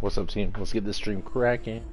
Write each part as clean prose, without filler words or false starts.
What's up, team? Let's get this stream cracking.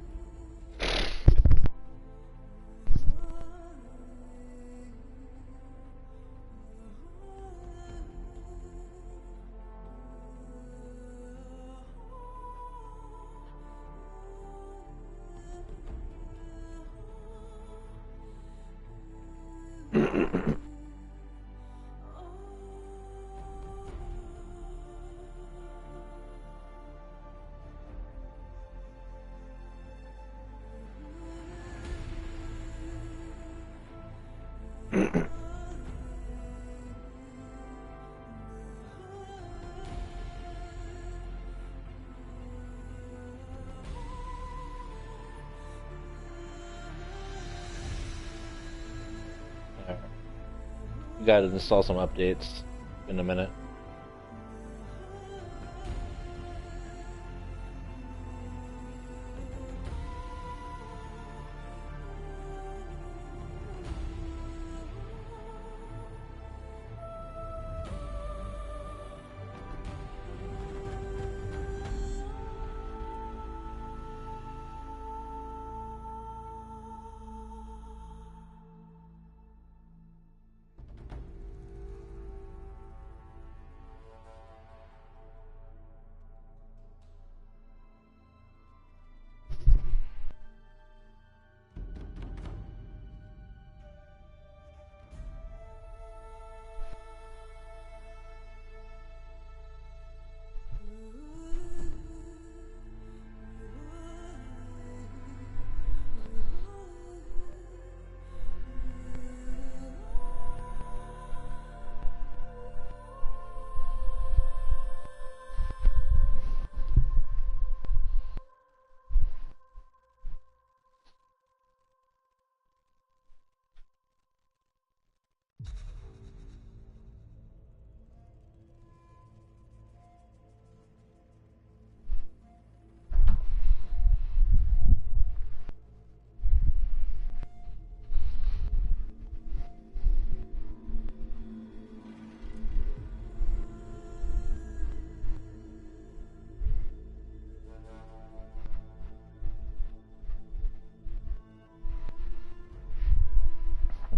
Got to install some updates in a minute.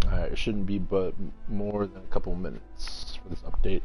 Alright, it shouldn't be but more than a couple minutes for this update.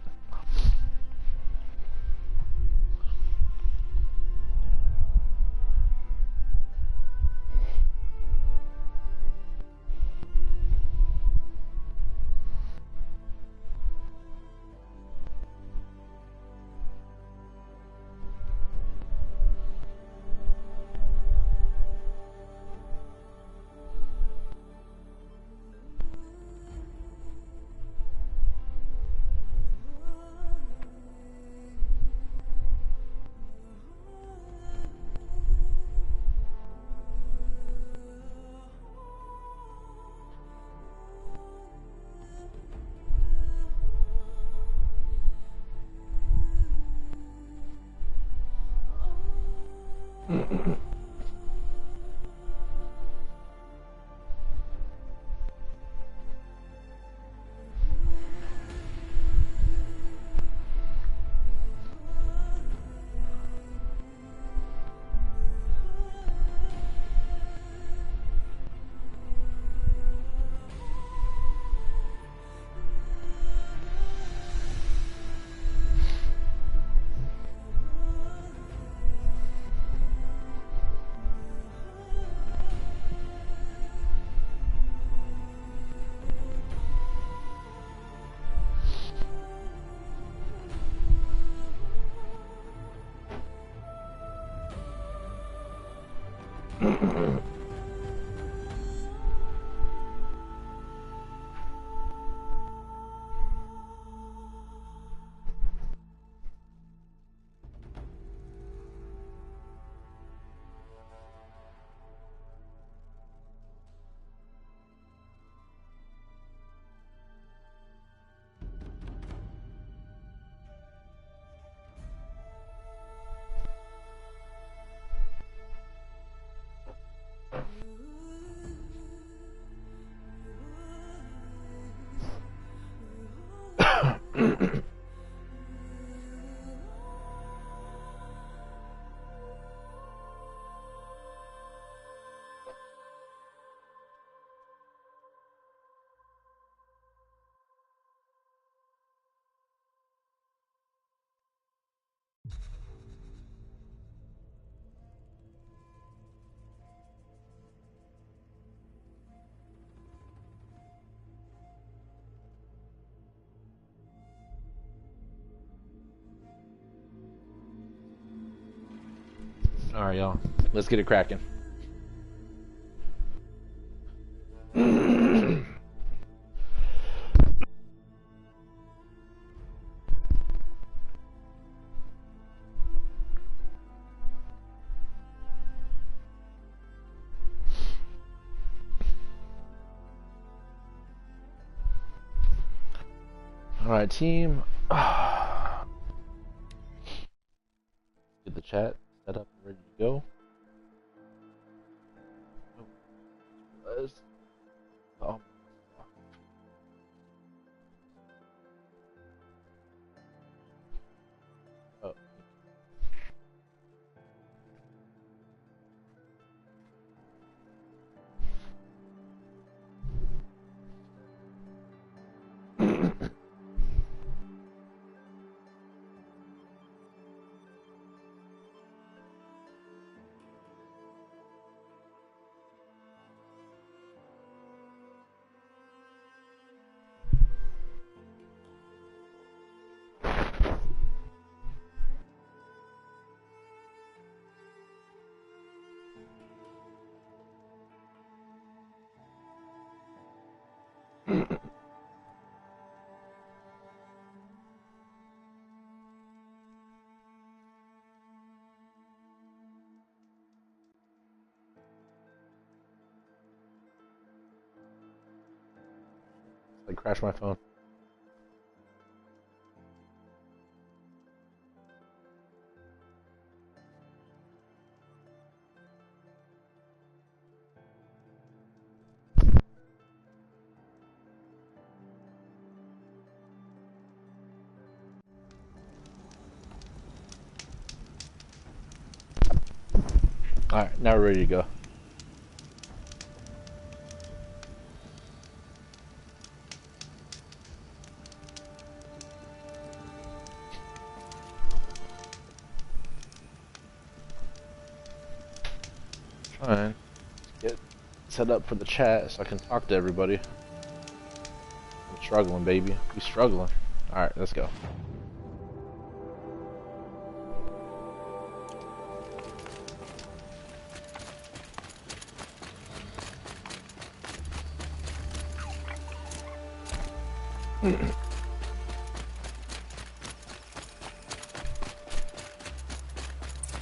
All right, y'all. Let's get it cracking. All right, team. Get the chat set up and ready to go. Oh. Oh. I crashed my phone. Alright, now we're ready to go. Trying to get set up for the chat so I can talk to everybody. I'm struggling, baby. We struggling. Alright, let's go.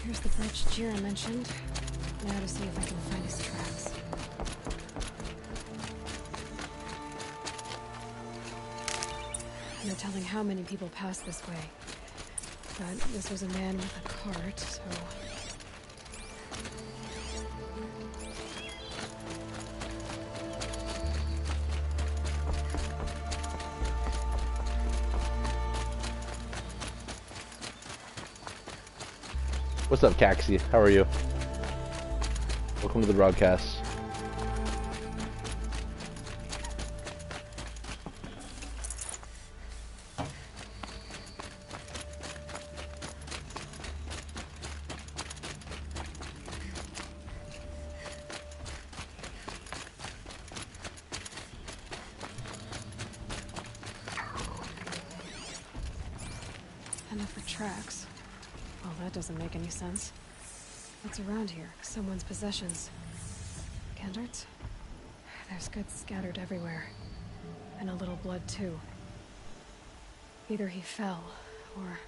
Here's the bridge Jira mentioned. Now to see if I can find his tracks. No telling how many people pass this way. But this was a man with a cart, so... What's up, Caxi? How are you? Welcome to the broadcast. Enough for tracks. Well, that doesn't make any sense. What's around here? Someone's possessions. Candarts? There's goods scattered everywhere. And a little blood, too. Either he fell, or...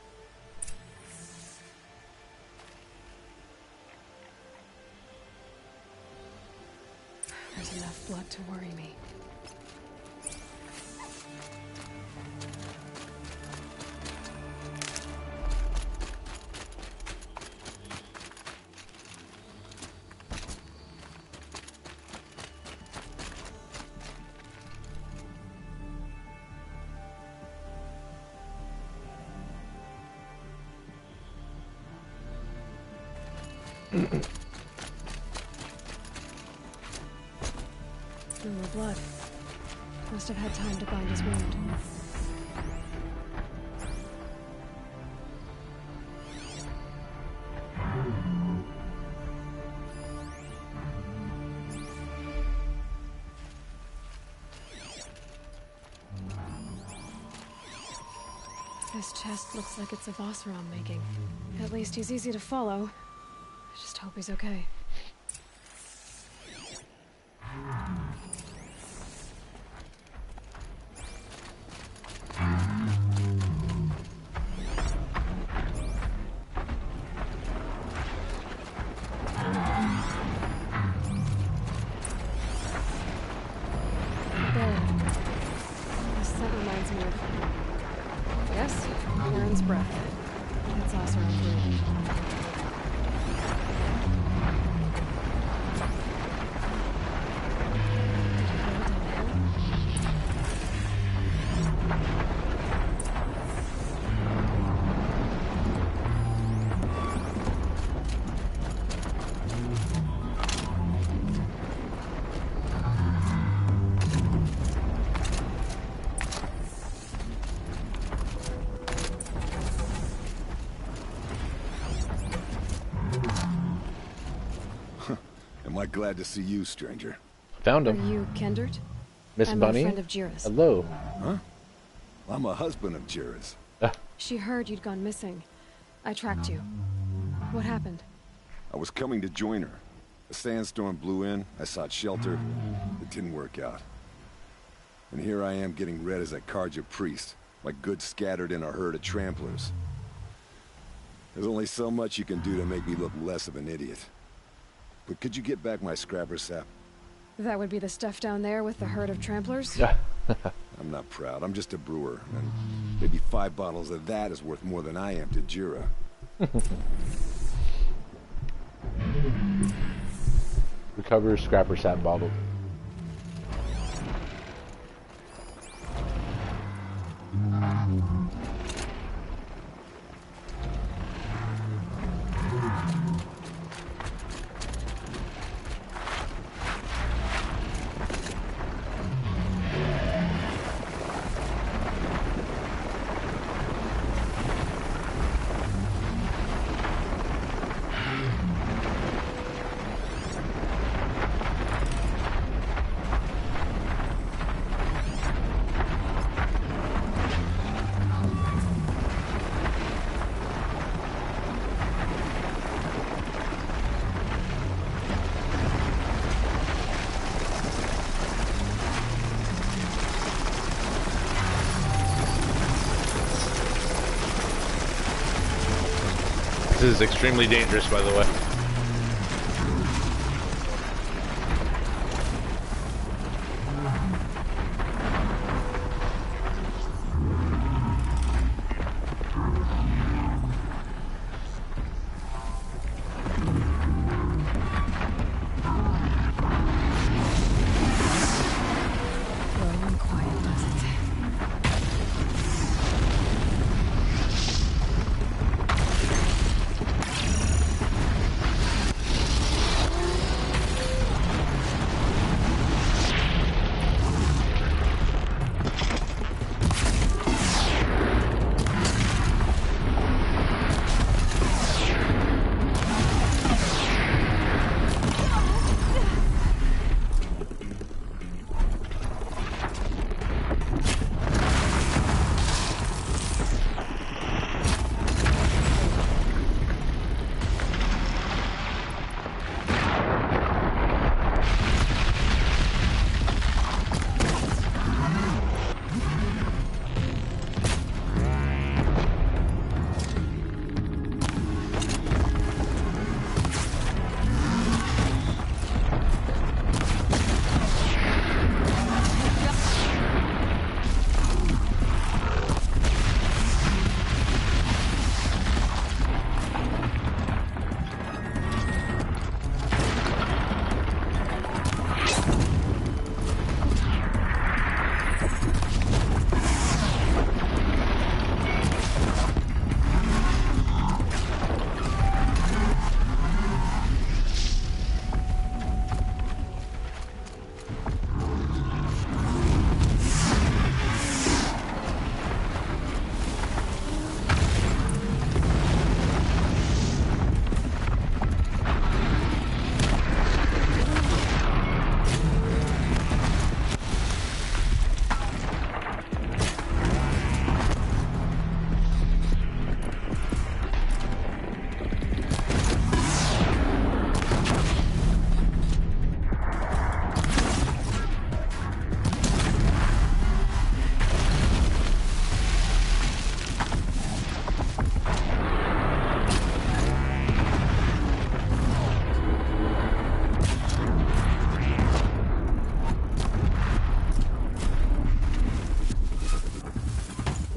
There's enough blood to worry me. No more blood. Must have had time to bind his wound. This chest looks like it's of Osram making. At least he's easy to follow. I just hope he's okay. There. This scent reminds me of... Yes, Warren's breath. It's also around through. Am I glad to see you, stranger? Found Are him. you Kendert? Miss I'm Bunny. a friend of Jira's. Hello. Huh? I'm a husband of Jira's. She heard you'd gone missing. I tracked you. What happened? I was coming to join her. A sandstorm blew in, I sought shelter. It didn't work out. And here I am getting read as a Karja priest, like goods scattered in a herd of tramplers. There's only so much you can do to make me look less of an idiot. But could you get back my scrapper sap? That would be the stuff down there with the herd of tramplers? I'm not proud, I'm just a brewer, and maybe 5 bottles of that is worth more than I am to Jira. Recover scrapper sap bottle. This is extremely dangerous, by the way. Low and quiet, does it?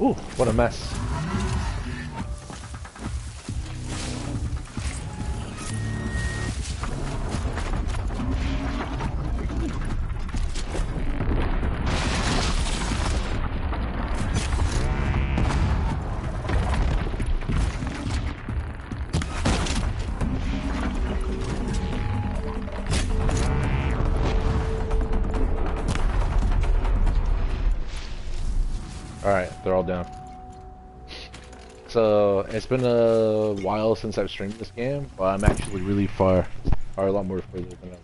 Ooh, what a mess. Alright, they're all down. So, it's been a while since I've streamed this game, but I'm actually really far. Or a lot more further than I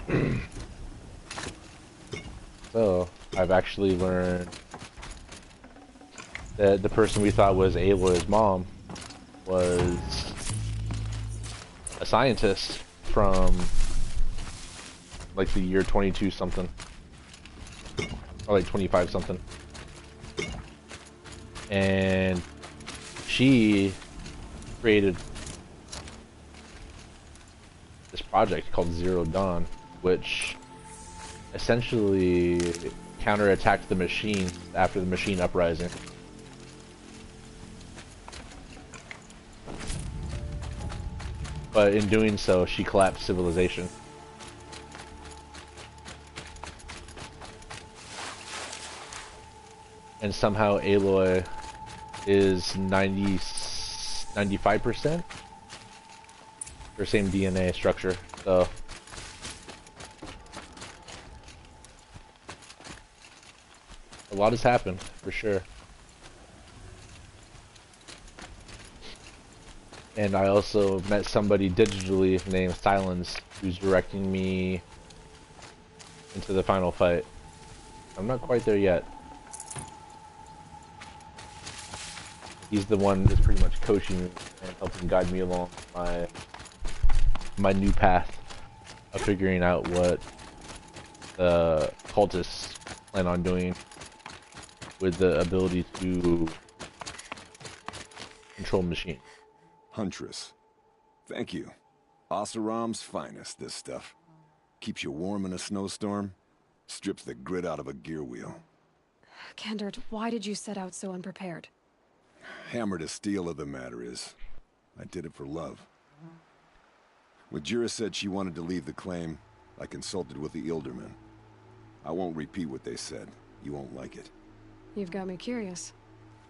was. So, I've actually learned that the person we thought was Aloy's mom was a scientist from like the year 22 something. Or like 25 something. And she created this project called Zero Dawn, which essentially counterattacked the machine after the machine uprising. But in doing so, she collapsed civilization. And somehow Aloy is 95% her same DNA structure. So a lot has happened for sure. And I also met somebody digitally named Silence who's directing me into the final fight. I'm not quite there yet. He's the one that's pretty much coaching me and helping guide me along my new path of figuring out what the cultists plan on doing with the ability to control machine. Huntress. Thank you. Oseram's finest, this stuff. Keeps you warm in a snowstorm, strips the grit out of a gear wheel. Kendert, why did you set out so unprepared? Hammer to steel of the matter is, I did it for love. When Jura said she wanted to leave the claim, I consulted with the Ildermen. I won't repeat what they said. You won't like it. You've got me curious.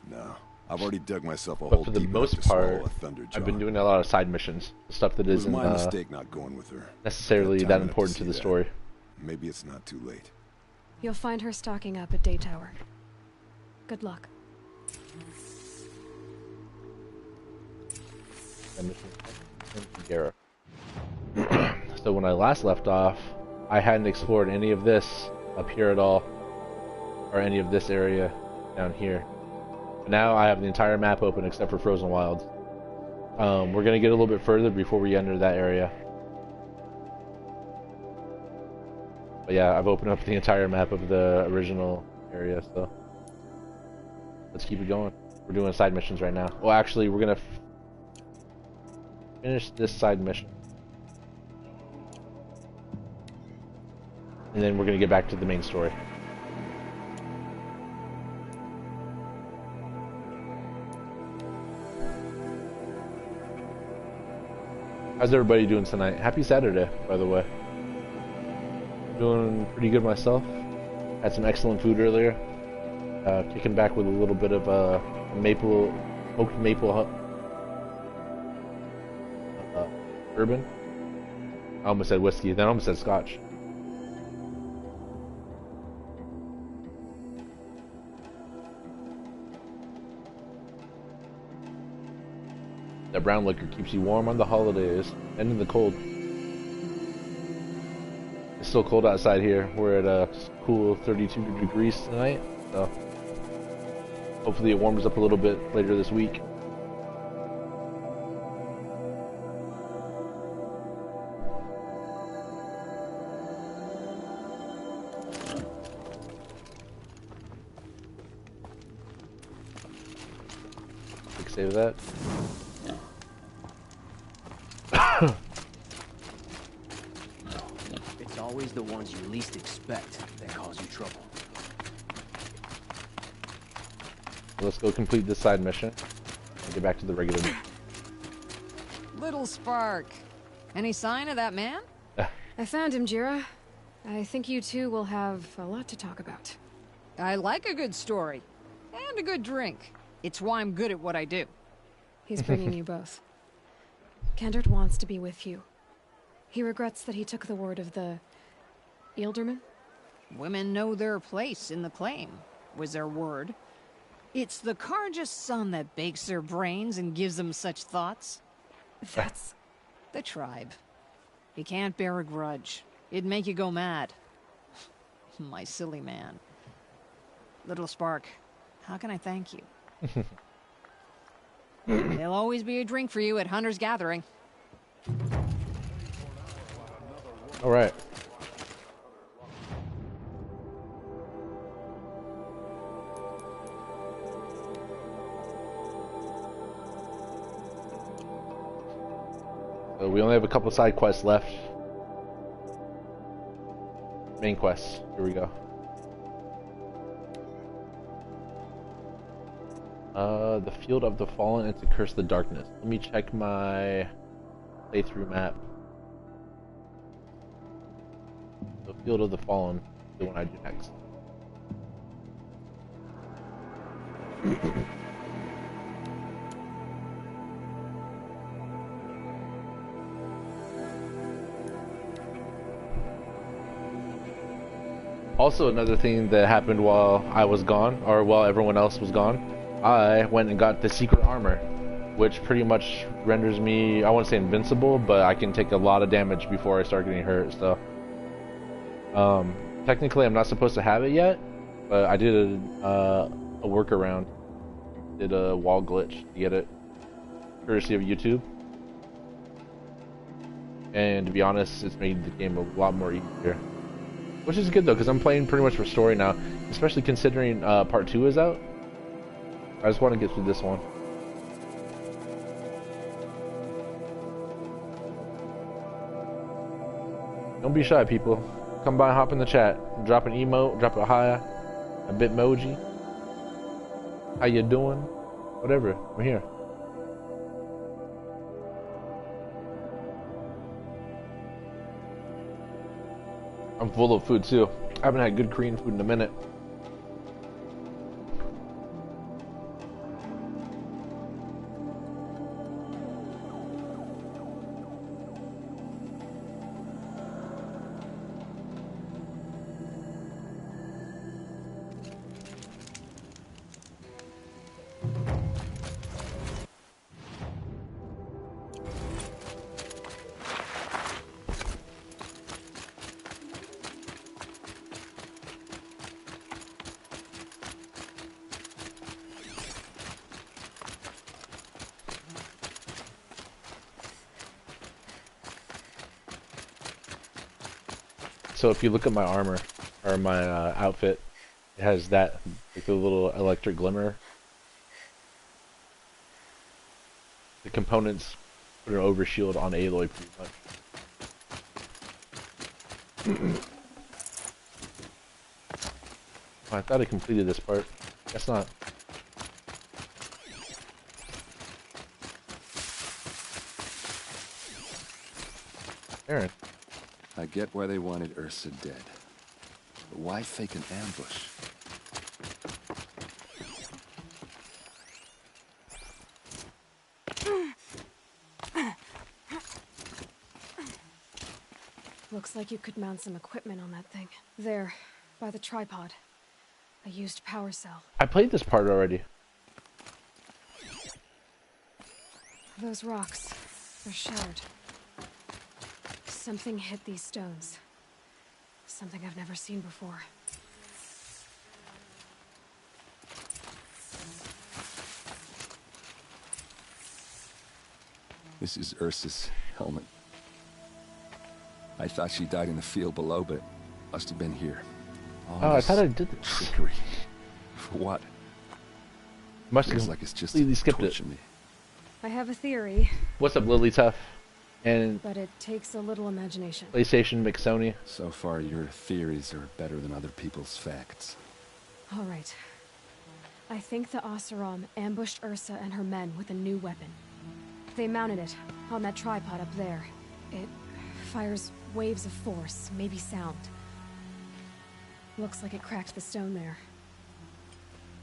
No, I've already dug myself a But hole for the deep most enough to swallow part, a thunder I've been jar. doing a lot of side missions, stuff that It was isn't my mistake not going with her. necessarily Got that time enough important to see the that. story. Maybe it's not too late. You'll find her stalking up at Day Tower. Good luck. So when I last left off, I hadn't explored any of this up here at all, or any of this area down here. But now I have the entire map open except for Frozen Wilds. We're gonna get a little bit further before we enter that area. But yeah, I've opened up the entire map of the original area, so let's keep it going. We're doing side missions right now. Well, actually, we're gonna finish this side mission, and then we're gonna get back to the main story. How's everybody doing tonight? Happy Saturday, by the way. Doing pretty good myself. Had some excellent food earlier. Kicking back with a little bit of smoked maple bourbon. I almost said whiskey, then I almost said scotch. That brown liquor keeps you warm on the holidays and in the cold. It's still cold outside here. We're at a cool 32 degrees tonight, so hopefully it warms up a little bit later this week. Quick save of that. It's always the ones you least expect that cause you trouble. Let's go complete this side mission and get back to the regular mission. Little Spark. Any sign of that man? I found him, Jira. I think you two will have a lot to talk about. I like a good story. And a good drink. It's why I'm good at what I do. He's bringing you both. Kendrick wants to be with you. He regrets that he took the word of the... Ealderman? Women know their place in the claim, was their word. It's the Carja's son that bakes their brains and gives them such thoughts. That's... The tribe. You can't bear a grudge. It'd make you go mad. My silly man. Little Spark, how can I thank you? There'll always be a drink for you at Hunter's Gathering. All right. So we only have a couple side quests left. Main quests. Here we go. The Field of the Fallen and to Curse the Darkness. Let me check my playthrough map. The Field of the Fallen, the one I do next. Also, another thing that happened while I was gone, or while everyone else was gone, I went and got the secret armor, which pretty much renders me, I won't say invincible, but I can take a lot of damage before I start getting hurt, so. Technically I'm not supposed to have it yet, but I did a workaround. Did a wall glitch to get it, courtesy of YouTube. And to be honest, it's made the game a lot more easier. Which is good though, because I'm playing pretty much for story now, especially considering part 2 is out. I just want to get through this one. Don't be shy, people. Come by and hop in the chat. Drop an emote, drop a hi, a bitmoji. How you doing? Whatever. We're here. I'm full of food too. I haven't had good Korean food in a minute. So if you look at my armor, or my outfit, it has that, like a little electric glimmer. The components put an overshield on Aloy pretty much. Oh, I thought I completed this part. Guess not. Aaron. I get why they wanted Ursa dead. But why fake an ambush? Looks like you could mount some equipment on that thing. There, by the tripod. A used power cell. I played this part already. Those rocks, they're shattered. Something hit these stones. Something I've never seen before. This is Ursa's helmet. I thought she died in the field below, but it must have been here. Oh, I thought I did this. Trickery. For what? Must have Feels like it's just completely skipped it. torture me. I have a theory. What's up, Lily Tough? And But it takes a little imagination. PlayStation McSony. So far, your theories are better than other people's facts. All right. I think the Oseram ambushed Ursa and her men with a new weapon. They mounted it on that tripod up there. It fires waves of force, maybe sound. Looks like it cracked the stone there.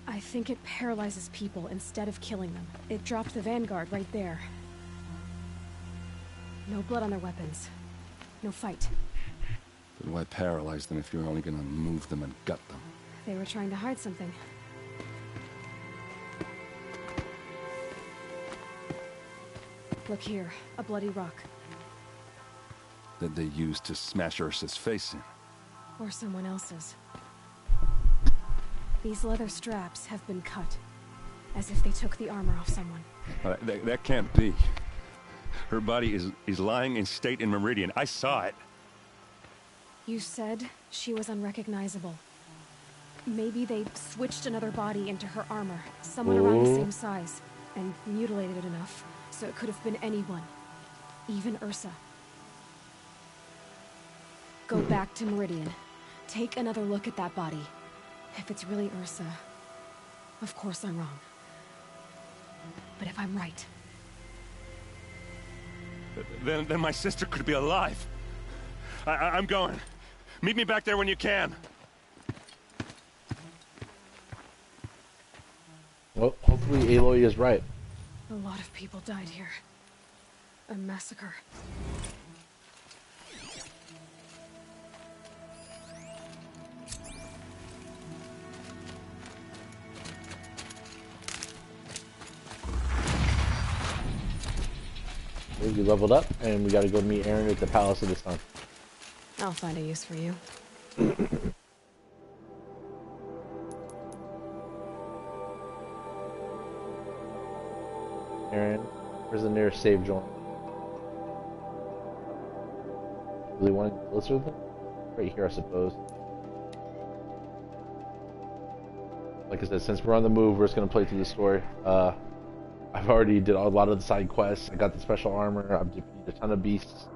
I think it paralyzes people instead of killing them. It dropped the vanguard right there. No blood on their weapons. No fight. Then why paralyze them if you're only gonna move them and gut them? They were trying to hide something. Look here, a bloody rock. That they used to smash Ursa's face in. Or someone else's. These leather straps have been cut, as if they took the armor off someone. That can't be. Her body is lying in state in Meridian. I saw it. You said she was unrecognizable. Maybe they switched another body into her armor, someone around the same size, and mutilated it enough, so it could have been anyone. Even Ursa. Go back to Meridian. Take another look at that body. If it's really Ursa, of course I'm wrong. But if I'm right... Then my sister could be alive. I'm going. Meet me back there when you can. Well, hopefully Aloy is right. A lot of people died here. A massacre. We leveled up, and we gotta go meet Aaron at the Palace of the Sun. I'll find a use for you. Aaron, where's the nearest save joint? Really want to closer to them? Right here, I suppose. Like I said, since we're on the move, we're just gonna play through the story. I've already did a lot of the side quests. I got the special armor. I've defeated a ton of beasts.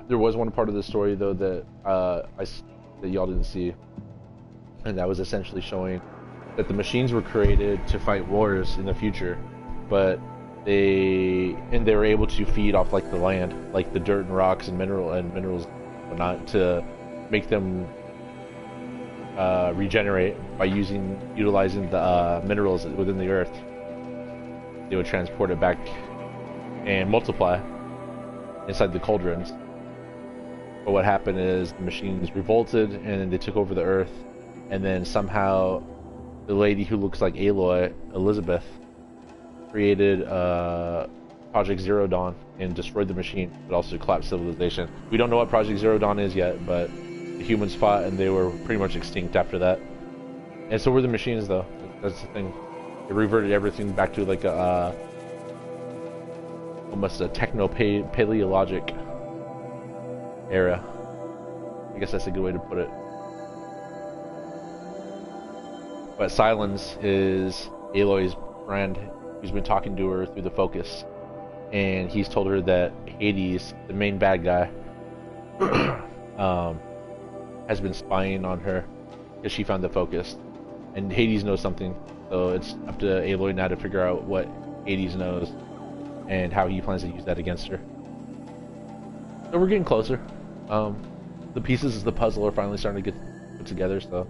There was one part of the story though that that y'all didn't see, and that was essentially showing that the machines were created to fight wars in the future, but they were able to feed off like the land, like the dirt and rocks and minerals, whatnot, to make them regenerate by utilizing the minerals within the earth. They would transport it back and multiply inside the cauldrons. But what happened is the machines revolted and they took over the earth, and then somehow the lady who looks like Aloy, Elizabeth, created Project Zero Dawn and destroyed the machine, but also collapsed civilization. We don't know what Project Zero Dawn is yet, but the humans fought and they were pretty much extinct after that. And so were the machines, though. That's the thing. It reverted everything back to like a almost a techno-paleologic era. I guess that's a good way to put it. But Silence is Aloy's friend who's been talking to her through the focus, and he's told her that Hades, the main bad guy, has been spying on her because she found the focus, and Hades knows something, so it's up to Aloy now to figure out what Hades knows and how he plans to use that against her. So we're getting closer. The pieces of the puzzle are finally starting to get put together, so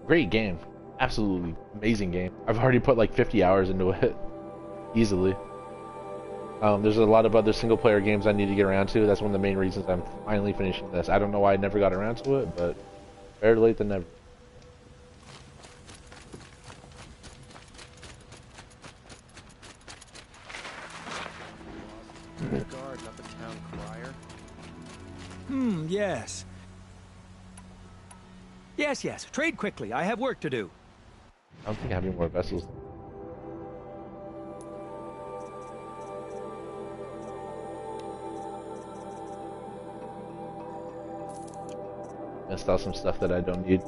great game. Absolutely amazing game. I've already put like 50 hours into it easily. There's a lot of other single player games I need to get around to. That's one of the main reasons I'm finally finishing this. I don't know why I never got around to it, but better late than never. Guard, not the town crier. Yes. Yes. Trade quickly. I have work to do. I don't think I have any more vessels. Missed out some stuff that I don't need.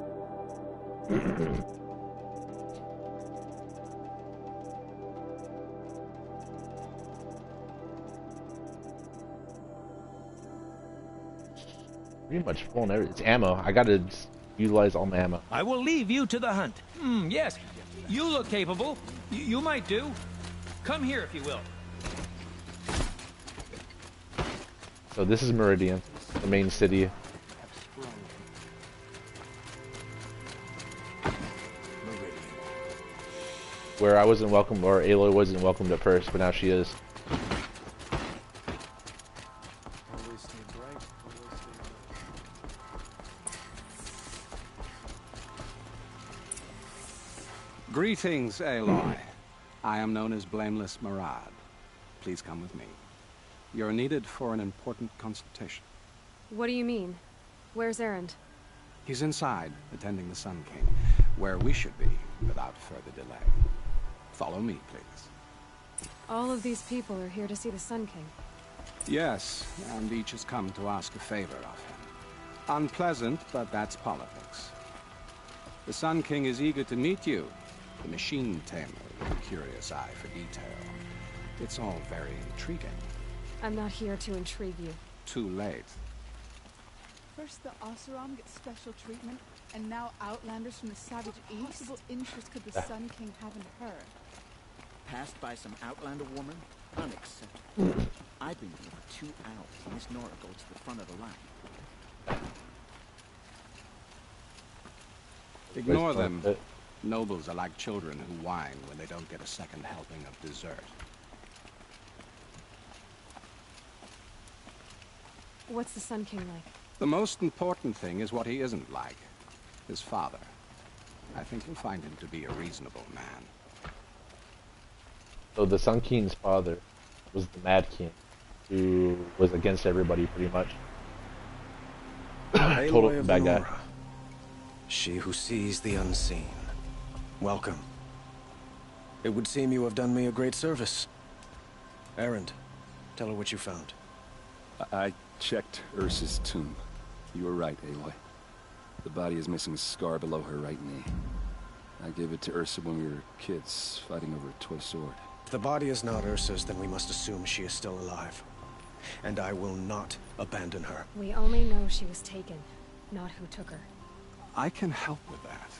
pretty much full and everything. It's ammo. I gotta utilize all my ammo. I will leave you to the hunt. Yes, you look capable. You might do. Come here if you will. So this is Meridian, the main city. Where I wasn't welcome, or Aloy wasn't welcomed at first, but now she is. Always stay bright, always stay alert. Greetings, Aloy. I am known as Blameless Murad. Please come with me. You're needed for an important consultation. What do you mean? Where's Erend? He's inside, attending the Sun King, where we should be, without further delay. Follow me, please. All of these people are here to see the Sun King. Yes, and each has come to ask a favor of him. Unpleasant, but that's politics. The Sun King is eager to meet you, the machine tamer with a curious eye for detail. It's all very intriguing. I'm not here to intrigue you. Too late. First the Oseram get special treatment, and now Outlanders from the Savage East? What possible interest could the Sun King have in her? Passed by some Outlander woman? Unacceptable. I've been here for 2 hours, and Miss Nora goes to the front of the line. Ignore them. Nobles are like children who whine when they don't get a second helping of dessert. What's the Sun King like? The most important thing is what he isn't like. His father. I think you'll find him to be a reasonable man. So the Sun King's father was the Mad King, who was against everybody pretty much. Total bad guy. She who sees the unseen. Welcome. It would seem you have done me a great service. Erend, tell her what you found. I checked Ursa's tomb. You were right, Aloy. The body is missing a scar below her right knee. I gave it to Ursa when we were kids, fighting over a toy sword. If the body is not Ursa's, then we must assume she is still alive. And I will not abandon her. We only know she was taken, not who took her. I can help with that.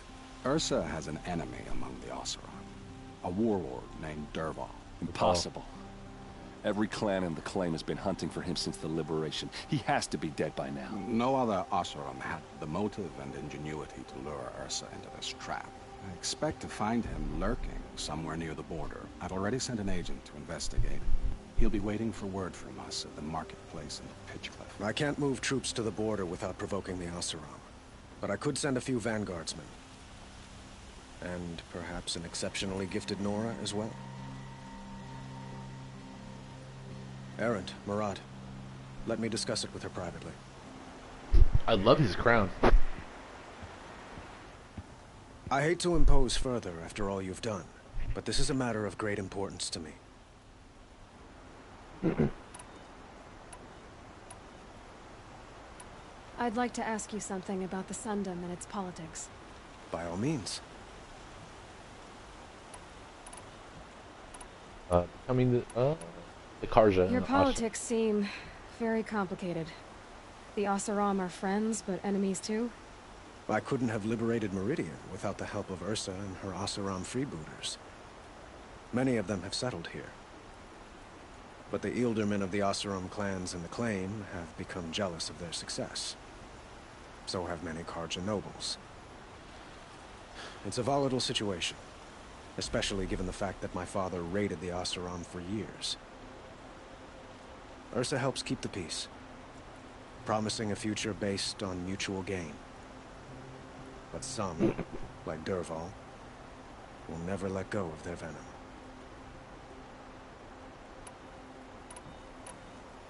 Ursa has an enemy among the Oseram. A warlord named Dervahl. Impossible. Every clan in the claim has been hunting for him since the liberation. He has to be dead by now. No other Oseram had the motive and ingenuity to lure Ursa into this trap. I expect to find him lurking somewhere near the border. I've already sent an agent to investigate. He'll be waiting for word from us at the marketplace in the Pitchcliff. I can't move troops to the border without provoking the Oseram. But I could send a few vanguardsmen. And perhaps an exceptionally gifted Nora as well. Erend, Murad, let me discuss it with her privately. I love his crown. I hate to impose further after all you've done, but this is a matter of great importance to me. I'd like to ask you something about the Sundom and its politics. By all means. Becoming the Karja. Your politics seem very complicated. The Oseram are friends, but enemies too? I couldn't have liberated Meridian without the help of Ursa and her Oseram freebooters. Many of them have settled here. But the Ealdormen of the Oseram clans in the claim have become jealous of their success. So have many Karja nobles. It's a volatile situation, especially given the fact that my father raided the Oseram for years. Ursa helps keep the peace, promising a future based on mutual gain. But some, like Dervahl, will never let go of their venom.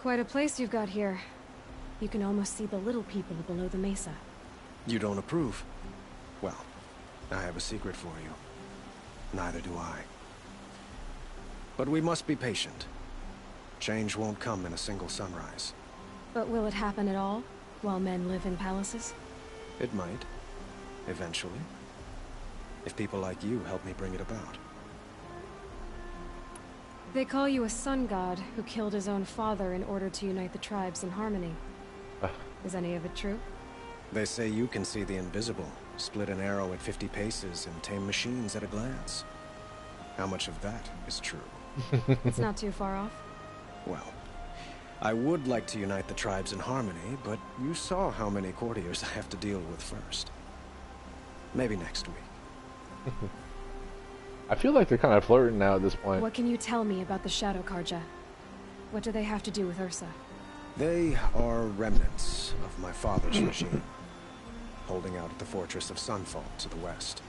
Quite a place you've got here. You can almost see the little people below the mesa. You don't approve? Well, I have a secret for you. Neither do I. But we must be patient. Change won't come in a single sunrise. But will it happen at all, while men live in palaces? It might. Eventually. If people like you help me bring it about. They call you a sun god who killed his own father in order to unite the tribes in harmony. Is any of it true? They say you can see the invisible, split an arrow at 50 paces, and tame machines at a glance. How much of that is true? It's not too far off. Well, I would like to unite the tribes in harmony, but you saw how many courtiers I have to deal with first. Maybe next week. I feel like they're kind of flirting now at this point. What can you tell me about the Shadow Karja? What do they have to do with Ursa? They are remnants of my father's regime, holding out at the fortress of Sunfall to the west.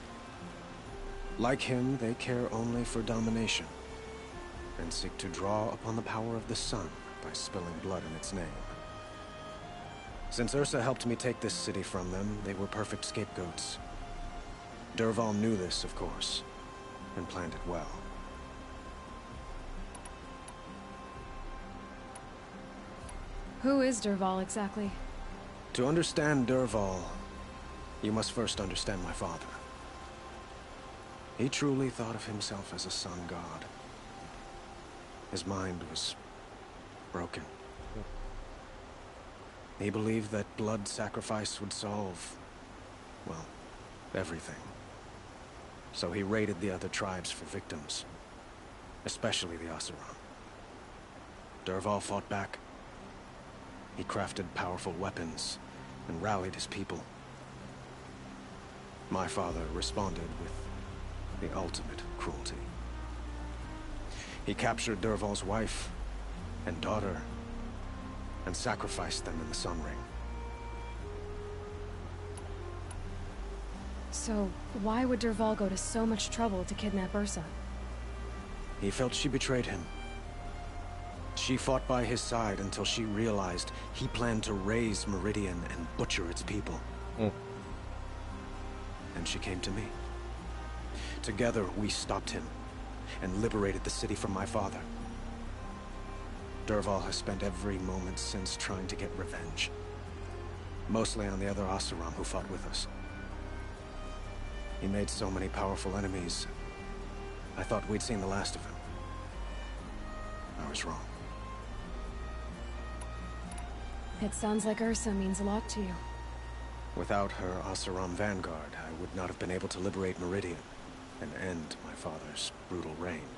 Like him, they care only for domination, and seek to draw upon the power of the sun by spilling blood in its name. Since Ursa helped me take this city from them, they were perfect scapegoats. Dervahl knew this, of course, and planned it well. Who is Dervahl exactly? To understand Dervahl, you must first understand my father. He truly thought of himself as a sun god. His mind was broken. He believed that blood sacrifice would solve, well, everything. So he raided the other tribes for victims, especially the Oseram. Dervahl fought back. He crafted powerful weapons and rallied his people. My father responded with the ultimate cruelty. He captured Dervahl's wife and daughter and sacrificed them in the Sun Ring. So, why would Dervahl go to so much trouble to kidnap Ursa? He felt she betrayed him. She fought by his side until she realized he planned to raise Meridian and butcher its people. And she came to me. Together, we stopped him and liberated the city from my father. Dervahl has spent every moment since trying to get revenge. Mostly on the other Oseram who fought with us. He made so many powerful enemies, I thought we'd seen the last of him. I was wrong. It sounds like Ursa means a lot to you. Without her Oseram vanguard, I would not have been able to liberate Meridian and end my father's brutal reign.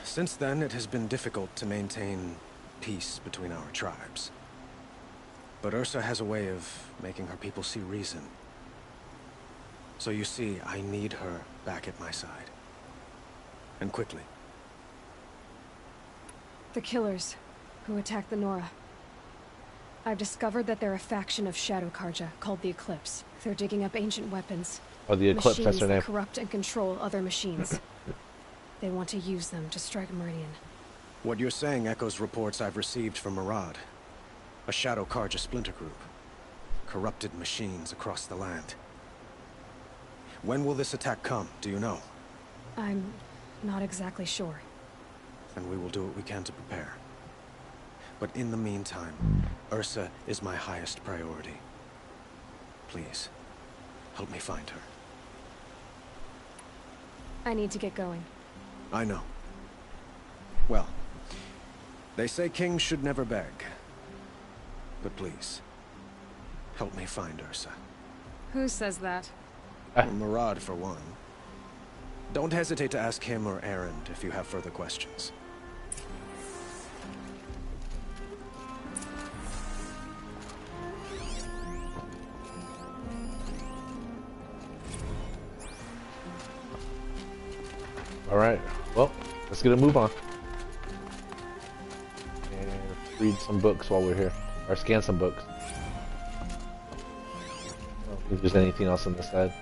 Since then, it has been difficult to maintain peace between our tribes. But Ursa has a way of making her people see reason. So you see, I need her back at my side. And quickly. The killers who attacked the Nora. I've discovered that they're a faction of Shadow Karja called the Eclipse. They're digging up ancient weapons. Oh, the Eclipse, that's machines their that name. corrupt and control other machines. They want to use them to strike Meridian. What you're saying echoes reports I've received from Murad, a Shadow Karja splinter group. Corrupted machines across the land. When will this attack come, do you know? I'm not exactly sure. Then we will do what we can to prepare. But in the meantime, Ursa is my highest priority. Please, help me find her. I need to get going. I know. Well, they say kings should never beg. But please, help me find Ursa. Who says that? Murad, for one. Don't hesitate to ask him or Erend if you have further questions. Alright, well, let's get a move on. And read some books while we're here. Or scan some books. I don't think there's anything else on this side.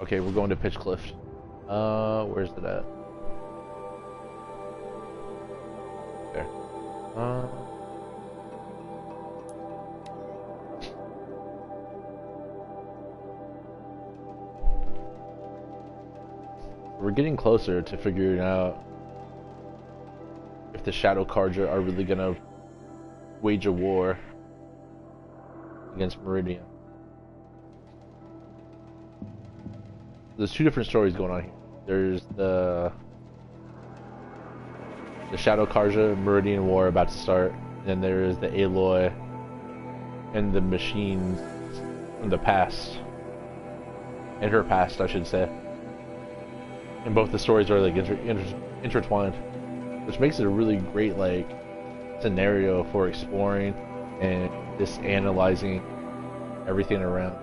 Okay, we're going to Pitchcliff. Where's it at? There. We're getting closer to figuring out if the Shadow Karja are really gonna wage a war against Meridian. There's two different stories going on here. There's the Shadow Carja Meridian War about to start, and then there is the Aloy and the machines from the past, and her past, I should say. And both the stories are like intertwined, which makes it a really great like scenario for exploring and just analyzing everything around.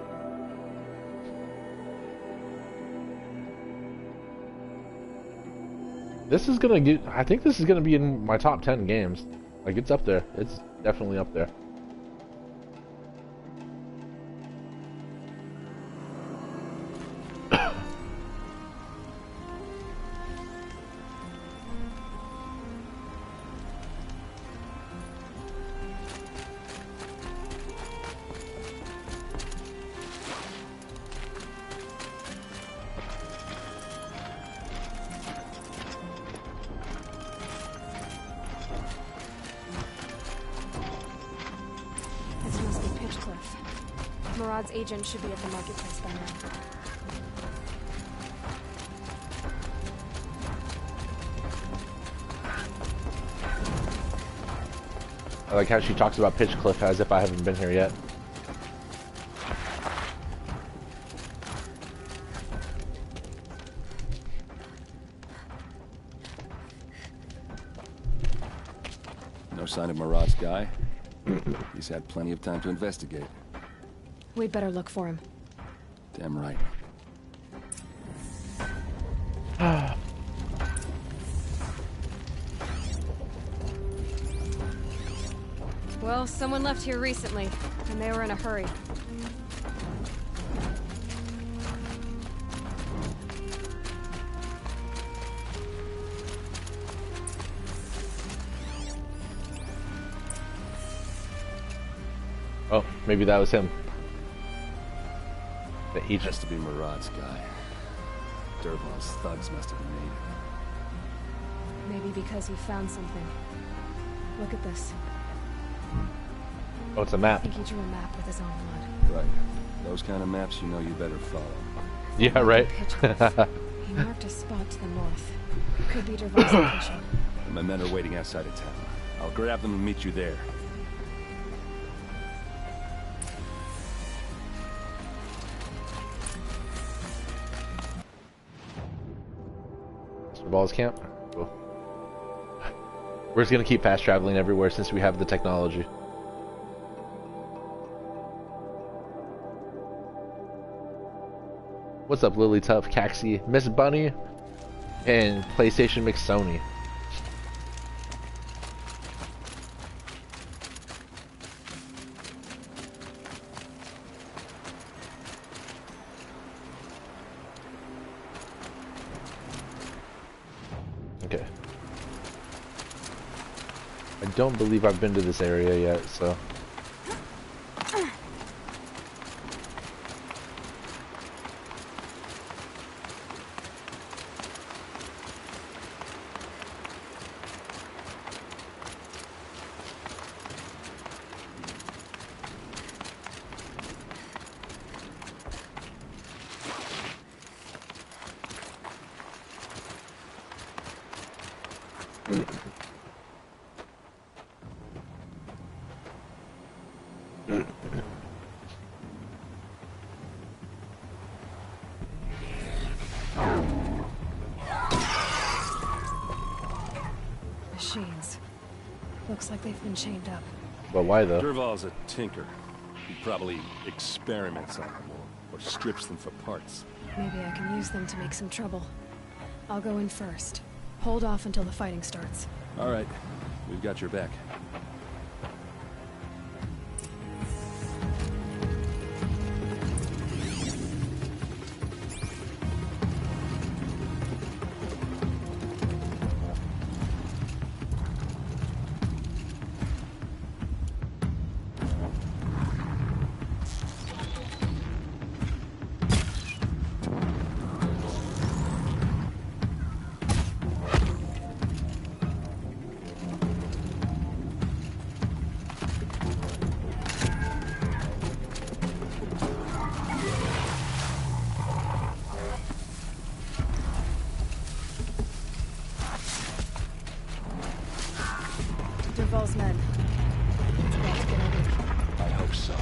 This is gonna get, I think this is gonna be in my top 10 games. Like, it's up there. It's definitely up there. Murad's agent should be at the marketplace by now. I like how she talks about Pitchcliff as if I haven't been here yet. No sign of Murad's guy? He's had plenty of time to investigate. We'd better look for him. Damn right. Well, someone left here recently, and they were in a hurry. Oh, maybe that was him. The agent. Has to be Murad's guy. Dervahl's thugs must have made it. Maybe because he found something. Look at this. Oh, it's a I map. think he drew a map with his own blood. Right. Those kind of maps, you know you better follow. Yeah, right. He marked a spot to the north. Could be Dervahl's location. My men are waiting outside of town. I'll grab them and meet you there. Dervahl's camp. Cool. We're just gonna keep fast traveling everywhere since we have the technology. What's up, Lily Tough, Caxi, Miss Bunny, and PlayStation McSony? Okay. I don't believe I've been to this area yet, so. Machines. Looks like they've been chained up. But why though? Dervahl's a tinker. He probably experiments on them or strips them for parts. Maybe I can use them to make some trouble. I'll go in first. Hold off until the fighting starts. All right. We've got your back. Nightfall's men. It's about to get ugly. I hope so.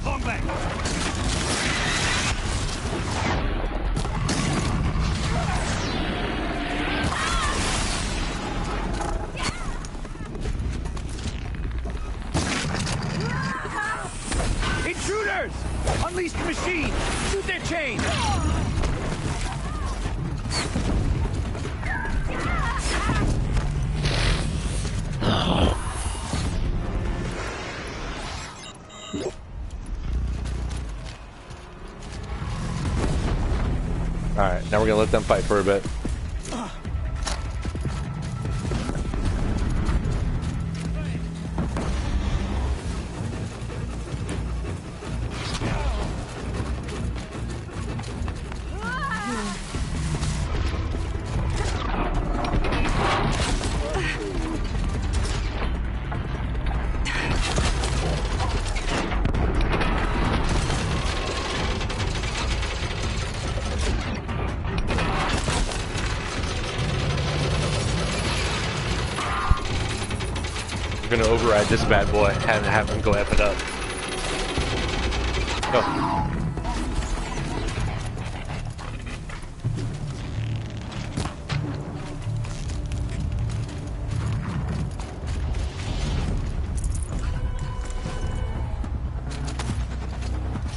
Long back. Intruders! Unleash the machine! Shoot their chains! Alright, now we're gonna let them fight for a bit. We're gonna override this bad boy and have him go F it up. Go.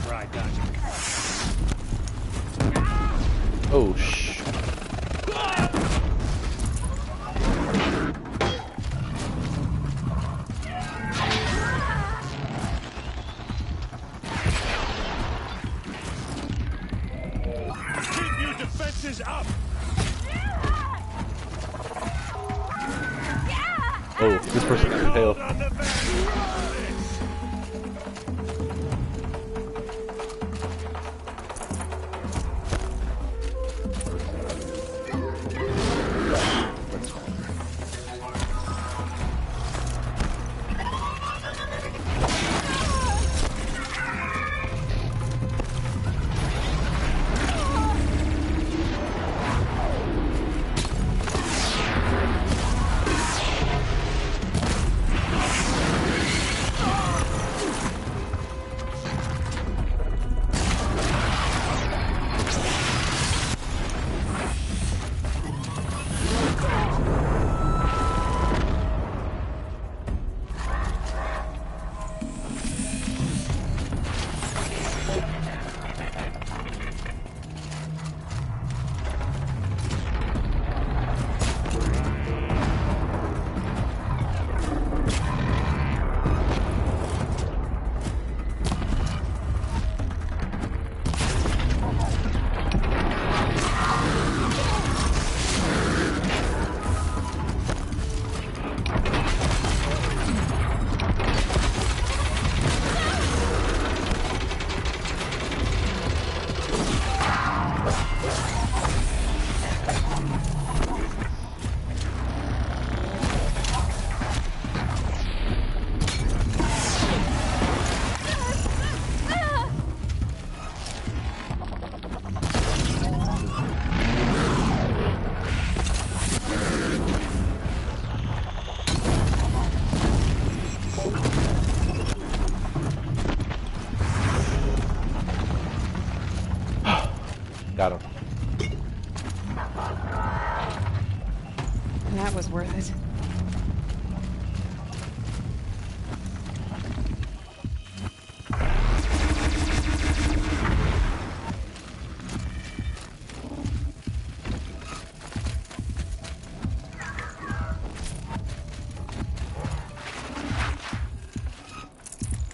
Try dodging. Oh, shh. Keep your defenses up. Oh, this person got impaled. On the back. Got him. That was worth it.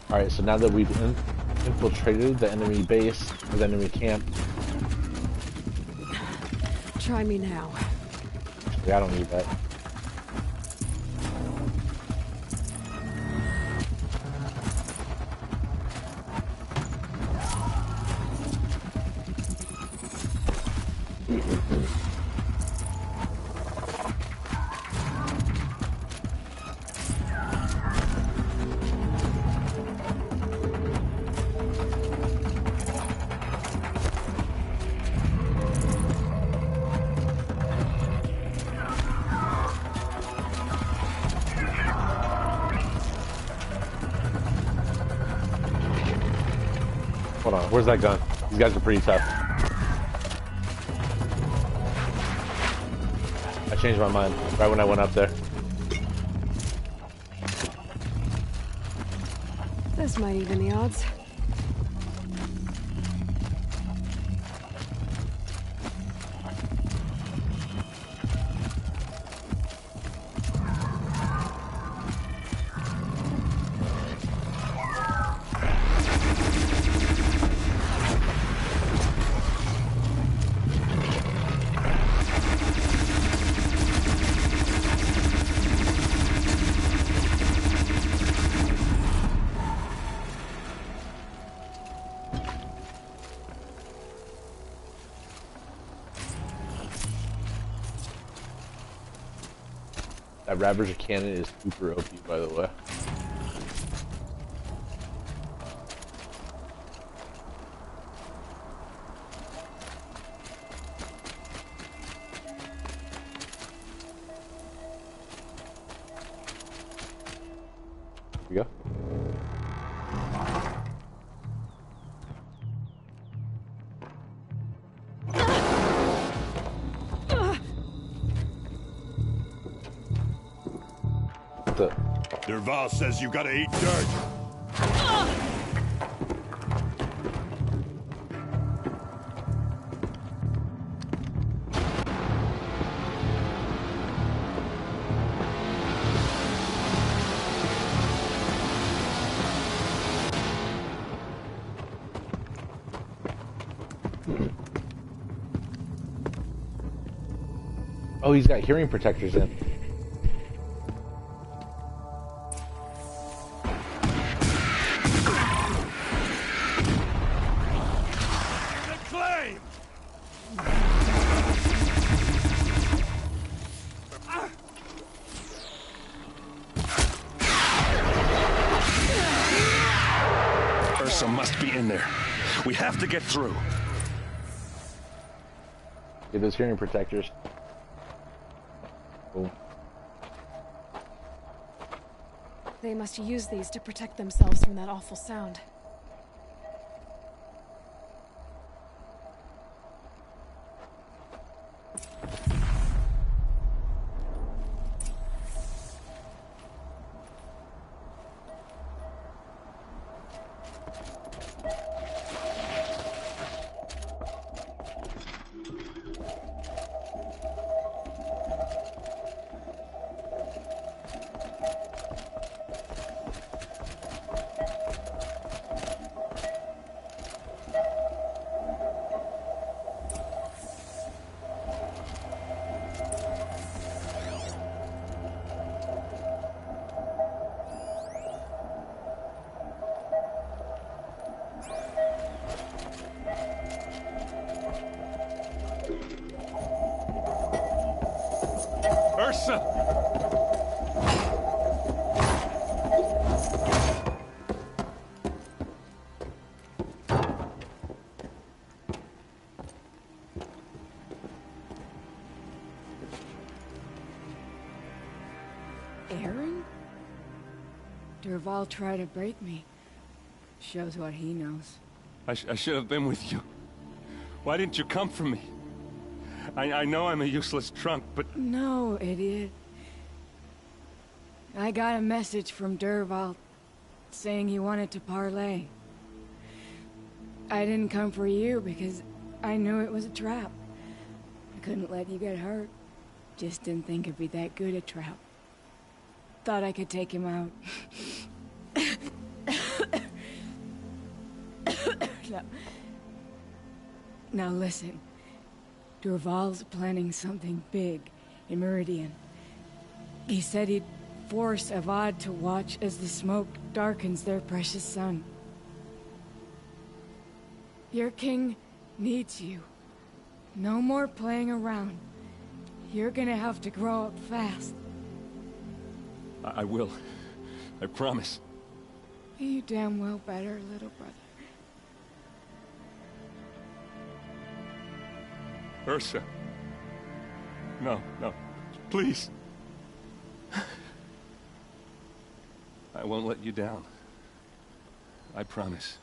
Alright, so now that we've infiltrated the enemy base, or the enemy camp, Try me now. yeah, I don't need that. Where's that gun? These guys are pretty tough. I changed my mind right when I went up there. This might even the odds. That Ravager cannon is super OP, by the way. Here we go. Derval says you gotta eat dirt. Oh, he's got hearing protectors in. Ursa must be in there. We have to get through. Get those hearing protectors. Cool. They must use these to protect themselves from that awful sound. Ursa! Aaron? Derval tried to break me. Shows what he knows. I should have been with you. Why didn't you come for me? I know I'm a useless trunk, but... No, idiot. I got a message from Derval saying he wanted to parlay. I didn't come for you because I knew it was a trap. I couldn't let you get hurt. Just didn't think it'd be that good a trap. Thought I could take him out. Now listen. Derval's planning something big in Meridian. He said he'd force Avad to watch as the smoke darkens their precious sun. Your king needs you. No more playing around. You're gonna have to grow up fast. I will. I promise. You damn well better, little brother. Ursa. No, no. Please. I won't let you down. I promise.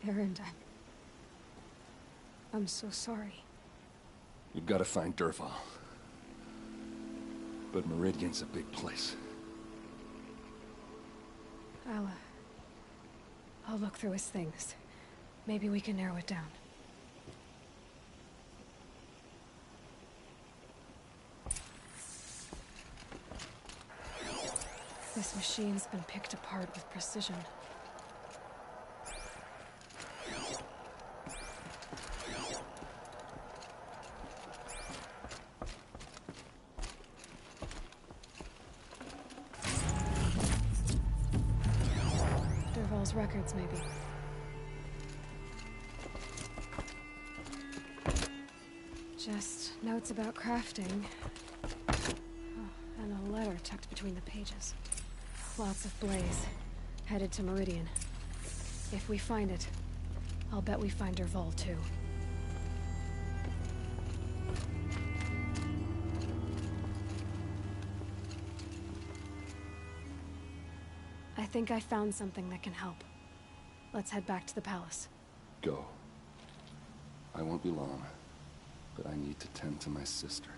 Erend, I'm so sorry. You've got to find Derval. But Meridian's a big place. I'll look through his things. Maybe we can narrow it down. This machine's been picked apart with precision. Derval's records, maybe. Just notes about crafting. Oh, and a letter tucked between the pages. Lots of blaze. Headed to Meridian. If we find it, I'll bet we find Derval too. I think I found something that can help. Let's head back to the palace. Go. I won't be long, but I need to tend to my sister.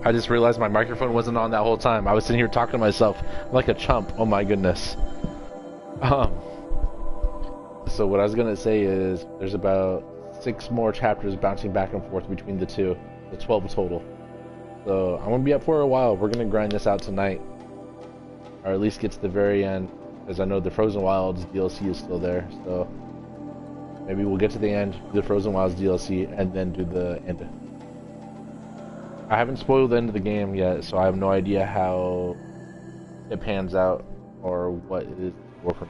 I just realized my microphone wasn't on that whole time. I was sitting here talking to myself like a chump. Oh my goodness. So what I was gonna say is there's about 6 more chapters bouncing back and forth between the two. The 12 total. So I'm gonna be up for a while. We're gonna grind this out tonight. Or at least get to the very end. Because I know the Frozen Wilds DLC is still there. So maybe we'll get to the end, do the Frozen Wilds DLC, and then do the end. I haven't spoiled the end of the game yet, so I have no idea how it pans out or what it is for me.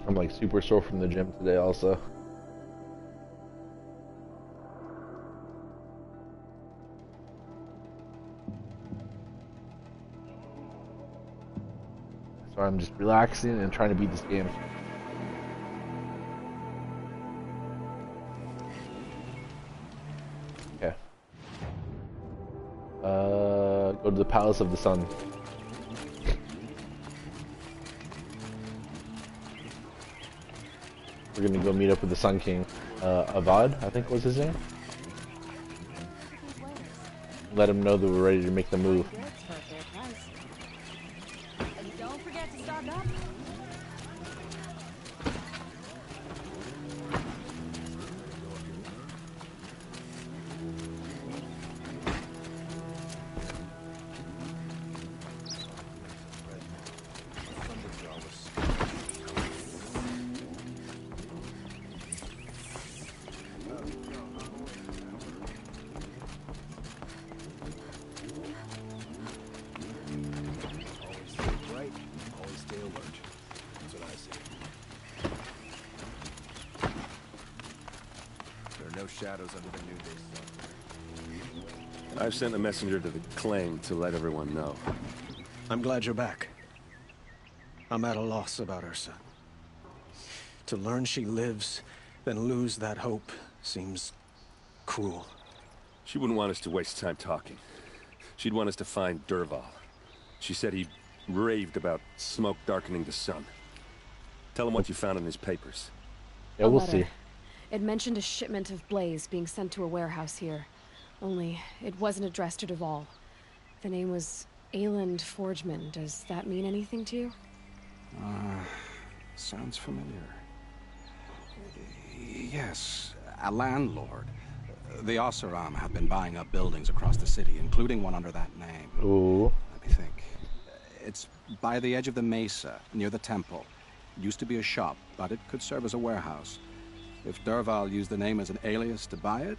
I'm like super sore from the gym today also. So I'm just relaxing and trying to beat this game. Okay. Go to the Palace of the Sun. We're gonna go meet up with the Sun King. Avad, I think was his name. Let him know that we're ready to make the move. Don't forget to stock up. Shadows under the new day sun. I've sent a messenger to the claim to let everyone know. I'm glad you're back. I'm at a loss about Ursa. To learn she lives, then lose that hope, seems cruel. She wouldn't want us to waste time talking. She'd want us to find Dervahl. She said he raved about smoke darkening the sun. Tell him what you found in his papers. Yeah, we'll see. It mentioned a shipment of blaze being sent to a warehouse here. Only, it wasn't addressed to Dervahl. The name was Ayland Forgeman. Does that mean anything to you? Sounds familiar. Yes, a landlord. The Oseram have been buying up buildings across the city, including one under that name. Ooh. Let me think. It's by the edge of the mesa, near the temple. It used to be a shop, but it could serve as a warehouse. If Dervahl used the name as an alias to buy it,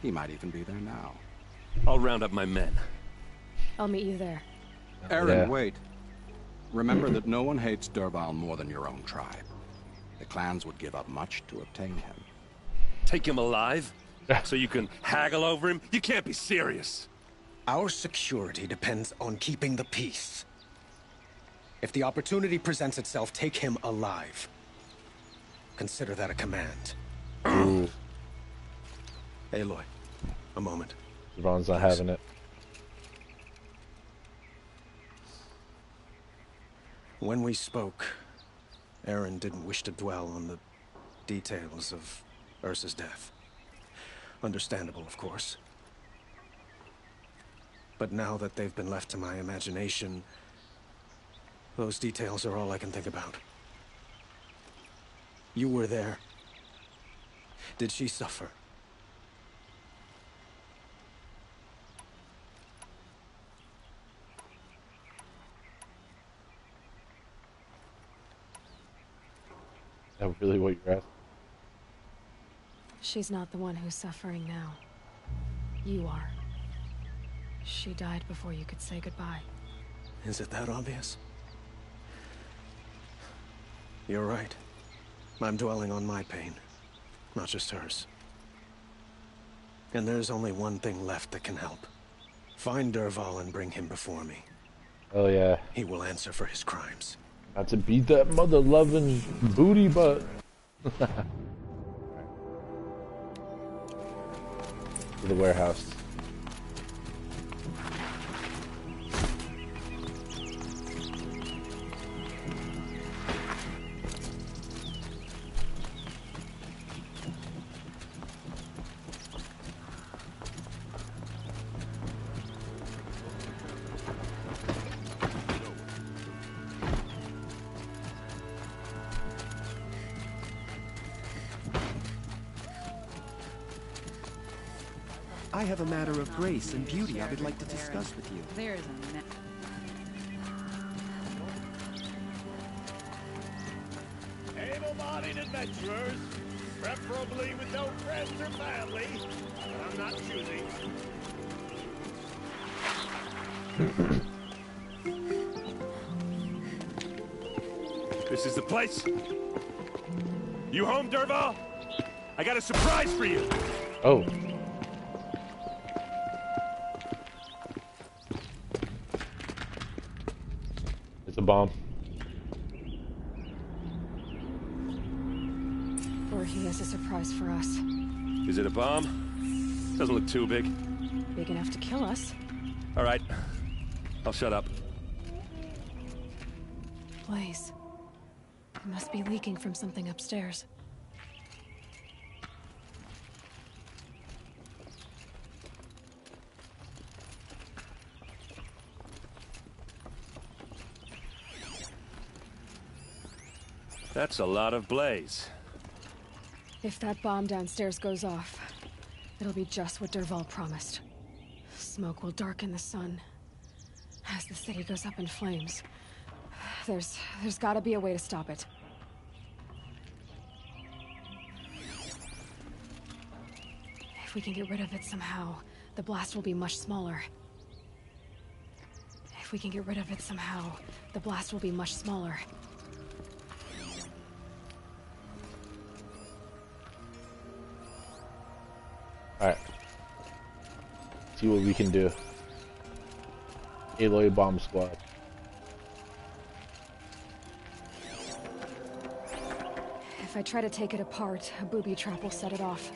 he might even be there now. I'll round up my men. I'll meet you there. Aaron, wait. Remember that no one hates Dervahl more than your own tribe. The clans would give up much to obtain him. Take him alive? So you can haggle over him? You can't be serious. Our security depends on keeping the peace. If the opportunity presents itself, take him alive. Consider that a command. Ooh. Aloy, a moment. Ron's not having it. When we spoke, Aaron didn't wish to dwell on the details of Ursa's death. Understandable, of course. But now that they've been left to my imagination, those details are all I can think about. You were there. Did she suffer? Is that really what you're asking? She's not the one who's suffering now. You are. She died before you could say goodbye. Is it that obvious? You're right. I'm dwelling on my pain, not just hers. And there's only one thing left that can help. Find Dervahl and bring him before me. Oh yeah. He will answer for his crimes. Not to beat that mother-loving booty butt. To the warehouse. I have a matter of grace and beauty I would like to discuss with you. There's a Able-bodied adventurers, preferably with no friends or family, but I'm not choosing. This is the place? You home, Dervahl? I got a surprise for you! Oh. It's a bomb. Or he has a surprise for us. Is it a bomb? Doesn't look too big. Big enough to kill us. All right. I'll shut up. Blaze. It must be leaking from something upstairs. That's a lot of blaze. If that bomb downstairs goes off, it'll be just what Dervahl promised. Smoke will darken the sun. As the city goes up in flames, there's gotta be a way to stop it. If we can get rid of it somehow, the blast will be much smaller. If we can get rid of it somehow, the blast will be much smaller. Alright. See what we can do. Aloy Bomb Squad. If I try to take it apart, a booby trap will set it off.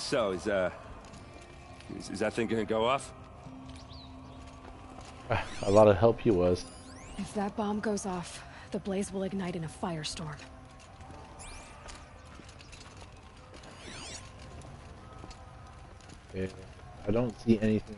So, is that thing gonna go off? A lot of help he was. If that bomb goes off, the blaze will ignite in a firestorm. Okay. I don't see anything.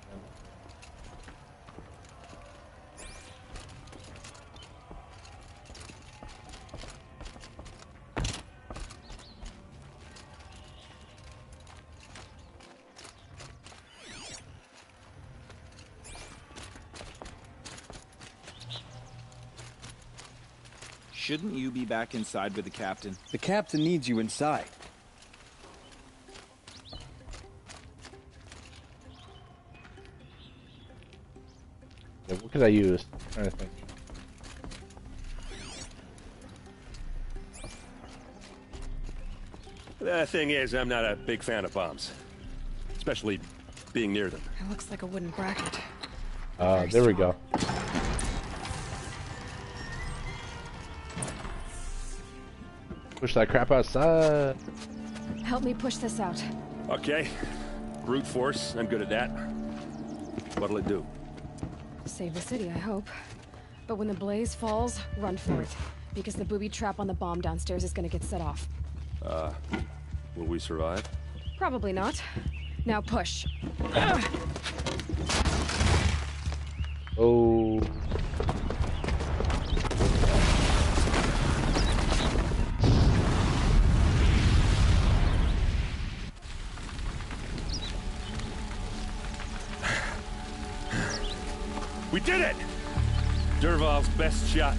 Shouldn't you be back inside with the captain? The captain needs you inside. Yeah, what could I use? I'm trying to think. The thing is, I'm not a big fan of bombs. Especially being near them. It looks like a wooden bracket. There we go. Push that crap outside. Help me push this out. Okay. Brute force, I'm good at that. What'll it do? Save the city, I hope. But when the blaze falls, run for it. Because the booby trap on the bomb downstairs is gonna get set off. Will we survive? Probably not. Now push. Oh. We did it! Dervahl's best shot,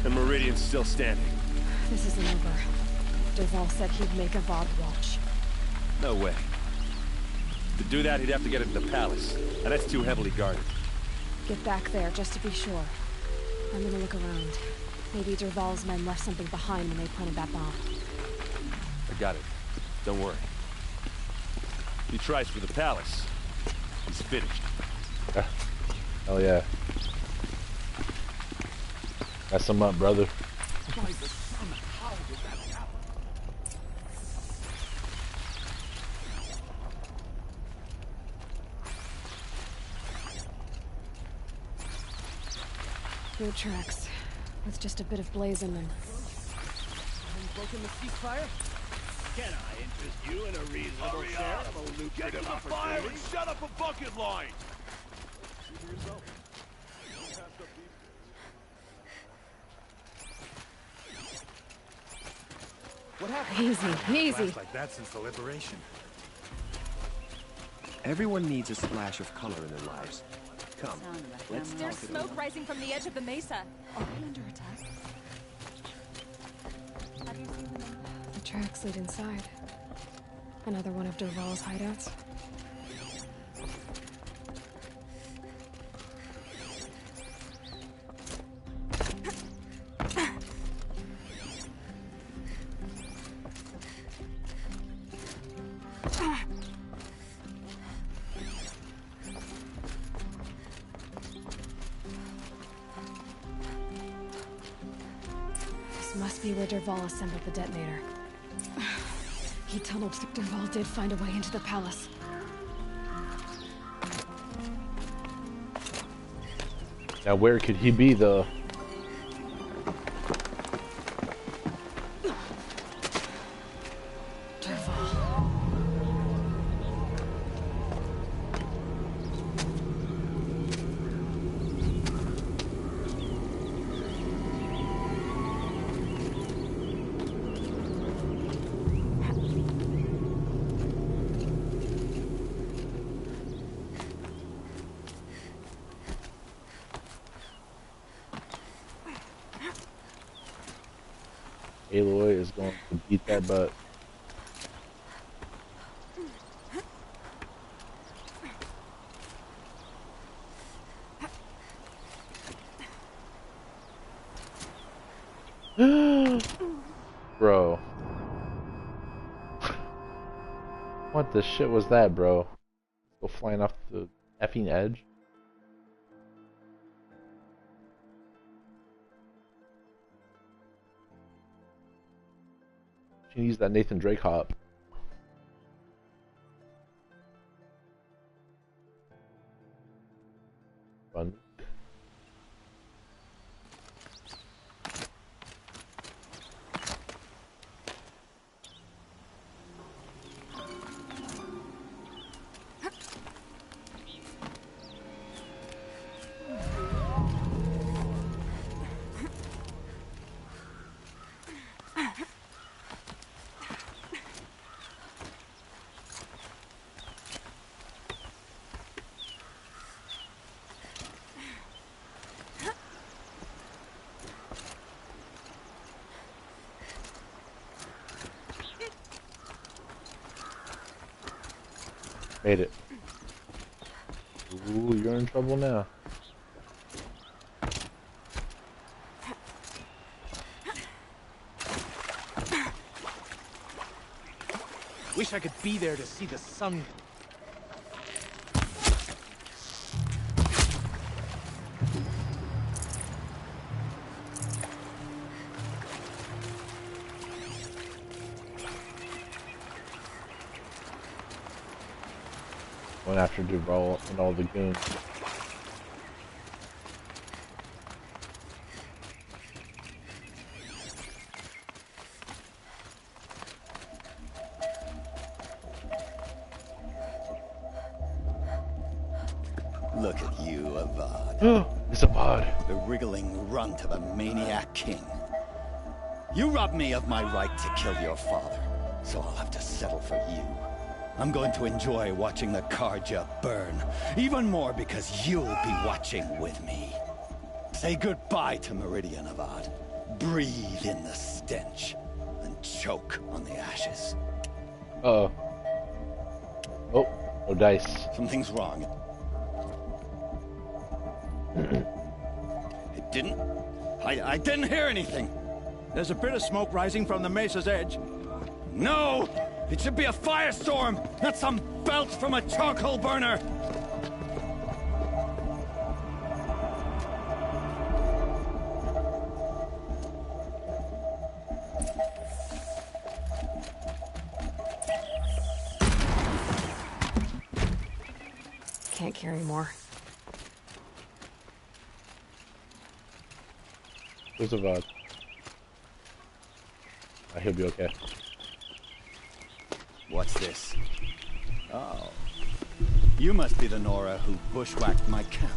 and Meridian's still standing. This isn't over. Dervahl said he'd make Avad watch. No way. To do that, he'd have to get into the palace, and that's too heavily guarded. Get back there, just to be sure. I'm gonna look around. Maybe Dervahl's men left something behind when they planted that bomb. I got it. Don't worry. He tries for the palace. He's finished. Hell yeah. That's some up, brother. Boot tracks. With just a bit of blaze in them. Broken the ceasefire? Can I interest you in a reasonable share of a lucrative opportunity? And shut up a bucket line! What happened? Easy, easy. Like that since the liberation. Everyone needs a splash of color in their lives. Come, let's talk. There's smoke rising from the edge of the mesa. Are we under attack? The tracks lead inside. Another one of Dervahl's hideouts. Must be where Dervahl assembled the detonator. He tunneled. Dervahl did find a way into the palace. Now where could he be though? Aloy is going to beat that butt. Bro. What the shit was that, bro? Go flying off the effing edge? She needs that Nathan Drake hop. Fun. Made it. Ooh, you're in trouble now. Wish I could be there to see the sun. Going after Duval and all the goons. Look at you, Avad. It's Avad. The wriggling runt of a maniac king. You robbed me of my right to kill your father, so I'll have to settle for you. I'm going to enjoy watching the Karja burn, even more because you'll be watching with me. Say goodbye to Meridian, Avad. Breathe in the stench, and choke on the ashes. Uh-oh. Oh, no dice. Something's wrong. It didn't... I didn't hear anything. There's a bit of smoke rising from the mesa's edge. No! It should be a firestorm, not some belch from a charcoal burner! Can't carry more. Where's Avad? He'll be okay. What's this? Oh. You must be the Nora who bushwhacked my camp.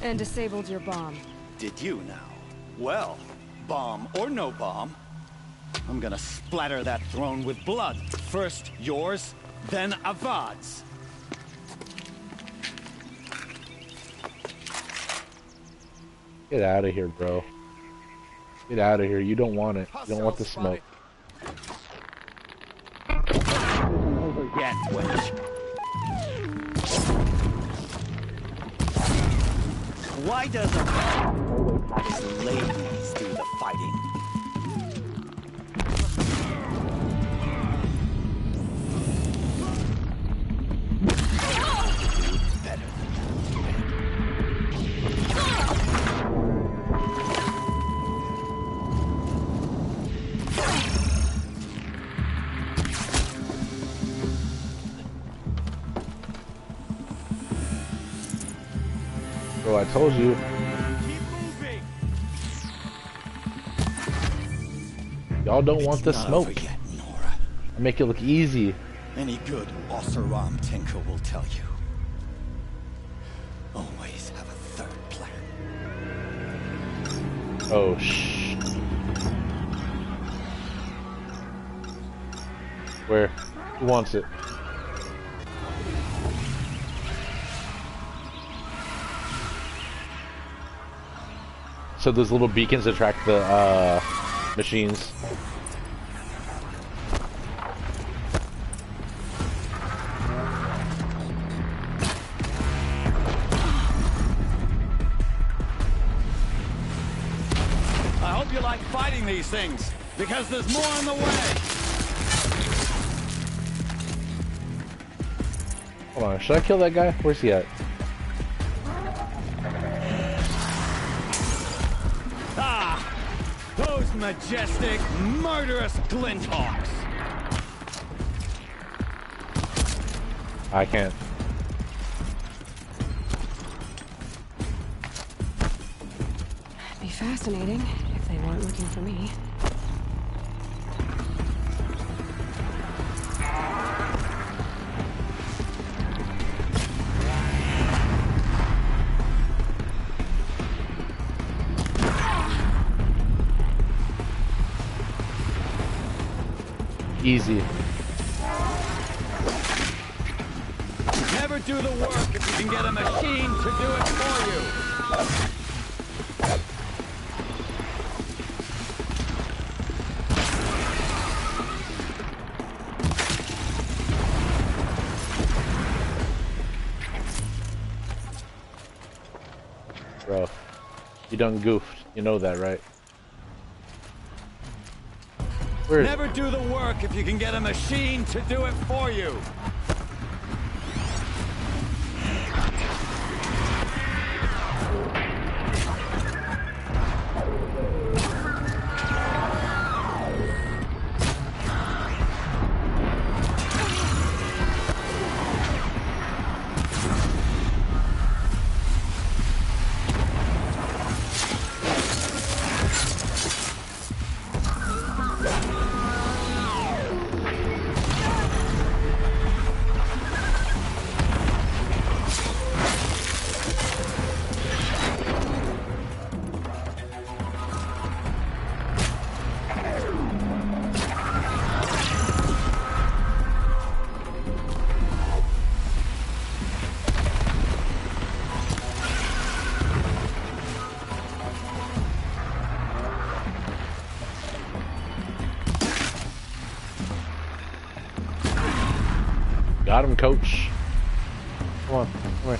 And disabled your bomb. Did you now? Well, bomb or no bomb, I'm gonna splatter that throne with blood. First yours, then Avad's. Get out of here, bro. Get out of here. You don't want it. You don't want the smoke. Again, witch. Why does his ladies do the fighting? Better Bro, I told you. Y'all don't want the It's not smoke. over yet, Nora. I make it look easy. Any good Oseram tinker will tell you. Always have a third plan. Oh, shh. Where? Who wants it? So those little beacons attract the machines. I hope you like fighting these things, because there's more on the way. Hold on, should I kill that guy? Where's he at? Ah! Those majestic, murderous glinthawks! I can't. It'd be fascinating if they weren't looking for me. Easy. Never do the work if you can get a machine to do it for you. Bro, you done goofed. You know that, right? Where is Never do the work if you can get a machine to do it for you. Got him, coach. Come on, come here.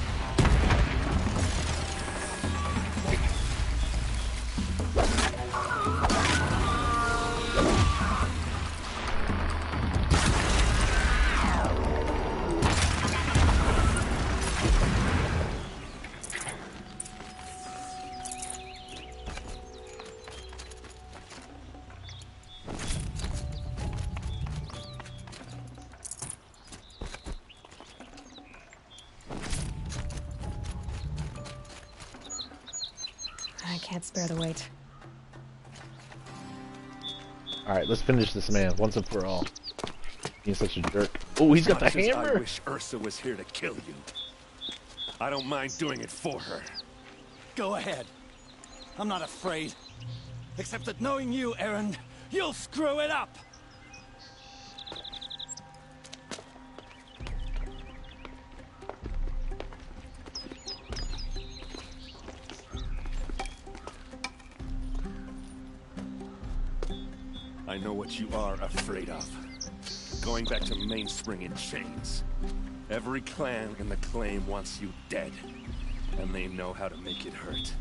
I can't spare the weight. Alright, let's finish this man once and for all. He's such a jerk. Oh, he's got the Much as hammer! I wish Ursa was here to kill you. I don't mind doing it for her. Go ahead. I'm not afraid. Except that knowing you, Aaron, you'll screw it up. I know what you are afraid of. Going back to Mainspring in chains. Every clan in the claim wants you dead. And they know how to make it hurt.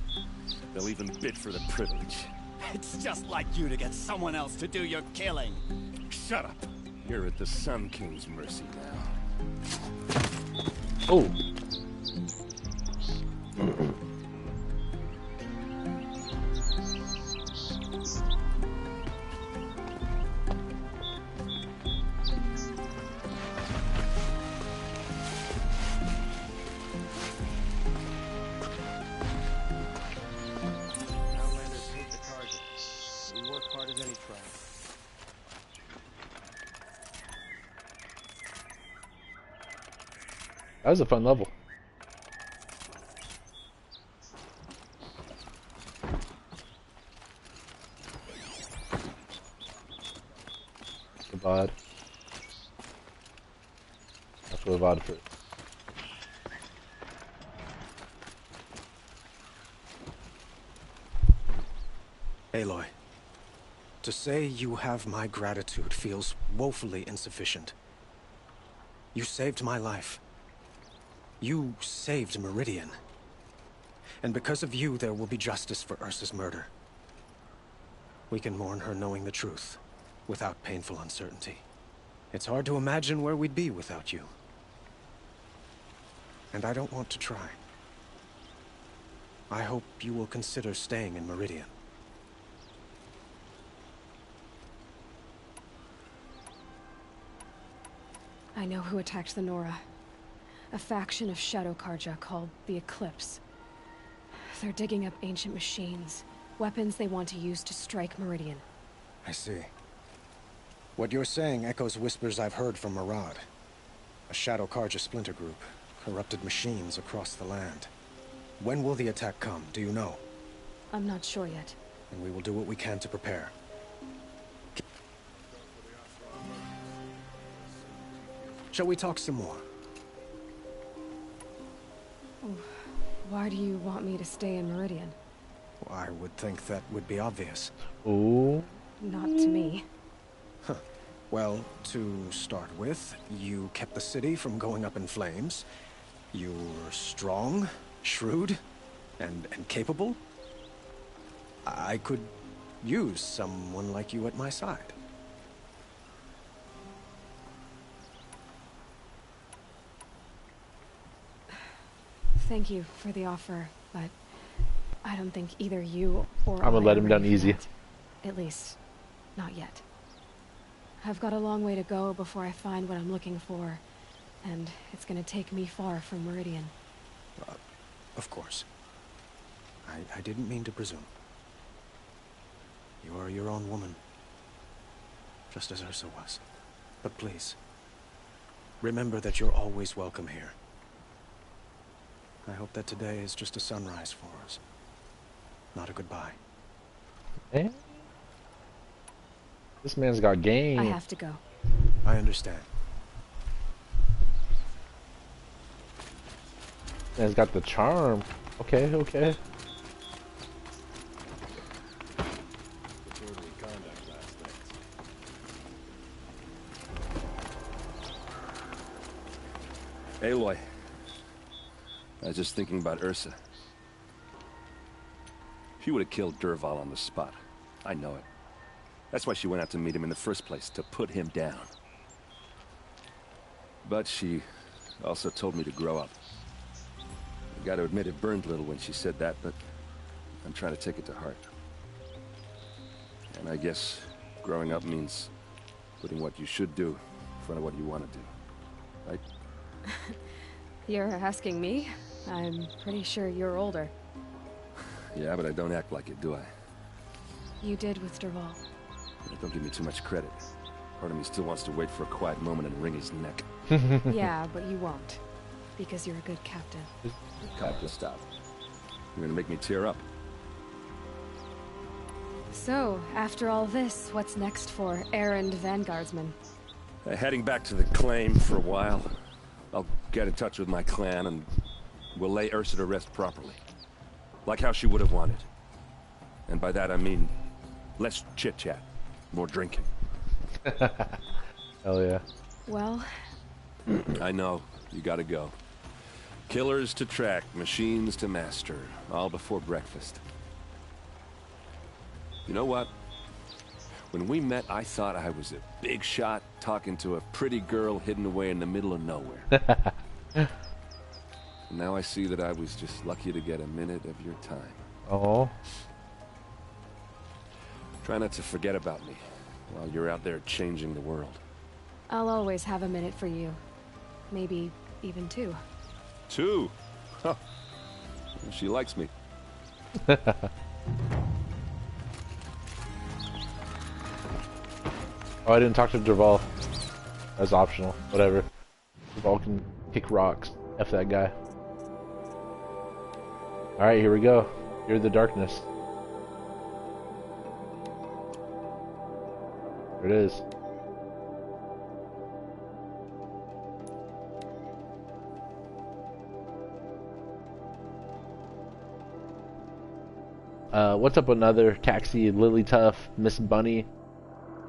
They'll even bid for the privilege. It's just like you to get someone else to do your killing. Shut up. You're at the Sun King's mercy now. Oh. Outlanders hate the target. We work hard as any tribe. That was a fun level. The VOD. That's what the VOD for. Aloy, to say you have my gratitude feels woefully insufficient. You saved my life. You saved Meridian. And because of you, there will be justice for Ursa's murder. We can mourn her knowing the truth, without painful uncertainty. It's hard to imagine where we'd be without you. And I don't want to try. I hope you will consider staying in Meridian. I know who attacked the Nora. A faction of Shadow Karja called the Eclipse. They're digging up ancient machines, weapons they want to use to strike Meridian. I see. What you're saying echoes whispers I've heard from Murad. A Shadow Karja splinter group, corrupted machines across the land. When will the attack come, do you know? I'm not sure yet. And we will do what we can to prepare. Shall we talk some more? Oh, why do you want me to stay in Meridian? Well, I would think that would be obvious. Ooh. Not to me. Huh. Well, to start with, you kept the city from going up in flames. You were strong, shrewd, and capable. I could use someone like you at my side. Thank you for the offer, but I don't think either you or I'm gonna let him down ready for easy. that. At least, not yet. I've got a long way to go before I find what I'm looking for, and it's gonna take me far from Meridian. Of course. I didn't mean to presume. You are your own woman, just as Ursa was. But please, remember that you're always welcome here. I hope that today is just a sunrise for us, not a goodbye. Eh? This man's got game. I have to go. I understand. Man's got the charm. Okay, okay. Aloy. I was just thinking about Ursa. She would have killed Dervahl on the spot. I know it. That's why she went out to meet him in the first place, to put him down. But she also told me to grow up. I gotta admit it burned a little when she said that, but I'm trying to take it to heart. And I guess growing up means putting what you should do in front of what you want to do. Right? You're asking me? I'm pretty sure you're older. Yeah, but I don't act like it, do I? You did with Dervahl. Don't give me too much credit. Part of me still wants to wait for a quiet moment and wring his neck. Yeah, but you won't. Because you're a good captain. Captain, stop. You're gonna make me tear up. So, after all this, what's next for errand vanguardsman? Heading back to the claim for a while. I'll get in touch with my clan and we'll lay Ursa to rest properly. Like how she would have wanted. And by that I mean less chit-chat, more drinking. Hell yeah. Well... I know, you gotta go. Killers to track, machines to master, all before breakfast. You know what? When we met, I thought I was a big shot talking to a pretty girl hidden away in the middle of nowhere. Now I see that I was just lucky to get a minute of your time. Oh. Try not to forget about me while you're out there changing the world. I'll always have a minute for you. Maybe even two. Two? Huh. She likes me. Oh, I didn't talk to Dervahl. That's optional. Whatever. Dervahl can kick rocks. F that guy. Alright, here we go. Hear the darkness. There it is. What's up, another Taxi, Lily Tuff, Miss Bunny,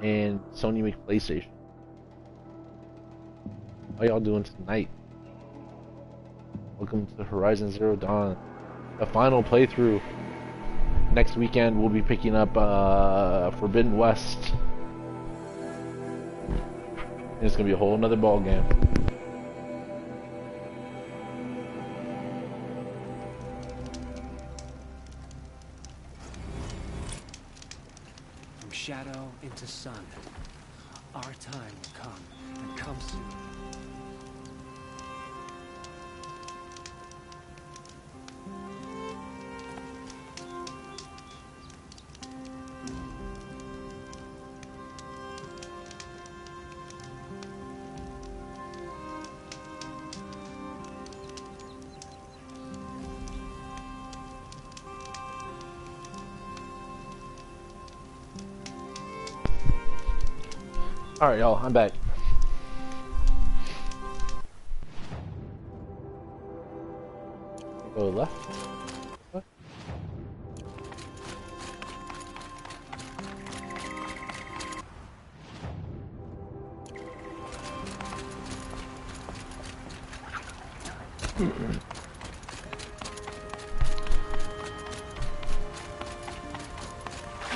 and Sony McPlaystation? How y'all doing tonight? Welcome to Horizon Zero Dawn, the final playthrough. Next weekend we'll be picking up Forbidden West. And it's gonna be a whole nother ball game. From shadow into sun. Our time will come, and come soon. Alright, y'all, I'm back. Go left. What?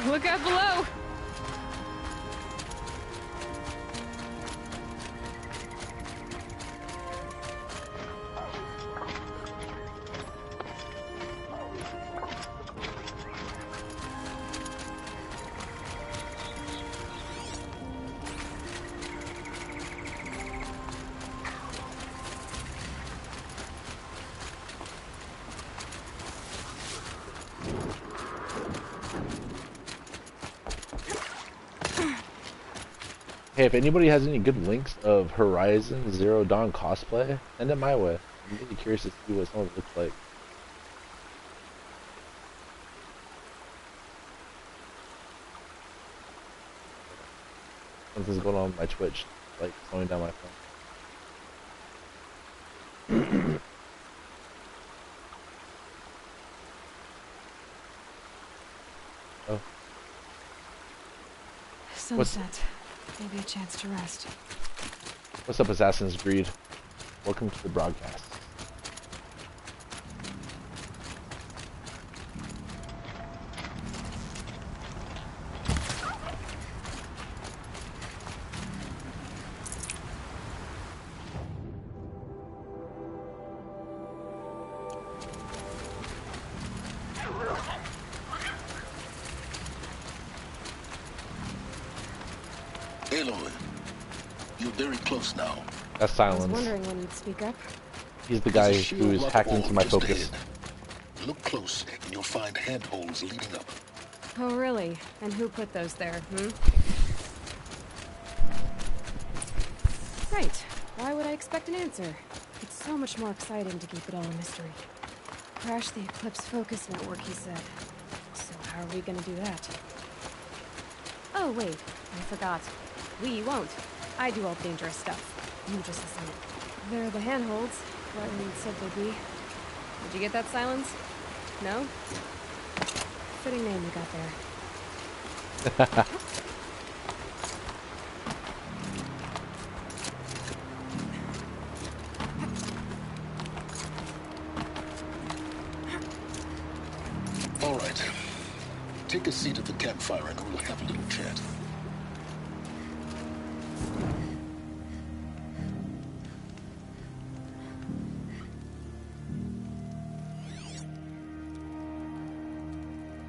Look out below! Hey, if anybody has any good links of Horizon Zero Dawn cosplay, send it my way. I'm really curious to see what some of it looks like. Something's going on with my Twitch, like slowing down my phone. Oh. Sunset. Maybe a chance to rest. What's up, Assassin's Creed? Welcome to the broadcast. Aloy, you're very close now. That's Silence. I was wondering when you'd speak up. He's the guy who's hacked into my focus. Look close, and you'll find handholds leading up. Oh, really? And who put those there, Right. Why would I expect an answer? It's so much more exciting to keep it all a mystery. Crash the Eclipse focus network, he said. So how are we gonna do that? Oh, wait. I forgot. We won't. I do all the dangerous stuff. You just listen. They're the handholds. What you said they'd be. Did you get that, Silence? No? Fitting name you got there. All right. Take a seat at the campfire and we'll have a little chat.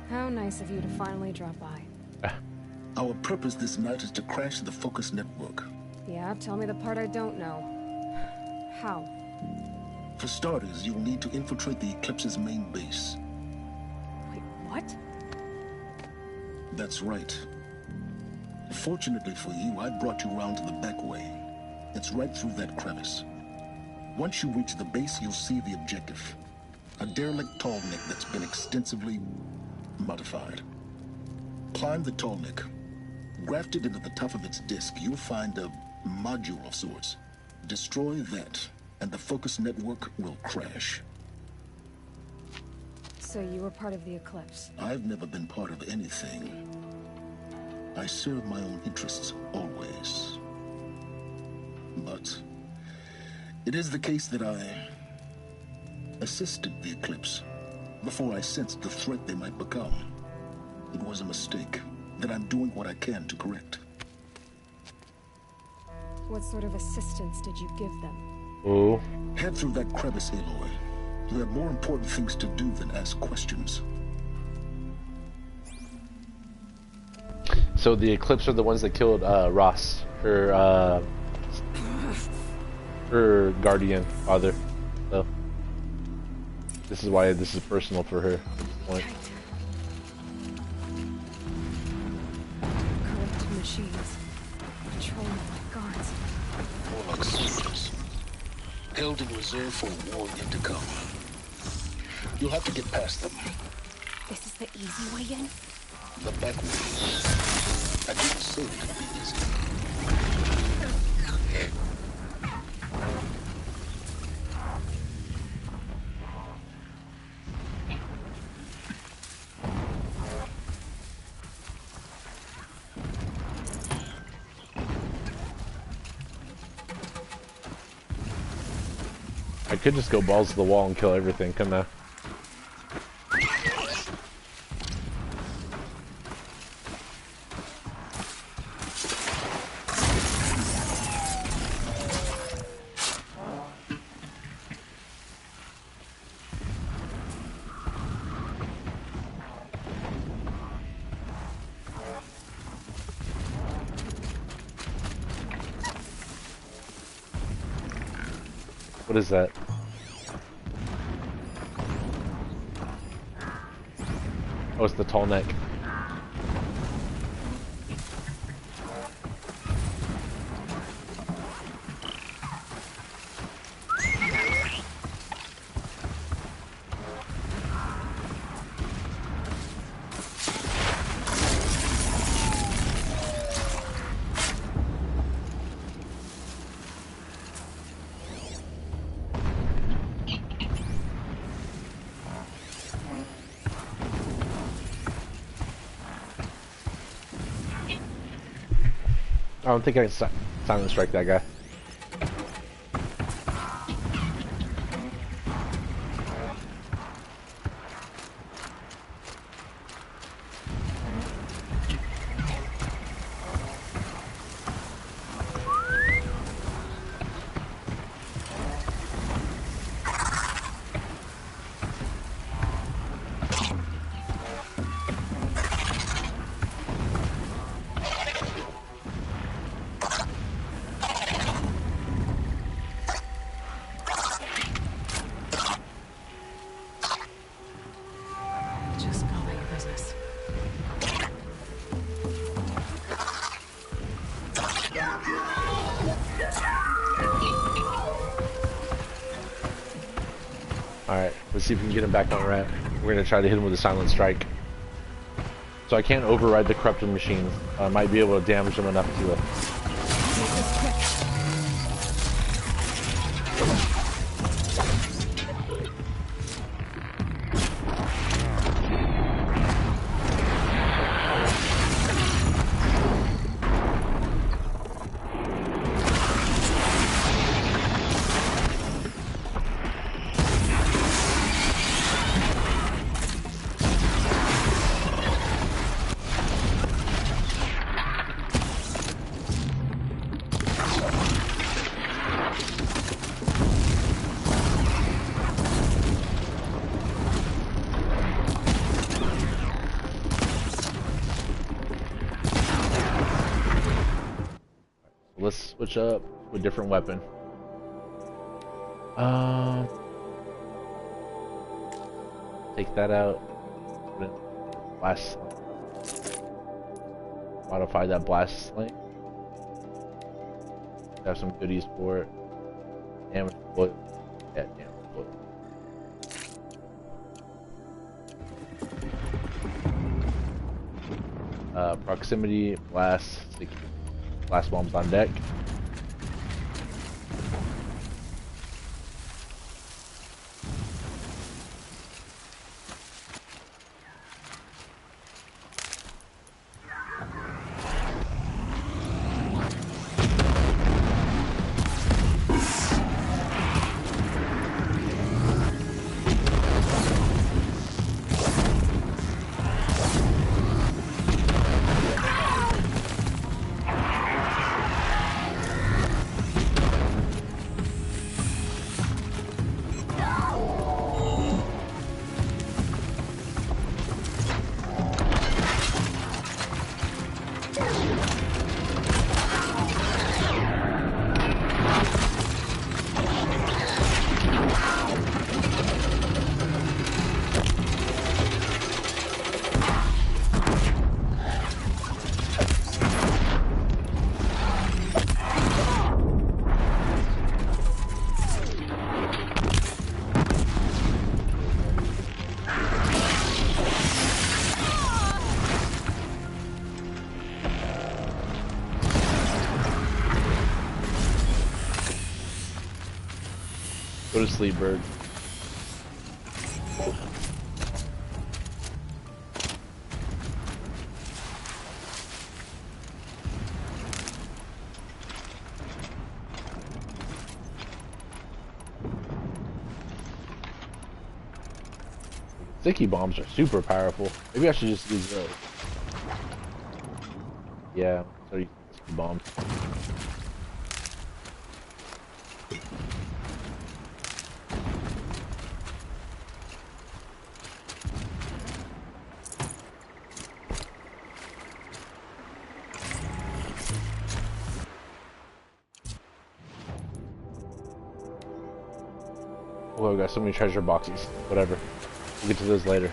How nice of you to finally drop by. Our purpose this night is to crash the focus network. Yeah, tell me the part I don't know. How? For starters, you'll need to infiltrate the Eclipse's main base. Wait, what? That's right. Fortunately for you, I brought you round to the back way. It's right through that crevice. Once you reach the base, you'll see the objective. A derelict tall neck that's been extensively modified. Climb the tall neck. Grafted into the top of its disc, you'll find a module of sorts. Destroy that, and the focus network will crash. So you were part of the Eclipse? I've never been part of anything. I serve my own interests, always. But it is the case that I assisted the Eclipse before I sensed the threat they might become. It was a mistake that I'm doing what I can to correct. What sort of assistance did you give them? Oh. Head through that crevice, Aloy. You have more important things to do than ask questions. So the Eclipse are the ones that killed Ross, her guardian father. So this is why this is personal for her at this point. Corrupt machines. Controlled by guards. More like secrets. Held in reserve for a war yet to come. You'll have to get past them. This is the easy way in? The back ways. I didn't say it would be easy. I could just go balls to the wall and kill everything, couldn't I? What is that? Oh, it's the tall neck. I don't think I can silent strike that guy. Alright, let's see if we can get him back on ramp. We're gonna try to hit him with a silent strike. So I can't override the corrupted machines. I might be able to damage them enough to let's switch up to a different weapon. Take that out. Put in blast sling. Modify that blast sling. Have some goodies for it. Damage bullet. Yeah, damn. Proximity blast. Blast bombs on deck. Go to sleep, bird. Sticky bombs are super powerful. Maybe I should just use those. Yeah, so use sticky bombs. Oh, we got so many treasure boxes. Whatever. We'll get to those later.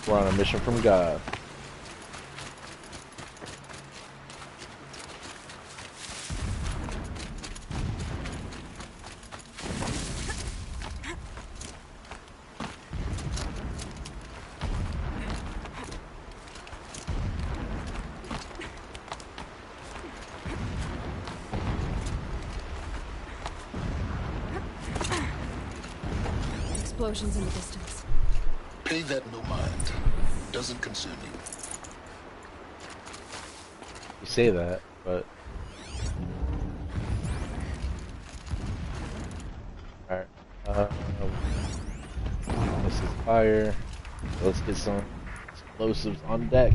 We're on a mission from God. Explosions in the distance. Pay that no mind. Doesn't concern you. You say that, but... Alright. This is fire. Let's get some explosives on deck.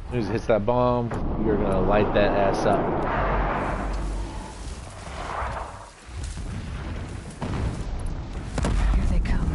As soon as it hits that bomb, you're gonna light that ass up. Here they come.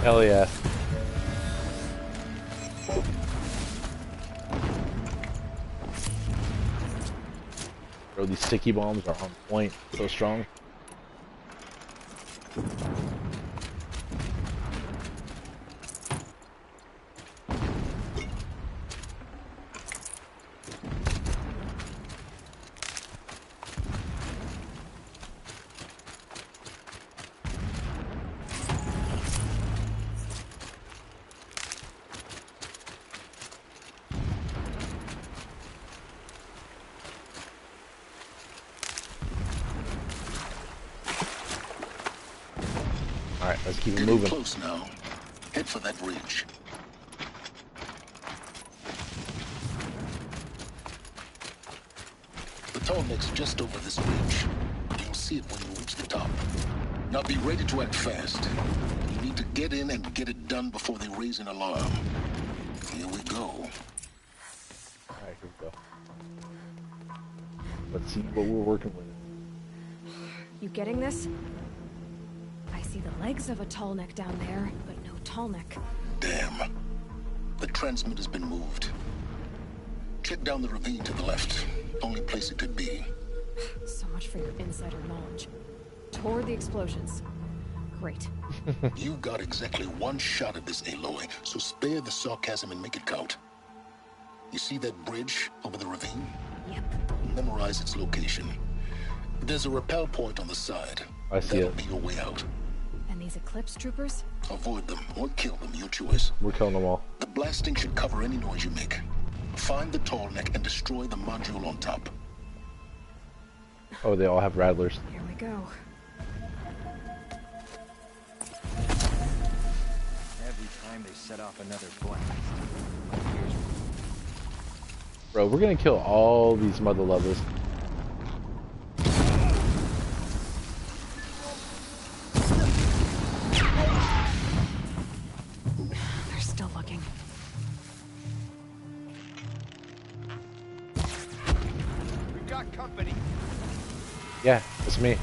Hell yeah. Bro, these sticky bombs are on point. So strong. Alright, let's keep it moving. Close now. Head for that ridge. The tall neck's just over this ridge. You'll see it when you reach the top. Now be ready to act fast. You need to get in and get it done before they raise an alarm. Here we go. Alright, here we go. Let's see what we're working with. You getting this? I see the legs of a tall neck down there, but no tall neck. Damn. The transmitter's been moved. Check down the ravine to the left. Only place it could be. So much for your insider knowledge. Toward the explosions. Great. You got exactly one shot at this, Aloy, so spare the sarcasm and make it count. You see that bridge over the ravine? Yep. Memorize its location. There's a rappel point on the side. I see That'll it. be your way out. And these Eclipse troopers? Avoid them or kill them, your choice. We're killing them all. The blasting should cover any noise you make. Find the tall neck and destroy the module on top. Oh, they all have rattlers. Here we go. Every time they set off another blast. Bro, we're gonna kill all these mother lovers. They're still looking. We've got company. Yeah, it's me.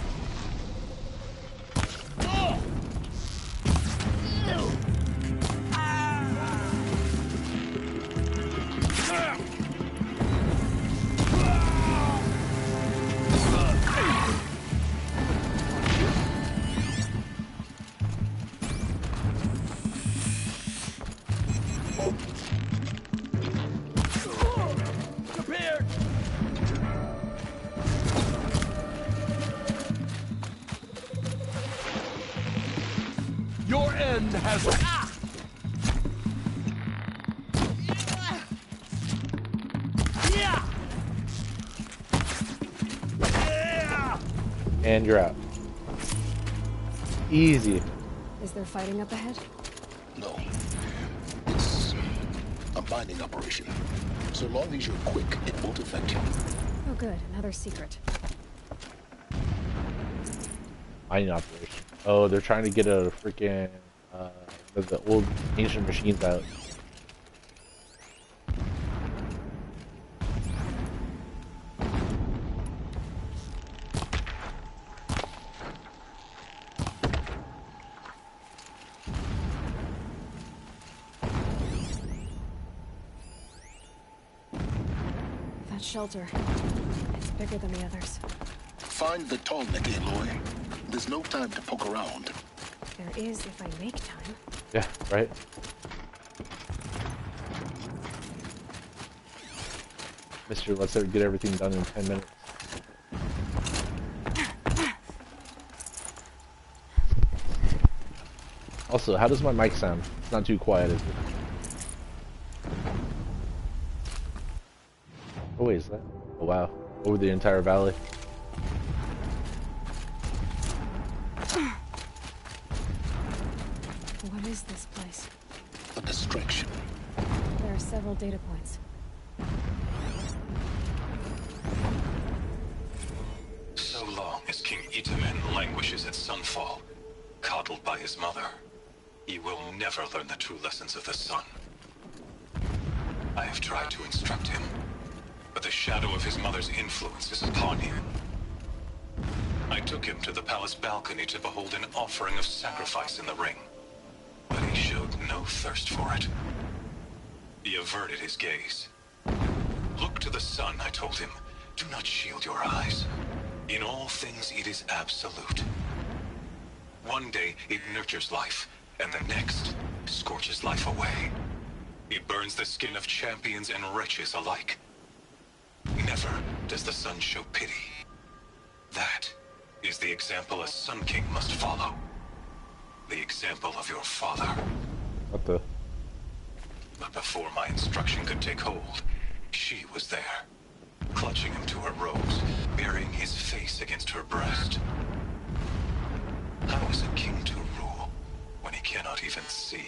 Prepared. Your end has. And you're out. Easy. Is there fighting up ahead? No. It's a mining operation. So long as you're quick, it won't affect you. Oh good, another secret. Mining operation. Oh, they're trying to get a freaking the old ancient machines out. That shelter. It's bigger than the others. Find the tall neck, Aloy. There's no time to poke around. There is if I make time. Yeah, right? Mister, let's get everything done in 10 minutes. Also, how does my mic sound? It's not too quiet, is it? Oh wait, is that? Oh wow. Over the entire valley. What is this place? A distraction. There are several data points. So long as King Itamen languishes at Sunfall, coddled by his mother, he will never learn the true lessons of the sun. I have tried to instruct him, but the shadow of his mother's influence is upon him. I took him to the palace balcony to behold an offering of sacrifice in the ring, but he no thirst for it. He averted his gaze. Look to the sun, I told him. Do not shield your eyes. In all things it is absolute. One day it nurtures life, and the next scorches life away. It burns the skin of champions and wretches alike. Never does the sun show pity. That is the example a Sun King must follow. The example of your father. What the? But before my instruction could take hold, she was there, clutching him to her robes, burying his face against her breast. How is a king to rule when he cannot even see?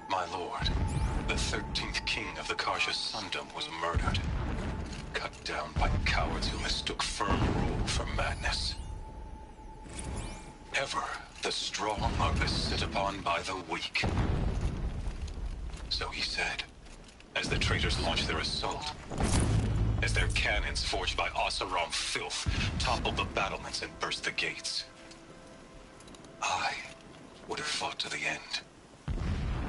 My lord, the 13th king of the Karja Sundom was murdered, cut down by cowards who mistook firm rule for madness. Ever the strong are beset upon by the weak. So he said, as the traitors launched their assault, as their cannons forged by Oseram filth toppled the battlements and burst the gates. I would have fought to the end.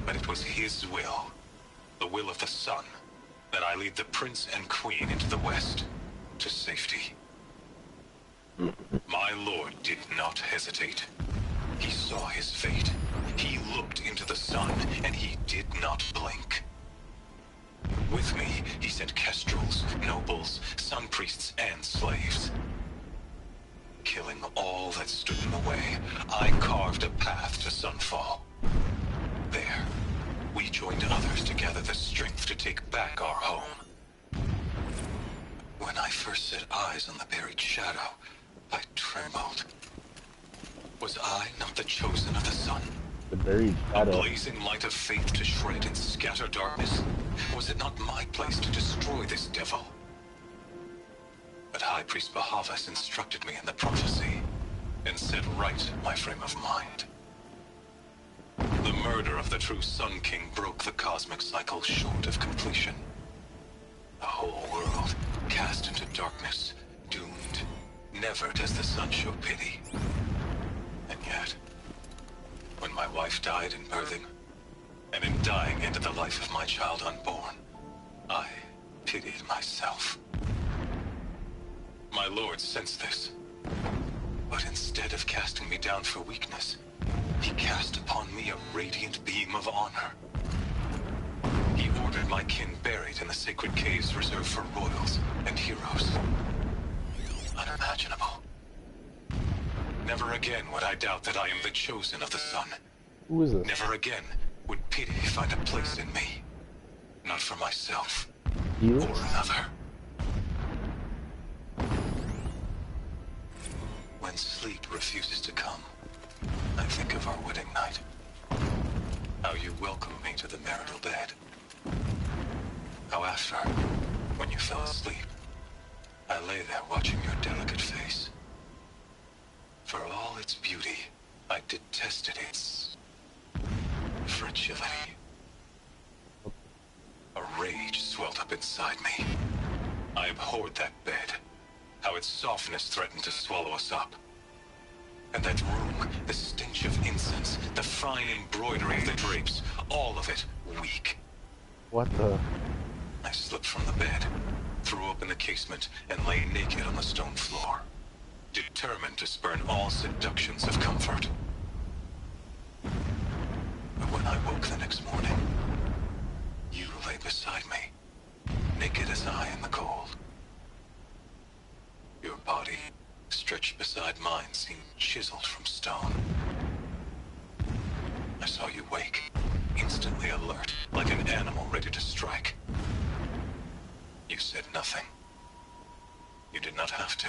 But it was his will, the will of the sun, that I lead the prince and queen into the west, to safety. My lord did not hesitate. He saw his fate. He looked into the sun, and he did not blink. With me, he sent kestrels, nobles, sun priests, and slaves. Killing all that stood in the way, I carved a path to Sunfall. There, we joined others to gather the strength to take back our home. When I first set eyes on the buried shadow, I trembled. Was I not the chosen of the sun? The buried shadow. A blazing light of faith to shred and scatter darkness? Was it not my place to destroy this devil? But High Priest Bahavas instructed me in the prophecy, and set right my frame of mind. The murder of the true Sun King broke the cosmic cycle short of completion. The whole world cast into darkness, doomed. Never does the sun show pity. And yet, when my wife died in birthing, and in dying ended the life of my child unborn, I pitied myself. My lord sensed this, but instead of casting me down for weakness, he cast upon me a radiant beam of honor. He ordered my kin buried in the sacred caves reserved for royals and heroes. Unimaginable. Never again would I doubt that I am the chosen of the sun. Who is this? Never again would pity find a place in me. Not for myself, You? or another. When sleep refuses to come, I think of our wedding night. How you welcomed me to the marital bed. How after, when you fell asleep, I lay there watching your delicate face. For all its beauty, I detested its fragility. A rage swelled up inside me. I abhorred that bed. How its softness threatened to swallow us up. And that room, the stench of incense, the fine embroidery of the drapes, all of it weak. What the? I slipped from the bed, threw open the casement, and lay naked on the stone floor, determined to spurn all seductions of comfort. But when I woke the next morning, you lay beside me, naked as I in the cold. Your body, stretched beside mine, seemed chiseled from stone. I saw you wake, instantly alert, like an animal ready to strike. You said nothing. You did not have to.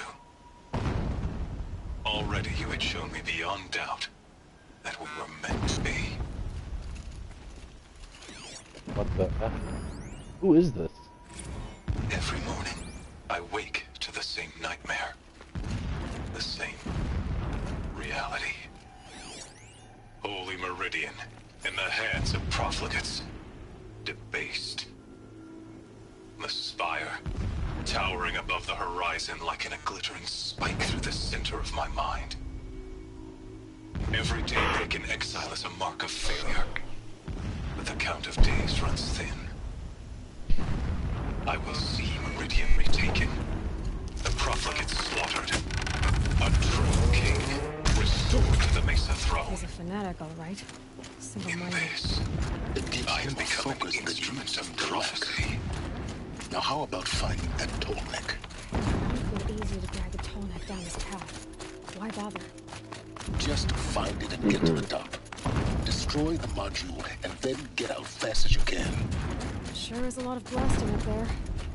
Already you had shown me beyond doubt that we were meant to be. What the F? Who is this? Every morning, I wake to the same nightmare. The same reality. Holy Meridian, in the hands of profligates. Debased. The spire, towering above the horizon like in a glittering spike through the center of my mind. Every day back in exile is a mark of failure. But the count of days runs thin. I will see Meridian retaken. The profligates slaughtered. A true king restored to the Mesa throne. He's a fanatic, all right. Single-minded. I am becoming an instrument of prophecy. Now how about finding that Tolmec? It would be easy to drag a Tolmec down his path. Why bother? Just find it and get to the top. Destroy the module and then get out fast as you can. Sure is a lot of blasting up there.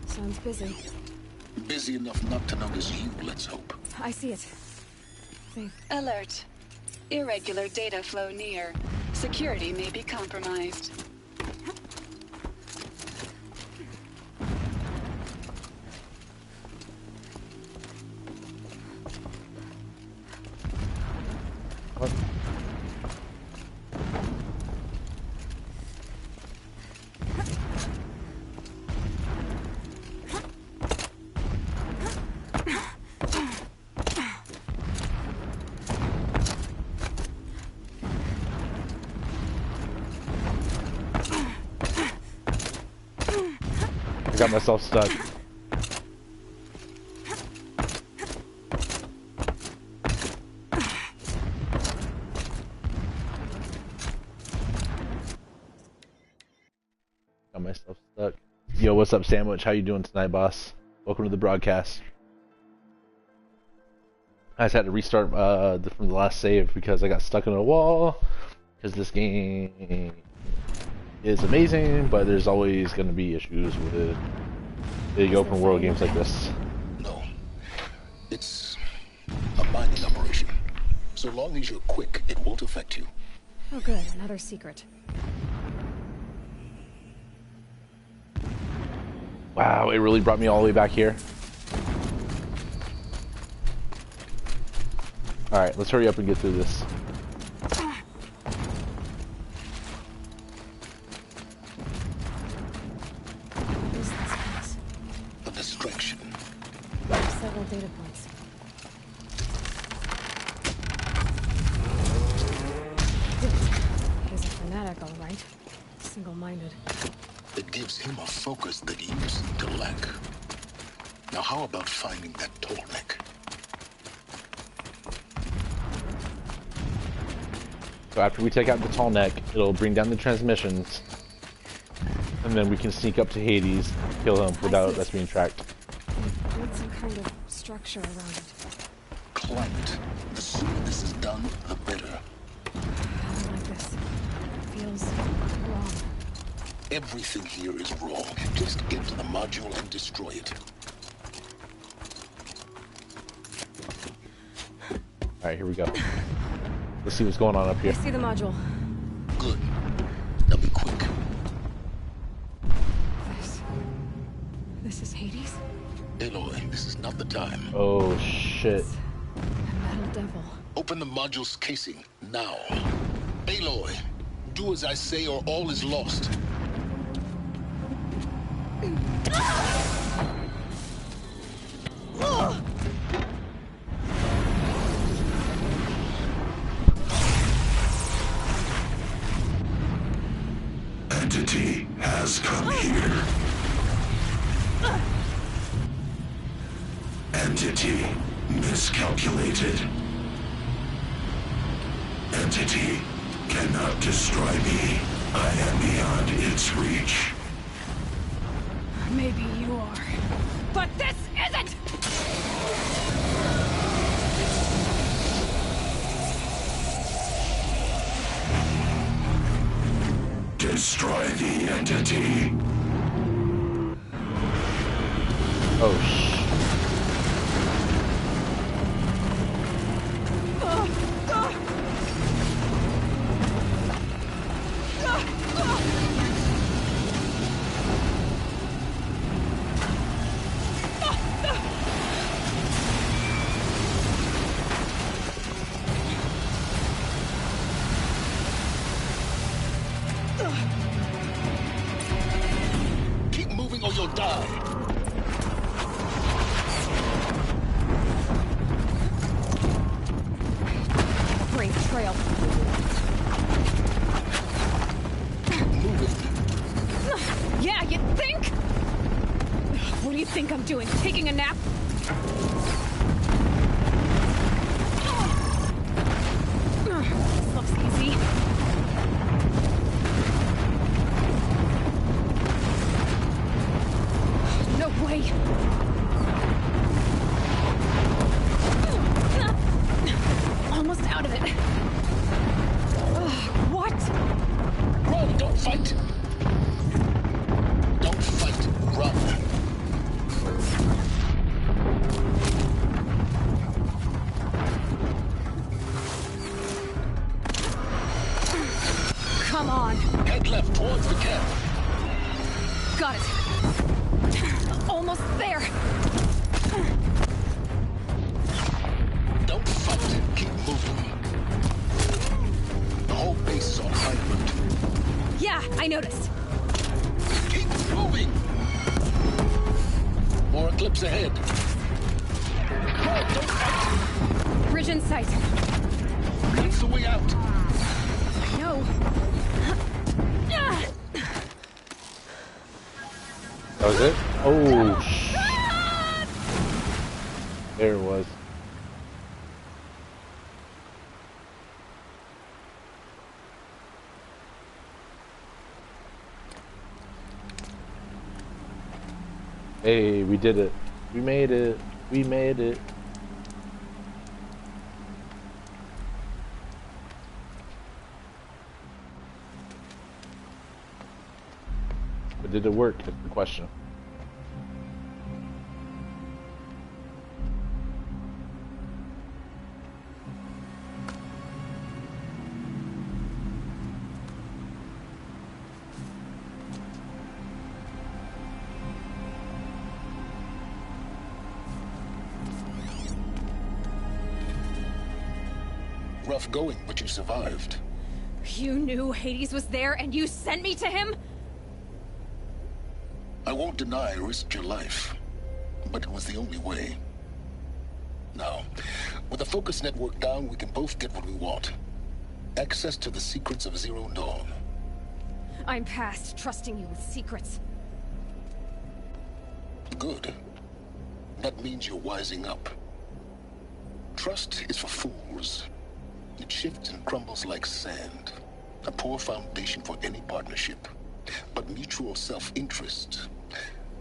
Sounds busy. Busy enough not to notice you, let's hope. I see it. Safe. Alert. Irregular data flow near. Security may be compromised. What? I got myself stuck. Got myself stuck. Yo, what's up, Sandwich? How you doing tonight, boss? Welcome to the broadcast. I just had to restart from the last save because I got stuck in a wall. Because this game is amazing, but there's always going to be issues with big open world games like this. No. It's a mining operation. So long as you're quick, it won't affect you. Oh good, another secret. Wow, it really brought me all the way back here. Alright, let's hurry up and get through this. A distraction. Several data points. He's a fanatic, all right. Single-minded. It gives him a focus that you seem to lack. Now how about finding that Tolmec? So after we take out the tall neck, it'll bring down the transmissions, and then we can sneak up to Hades, kill him without us being tracked. Need some kind of structure around it. Climate. The sooner this is done, the better. I don't like this. Feels wrong. Everything here is wrong. Just get to the module and destroy it. Alright, here we go. Let's see what's going on up here. I see the module. Good. Now be quick. This is Hades? Aloy, this is not the time. Oh, shit. A metal devil. Open the module's casing, now. Aloy, do as I say or all is lost. Entity has come here. Entity miscalculated. Entity cannot destroy me. I am beyond its reach. Maybe you are. But this isn't! Destroy the entity. Oh, shit. Keep moving or you'll die. Great trail. This looks easy. No way. Almost out of it. What? Run, don't fight! Don't fight, run. Come on. Head left towards the camp. Got it. Almost there. Don't fight, keep moving. The whole base is on high alert. Yeah, I noticed. Keep moving! More eclipse ahead. Run, don't fight! Bridge in sight. That's the way out. No. That was it? Oh, there it was. Hey, we did it. We made it. We made it. But did it work? That's the question. Rough going, but you survived. You knew Hades was there and you sent me to him? I won't deny I risked your life, but it was the only way. Now, with the focus network down, we can both get what we want. Access to the secrets of Zero Dawn. I'm past trusting you with secrets. Good. That means you're wising up. Trust is for fools. It shifts and crumbles like sand. A poor foundation for any partnership. But mutual self-interest,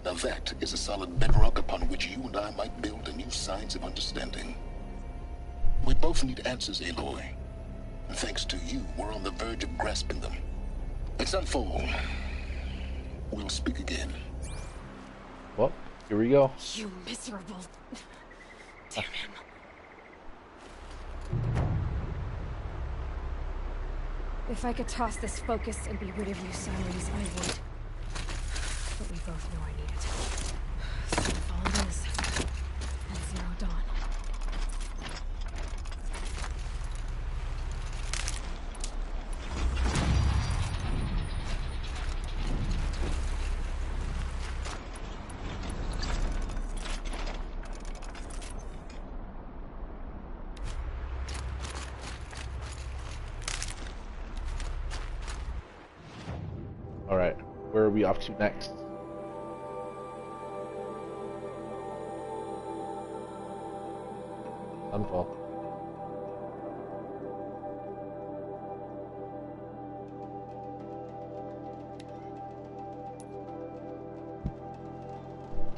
now that is a solid bedrock upon which you and I might build a new science of understanding. We both need answers, Aloy. And thanks to you, we're on the verge of grasping them. Let's unfold. We'll speak again. Well, here we go. You miserable... Damn him. If I could toss this focus and be rid of you, Sirens, I would. But we both know I need it. Snowfall it is. And Zero Dawn. Alright, where are we off to next? Sunfall.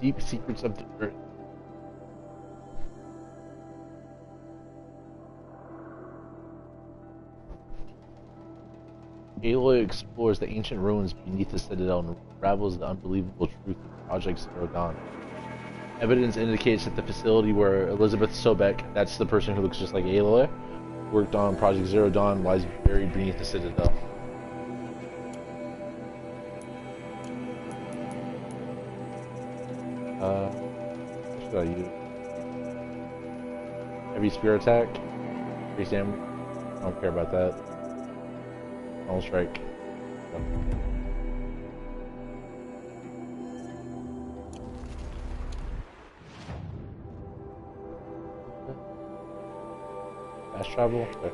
Deep secrets of the earth. Aloy explores the ancient ruins beneath the Citadel and unravels the unbelievable truth of Project Zero Dawn. Evidence indicates that the facility where Elizabeth Sobek, that's the person who looks just like Aloy, worked on Project Zero Dawn, lies buried beneath the Citadel. What should I use? Heavy spear attack? Increase damage? I don't care about that. I'll strike. Fast travel? Okay.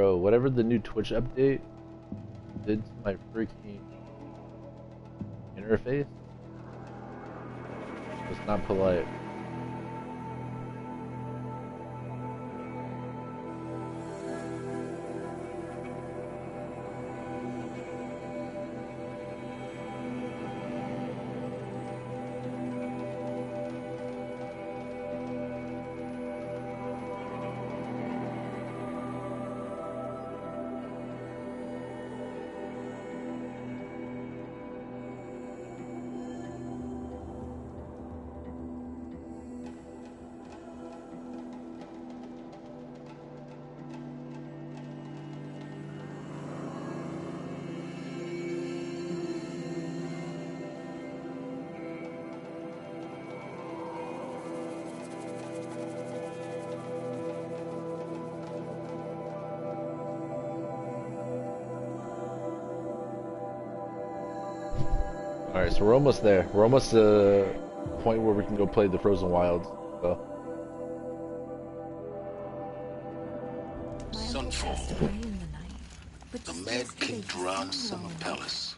Bro, whatever the new Twitch update did to my freaking interface was not polite. Alright, so we're almost there. We're almost to the point where we can go play the Frozen Wilds. So. Sunfall. The Mad King drowned Summer Palace.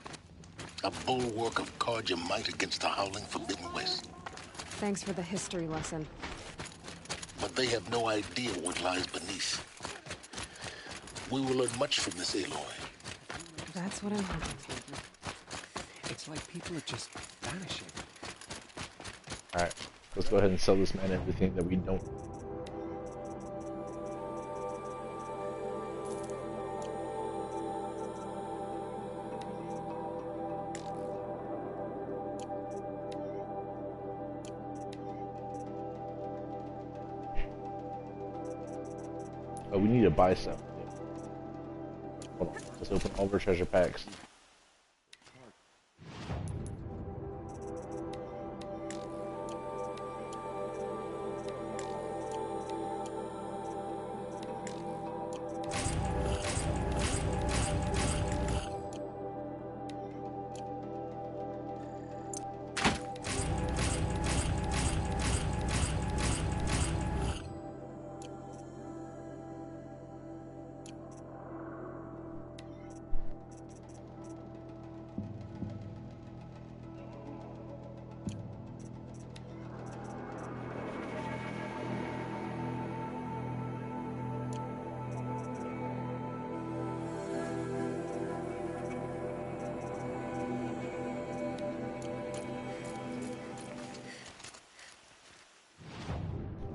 A bulwark of Karja might against the howling Forbidden West. Thanks for the history lesson. But they have no idea what lies beneath. We will learn much from this, Aloy. That's what I'm hoping. It's like people are just vanishing. Alright, let's go ahead and sell this man everything that we don't. Oh, we need to buy stuff. Hold on, let's open all of our treasure packs.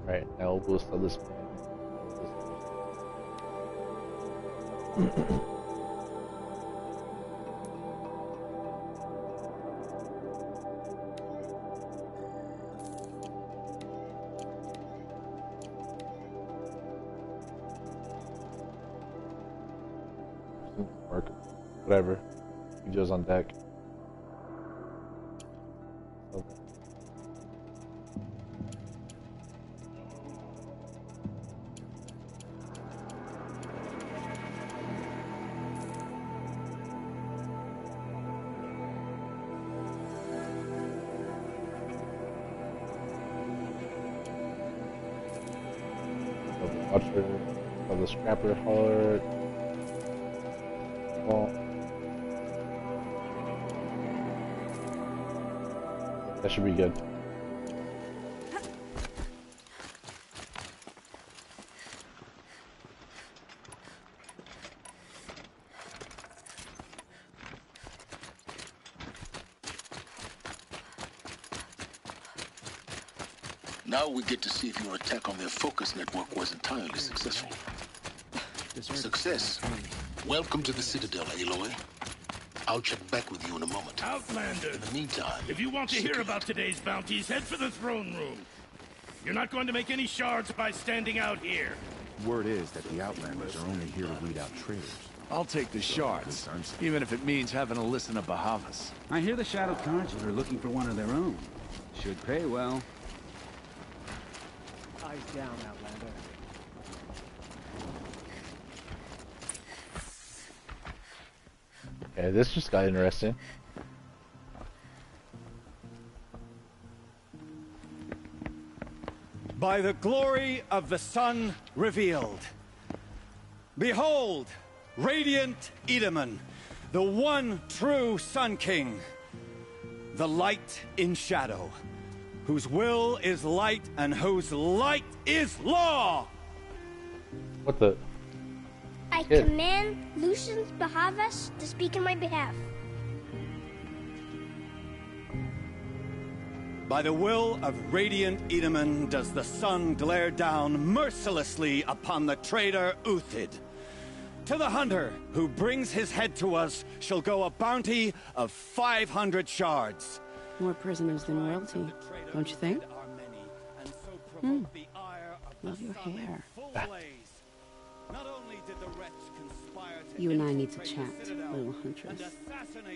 Right, now we'll sell this man. Whatever. Joe's on deck. Watcher of the Scrapper Heart. Well, that should be good. Now we get to see if your attack on their focus network was entirely successful. Success. Welcome to the Citadel, Aloy. I'll check back with you in a moment. Outlander! In the meantime... If you want to hear about today's bounties, head for the throne room. You're not going to make any shards by standing out here. Word is that the Outlanders are only here to weed out traitors. I'll take the shards, even if it means having to listen to Bahavas. I hear the Shadow Cards are looking for one of their own. Should pay well. Eyes down, Outlander. Okay, this just got interesting. By the glory of the sun revealed, Behold, radiant Edaman, the one true Sun King. The light in shadow, whose will is light and whose light is law! What the? I command Lucius Bahavas to speak in my behalf. By the will of radiant Edaman does the sun glare down mercilessly upon the traitor Uthid. To the hunter who brings his head to us shall go a bounty of 500 shards. More prisoners than royalty, don't you think? Love your hair. You and I need to chat, little huntress.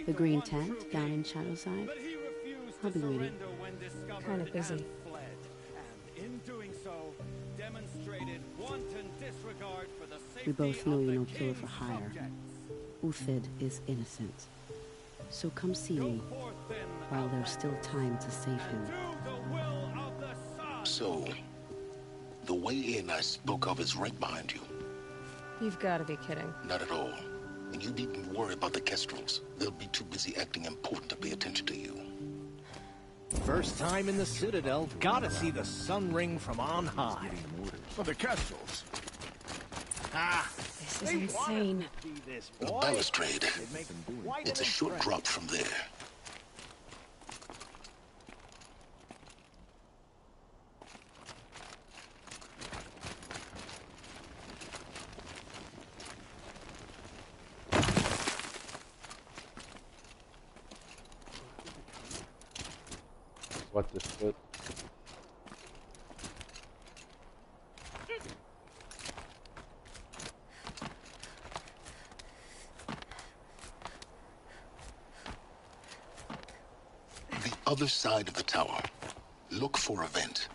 The green tent down in Shadowside. I'll be waiting. Kind of busy. We both know you're no killer for hire. Uthid is innocent. So come see me, while there's still time to save him. So, the way in I spoke of is right behind you. You've got to be kidding. Not at all. And you needn't worry about the Kestrels. They'll be too busy acting important to pay attention to you. First time in the Citadel, gotta see the sun ring from on high. For the Kestrels. This is insane. The balustrade. It's a short drop from there. What the shit? The other side of the tower. Look for a vent.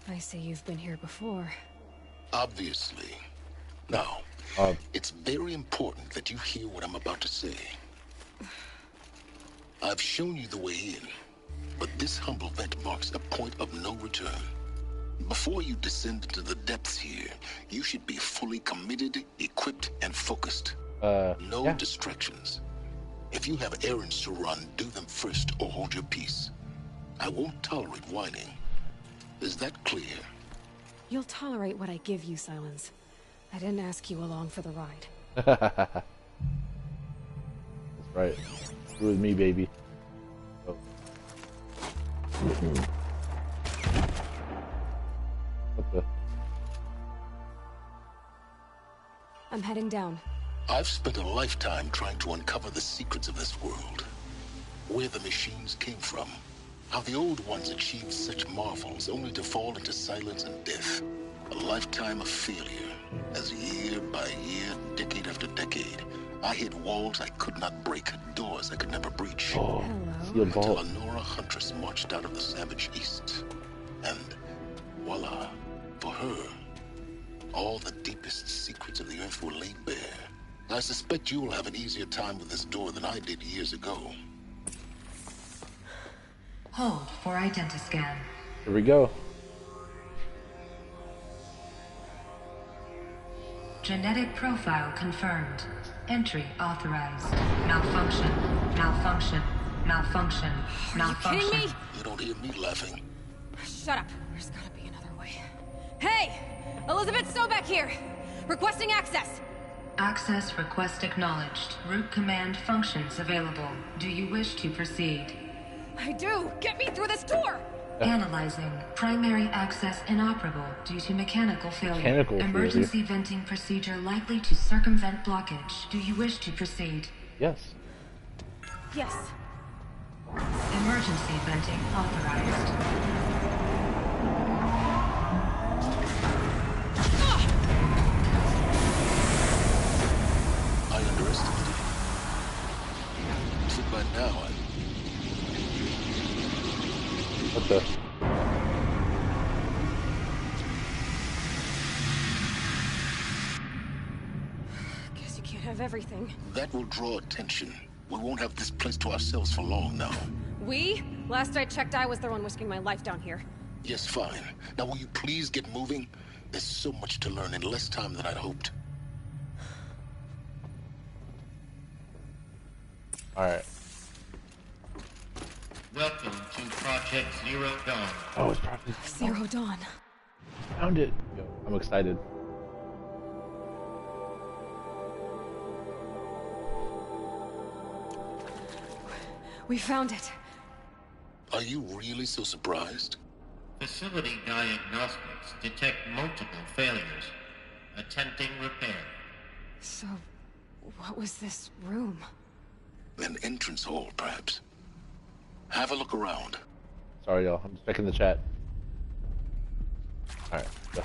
I see you've been here before. Obviously. Now, it's very important that you hear what I'm about to say. I've shown you the way in, but this humble vent marks a point of no return. Before you descend into the depths here, you should be fully committed, equipped, and focused. No distractions. If you have errands to run, do them first or hold your peace. I won't tolerate whining. Is that clear? You'll tolerate what I give you, Silence. I didn't ask you along for the ride. That's right. You're with me, baby. Oh. What the? I'm heading down. I've spent a lifetime trying to uncover the secrets of this world. Where the machines came from. How the old ones achieved such marvels only to fall into silence and death. A lifetime of failure, as year by year, decade after decade, I hit walls I could not break, doors I could never breach. Oh, until a Nora Huntress marched out of the savage east. And voila, for her, all the deepest secrets of the earth were laid bare. I suspect you will have an easier time with this door than I did years ago. Hold for identiscan. Here we go. Genetic profile confirmed. Entry authorized. Malfunction. Malfunction. Malfunction. Malfunction. Are you kidding me? You don't hear me laughing. Shut up. There's gotta be another way. Hey! Elizabeth Sobeck here! Requesting access! Access request acknowledged. Root command functions available. Do you wish to proceed? I do! Get me through this door! Analyzing. Primary access inoperable due to mechanical failure. Emergency venting procedure likely to circumvent blockage. Do you wish to proceed? Yes. Yes. Emergency venting authorized. I underestimated you. What the? Guess you can't have everything. That will draw attention. We won't have this place to ourselves for long now. We? Last I checked, I was the one risking my life down here. Yes, fine. Now will you please get moving? There's so much to learn in less time than I'd hoped. Alright. Welcome to Project Zero Dawn. Oh, it's Project Zero Dawn. Found it. Yo, I'm excited. We found it. Are you really so surprised? Facility diagnostics detect multiple failures. Attempting repair. So, what was this room? An entrance hall, perhaps. Have a look around. Sorry, y'all. I'm just checking the chat. Alright, go.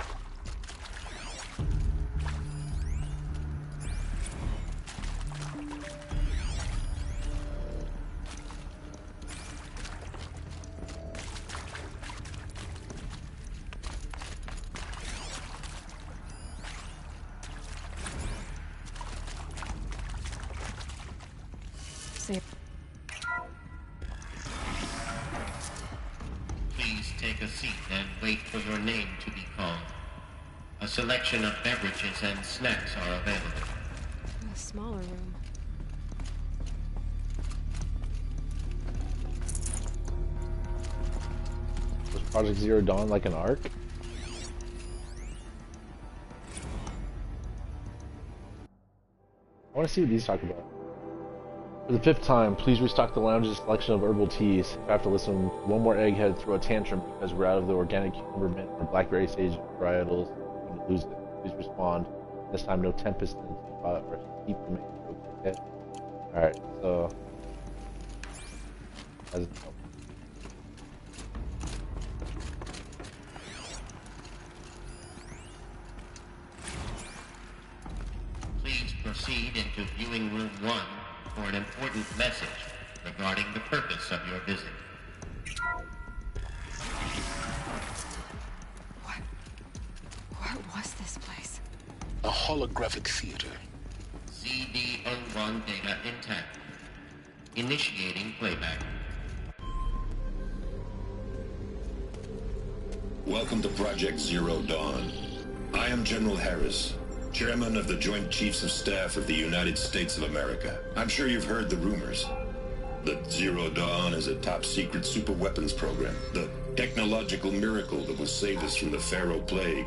Please take a seat and wait for your name to be called. A selection of beverages and snacks are available. A smaller room. Was Project Zero Dawn like an arc? I want to see what these talk about. For the 5th time, please restock the lounge's selection of herbal teas. If I have to listen, one more egghead throw a tantrum because we're out of the organic cucumber mint or blackberry sage varietals, I'm gonna lose it. Please respond. This time, no tempest in the teapot or keep the main okay? Alright, so... Please proceed into viewing room 1 for an important message regarding the purpose of your visit. What was this place? A holographic theater. CD01 data intact. Initiating playback. Welcome to Project Zero Dawn. I am General Harris, Chairman of the Joint Chiefs of Staff of the United States of America. I'm sure you've heard the rumors that Zero Dawn is a top-secret superweapons program, the technological miracle that will save us from the Pharaoh Plague,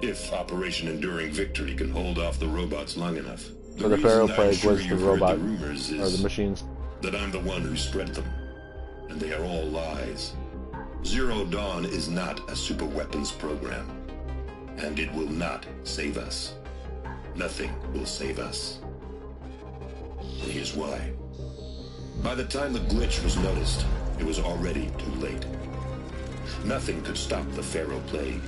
if Operation Enduring Victory can hold off the robots long enough. So the Pharaoh Plague was the robot, or the machines? That I'm the one who spread them, and they are all lies. Zero Dawn is not a superweapons program, and it will not save us. Nothing will save us. And here's why. By the time the glitch was noticed, it was already too late. Nothing could stop the Pharaoh Plague.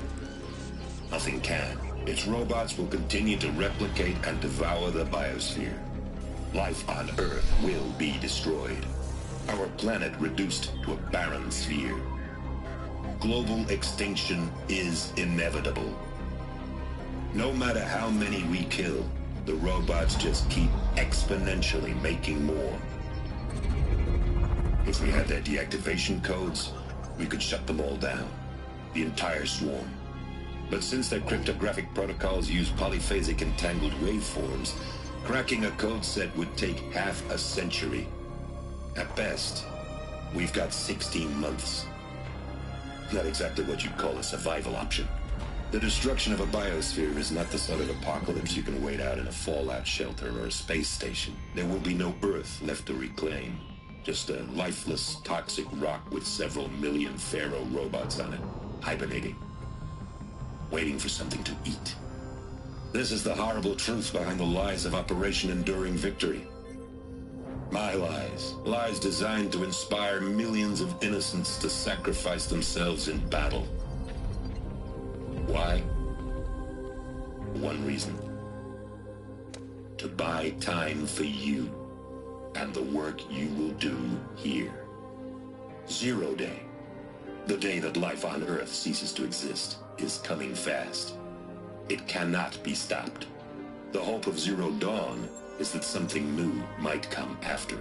Nothing can. Its robots will continue to replicate and devour the biosphere. Life on Earth will be destroyed. Our planet reduced to a barren sphere. Global extinction is inevitable. No matter how many we kill, the robots just keep exponentially making more. If we had their deactivation codes, we could shut them all down. The entire swarm. But since their cryptographic protocols use polyphasic entangled waveforms, cracking a code set would take half a century. At best, we've got 16 months. Not exactly what you'd call a survival option. The destruction of a biosphere is not the sort of apocalypse you can wait out in a fallout shelter or a space station. There will be no Earth left to reclaim. Just a lifeless, toxic rock with several million Pharaoh robots on it, hibernating, waiting for something to eat. This is the horrible truth behind the lies of Operation Enduring Victory. My lies. Lies designed to inspire millions of innocents to sacrifice themselves in battle. Why? One reason. To buy time for you and the work you will do here. Zero Day. The day that life on Earth ceases to exist is coming fast. It cannot be stopped. The hope of Zero Dawn is that something new might come after.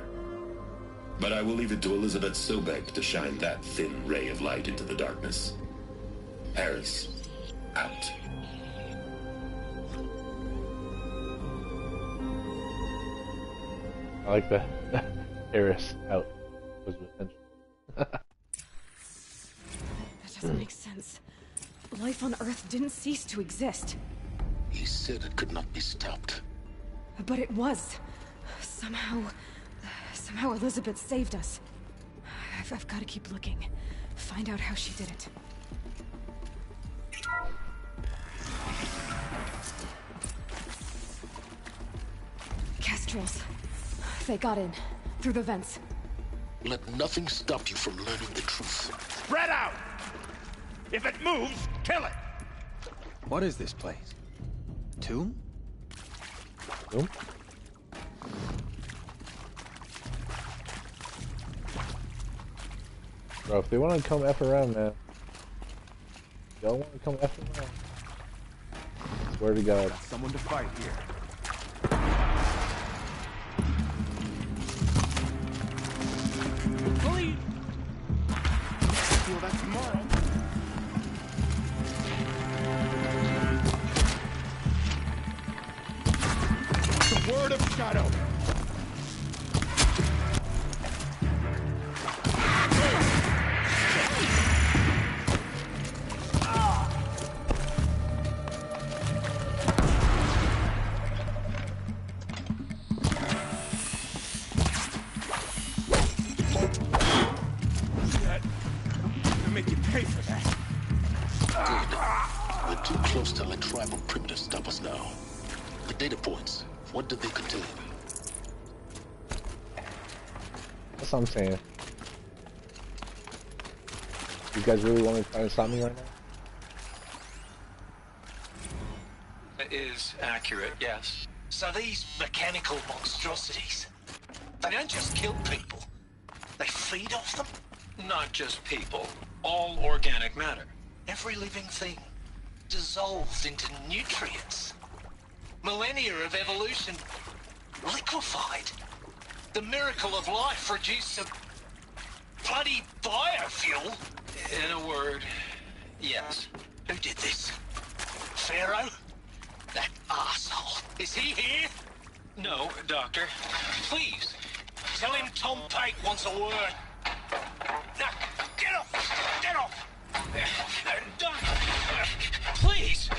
But I will leave it to Elizabeth Sobek to shine that thin ray of light into the darkness. Harris, out. I like that. Harris, out. Was attention. That doesn't make sense. Life on Earth didn't cease to exist. He said it could not be stopped. But it was. Somehow Elizabeth saved us. I've got to keep looking. Find out how she did it. Kestrels. They got in. Through the vents. Let nothing stop you from learning the truth. Spread out! If it moves, kill it! What is this place? Tomb? Tomb? Bro, if they want to come F around, man. Y'all want to come F around? Swear to God. Got someone to fight here. Please! Feel that tomorrow. The word of Shadow. Make you pay for that. Good. We're too close to let tribal primitives stop us now. The data points, what did they contain? That's what I'm saying. You guys really want to try and stop me right now? It is accurate, yes. So these mechanical monstrosities, they don't just kill people, they feed off them? Not just people, all organic matter. Every living thing dissolved into nutrients. Millennia of evolution liquefied. The miracle of life reduced to bloody biofuel. In a word, yes. Who did this? Pharaoh? That arsehole. Is he here? No, Doctor. Please, tell him Tom Pate wants a word. Now, get off! Get off! Doctor, please!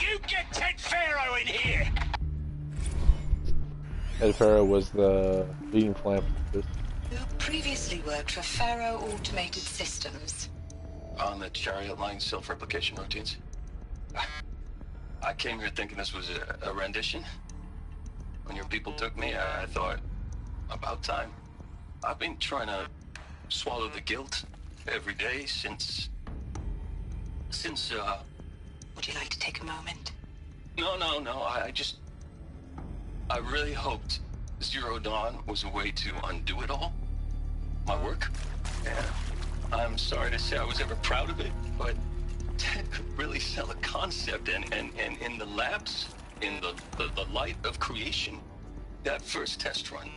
You get Ted Pharaoh in here! Ted Pharaoh was the leading philanthropist. Who previously worked for Pharaoh Automated Systems. On the chariot line self-replication routines. I came here thinking this was a rendition. When your people took me, I thought, about time. I've been trying to swallow the guilt every day since... Would you like to take a moment? No, I really hoped Zero Dawn was a way to undo it all. My work. Yeah. I'm sorry to say I was ever proud of it, but Ted could really sell a concept, and in the labs, in the light of creation, that first test run,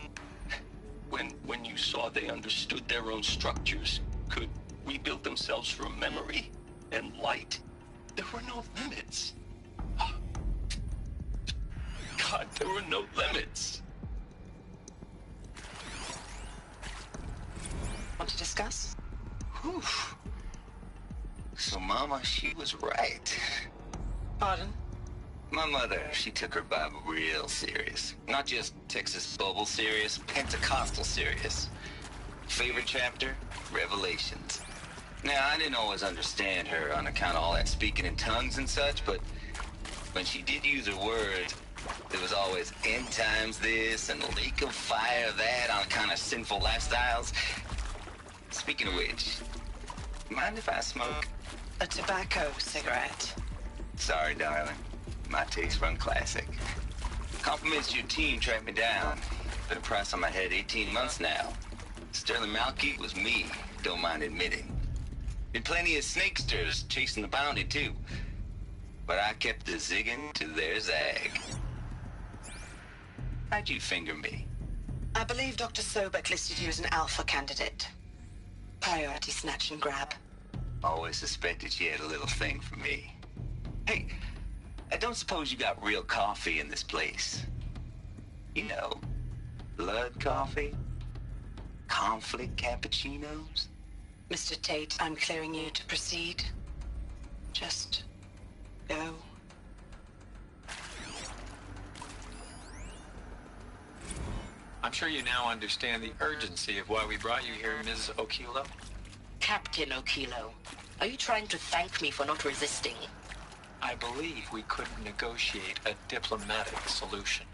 when you saw they understood their own structures, could rebuild themselves from memory and light, there were no limits. God, there were no limits. Want to discuss? Whew. So Mama, she was right. Pardon? My mother, she took her Bible real serious. Not just Texas Bible serious, Pentecostal serious. Favorite chapter? Revelations. Now, I didn't always understand her on account of all that speaking in tongues and such, but when she did use her words, there was always end times this and lake of fire that on account of sinful lifestyles. Speaking of which, mind if I smoke? A tobacco cigarette. Sorry, darling. My taste run classic. Compliments to your team tracked me down. Been a price on my head 18 months now. Sterling Malky was me, don't mind admitting. Been plenty of snakesters chasing the bounty, too. But I kept the zigging to their zag. How'd you finger me? I believe Dr. Sobek listed you as an alpha candidate. Priority snatch and grab. Always suspected she had a little thing for me. Hey, I don't suppose you got real coffee in this place? You know, blood coffee? Conflict cappuccinos? Mr. Tate, I'm clearing you to proceed. Just go. I'm sure you now understand the urgency of why we brought you here, Ms. Okilo. Captain Okilo, are you trying to thank me for not resisting? I believe we couldn't negotiate a diplomatic solution.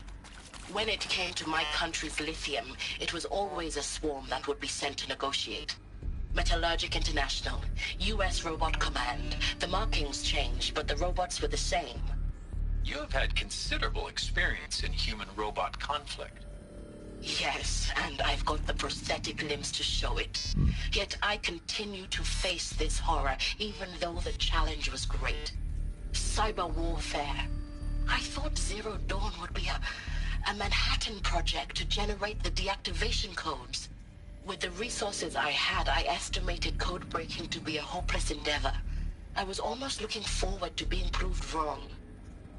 When it came to my country's lithium, it was always a swarm that would be sent to negotiate. Metallurgic International, U.S. Robot Command. The markings changed, but the robots were the same. You have had considerable experience in human-robot conflict. Yes, and I've got the prosthetic limbs to show it. Yet I continue to face this horror, even though the challenge was great. Cyber warfare. I thought Zero Dawn would be a Manhattan project to generate the deactivation codes. With the resources I had, I estimated code breaking to be a hopeless endeavor. I was almost looking forward to being proved wrong.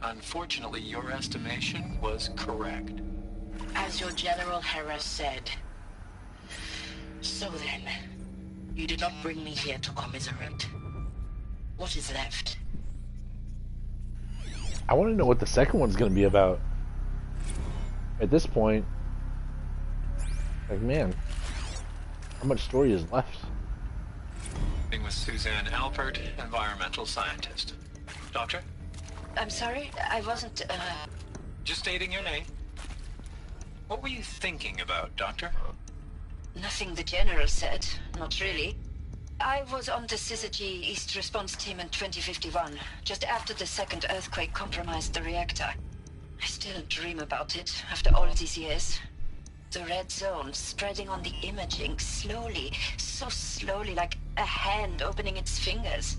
Unfortunately, your estimation was correct. As your General Hera said. So then, you did not bring me here to commiserate. What is left? I want to know what the second one's going to be about. At this point, like, man, how much story is left? Being with Suzanne Alpert, environmental scientist. Doctor? I'm sorry, I wasn't, Just stating your name. What were you thinking about, Doctor? Nothing the General said, not really. I was on the Syzygy East Response Team in 2051, just after the second earthquake compromised the reactor. I still dream about it, after all these years. The red zone spreading on the imaging, slowly, so slowly, like a hand opening its fingers.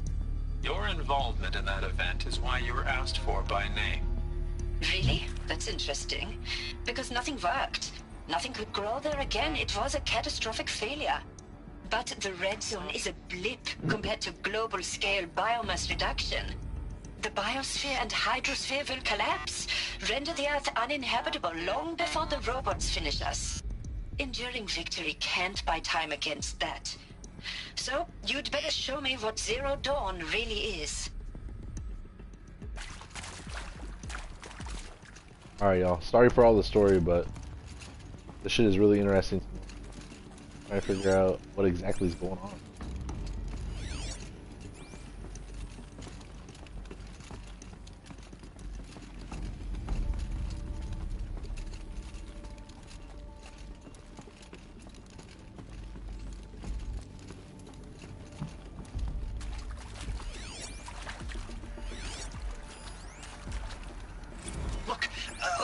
Your involvement in that event is why you were asked for by name. Really? That's interesting. Because nothing worked. Nothing could grow there again. It was a catastrophic failure. But the red zone is a blip compared to global-scale biomass reduction. The biosphere and hydrosphere will collapse, render the Earth uninhabitable long before the robots finish us. Enduring victory can't buy time against that. So, you'd better show me what Zero Dawn really is. Alright, y'all. Sorry for all the story, but this shit is really interesting. Trying to figure out what exactly is going on.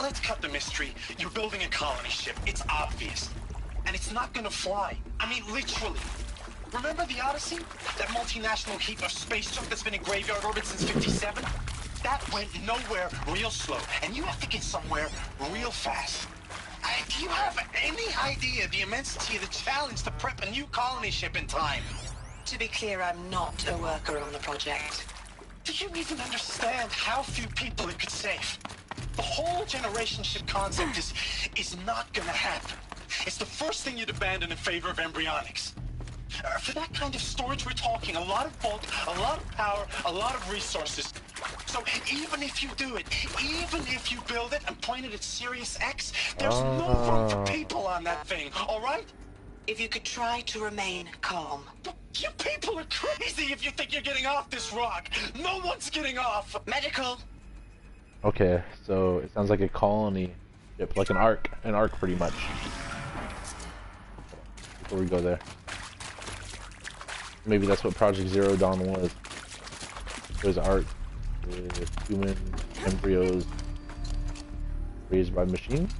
Let's cut the mystery. You're building a colony ship. It's obvious. And it's not gonna fly. I mean, literally. Remember the Odyssey? That multinational heap of space junk that's been in graveyard orbit since 57? That went nowhere real slow. And you have to get somewhere real fast. Do you have any idea the immensity of the challenge to prep a new colony ship in time? To be clear, I'm not a worker on the project. Do you even understand how few people it could save? The whole generation ship concept is not gonna happen. It's the first thing you'd abandon in favor of embryonics. For that kind of storage, we're talking a lot of bulk, a lot of power, a lot of resources. So even if you do it, even if you build it and point it at Sirius X, there's no room for people on that thing, all right? If you could try to remain calm. You people are crazy if you think you're getting off this rock. No one's getting off. Medical. Okay, so it sounds like a colony ship, like an ark pretty much. Before we go there. Maybe that's what Project Zero Dawn was. It was ark with human embryos raised by machines.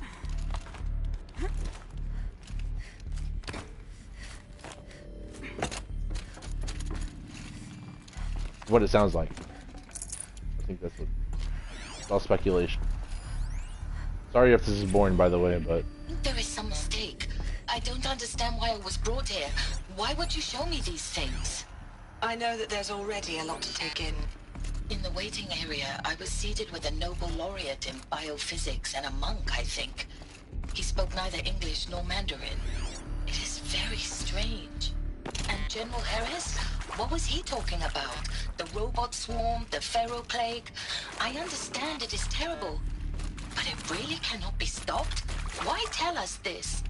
What it sounds like. I think that's what. It's all speculation. Sorry if this is boring, by the way, but. There is some mistake. I don't understand why I was brought here. Why would you show me these things? I know that there's already a lot to take in. In the waiting area, I was seated with a Nobel laureate in biophysics and a monk, I think. He spoke neither English nor Mandarin. It is very strange. And General Harris? What was he talking about? The robot swarm, the Pharaoh plague? I understand it is terrible, but it really cannot be stopped? Why tell us this?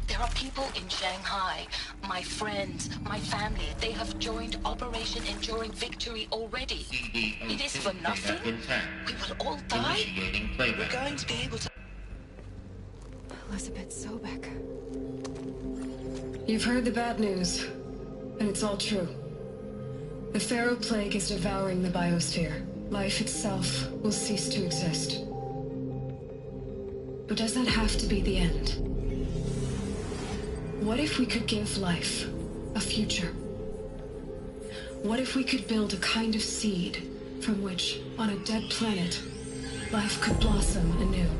There are people in Shanghai, my friends, my family. They have joined Operation Enduring Victory already. It is for nothing? We will all die? We're going to be able to... Elizabeth Sobek. You've heard the bad news, and it's all true. The Pharaoh plague is devouring the biosphere. Life itself will cease to exist. But does that have to be the end? What if we could give life a future? What if we could build a kind of seed from which, on a dead planet, life could blossom anew?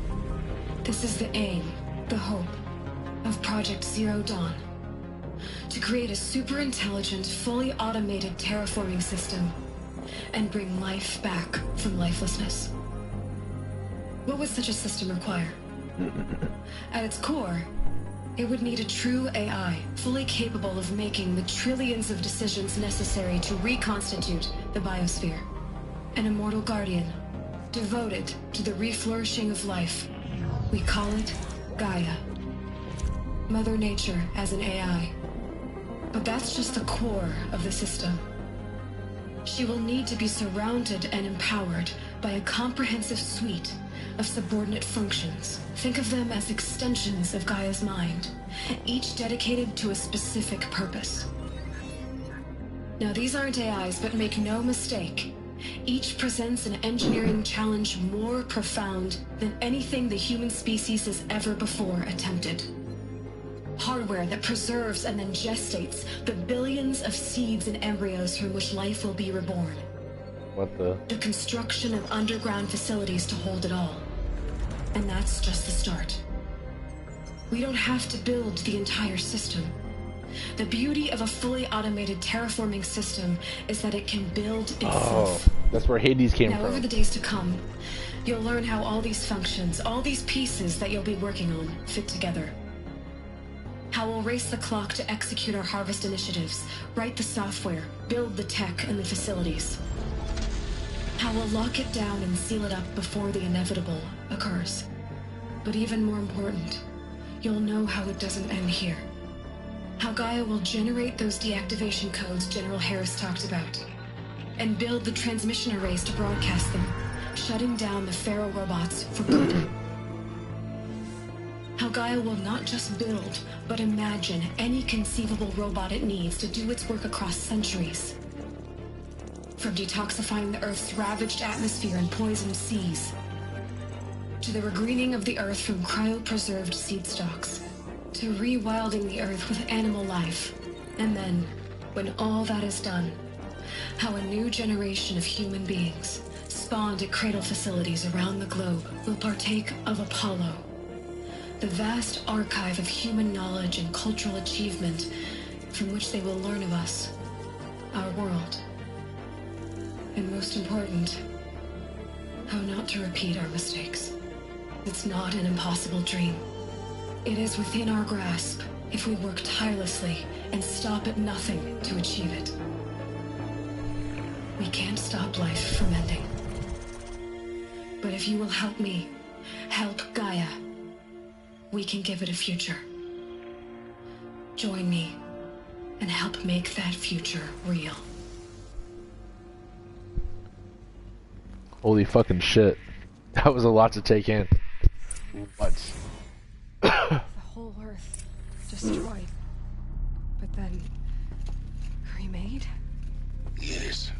This is the aim, the hope, of Project Zero Dawn. To create a super-intelligent, fully automated terraforming system and bring life back from lifelessness. What would such a system require? At its core, it would need a true AI, fully capable of making the trillions of decisions necessary to reconstitute the biosphere. An immortal guardian, devoted to the reflourishing of life. We call it Gaia. Mother Nature as an AI. But that's just the core of the system. She will need to be surrounded and empowered by a comprehensive suite of subordinate functions. Think of them as extensions of Gaia's mind, each dedicated to a specific purpose. Now, these aren't AIs, but make no mistake, each presents an engineering challenge more profound than anything the human species has ever before attempted. Hardware that preserves and then gestates the billions of seeds and embryos from which life will be reborn. What the? The construction of underground facilities to hold it all. And that's just the start. We don't have to build the entire system. The beauty of a fully automated terraforming system is that it can build itself. Oh, that's where Hades came from. Now, over the days to come, you'll learn how all these functions, all these pieces that you'll be working on, fit together. How we'll race the clock to execute our harvest initiatives, write the software, build the tech and the facilities. How we'll lock it down and seal it up before the inevitable occurs. But even more important, you'll know how it doesn't end here. How Gaia will generate those deactivation codes General Harris talked about, and build the transmission arrays to broadcast them, shutting down the Pharaoh robots for good. How Gaia will not just build, but imagine any conceivable robot it needs to do its work across centuries. From detoxifying the Earth's ravaged atmosphere and poisoned seas, to the regreening of the Earth from cryopreserved seed stalks, to rewilding the Earth with animal life. And then, when all that is done, how a new generation of human beings, spawned at cradle facilities around the globe, will partake of Apollo, the vast archive of human knowledge and cultural achievement from which they will learn of us, our world. And most important, how not to repeat our mistakes. It's not an impossible dream. It is within our grasp if we work tirelessly and stop at nothing to achieve it. We can't stop life from ending. But if you will help me, help Gaia, we can give it a future. Join me and help make that future real. Holy fucking shit. That was a lot to take in. What? The whole Earth destroyed, but then remade? Yes.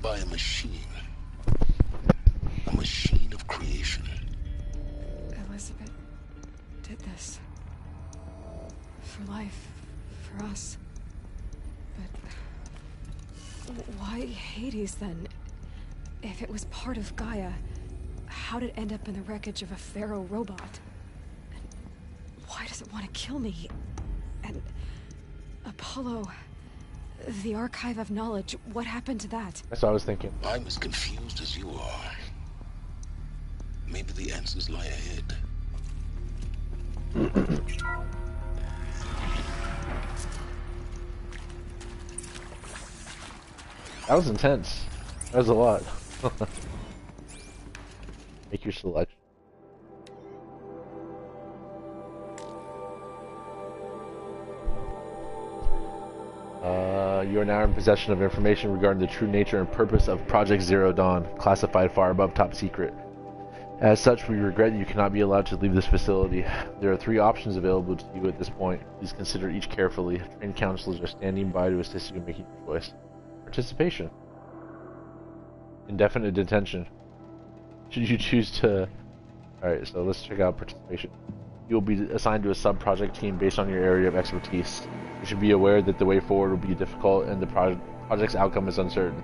By a machine. A machine of creation. Elizabeth did this. For life. For us. But Why Hades, then? If it was part of Gaia, how did it end up in the wreckage of a pharaoh robot? And why does it want to kill me? And Apollo, the Archive of Knowledge, what happened to that? That's what I was thinking. I'm as confused as you are. Maybe the answers lie ahead. That was intense. That was a lot. Make your selection. You are now in possession of information regarding the true nature and purpose of Project Zero Dawn, classified far above top secret. As such, we regret that you cannot be allowed to leave this facility. There are 3 options available to you at this point. Please consider each carefully. Trained counselors are standing by to assist you in making your choice. Participation. Indefinite detention. Should you choose to... Alright, so let's check out participation. You will be assigned to a sub-project team based on your area of expertise. You should be aware that the way forward will be difficult and the project's outcome is uncertain.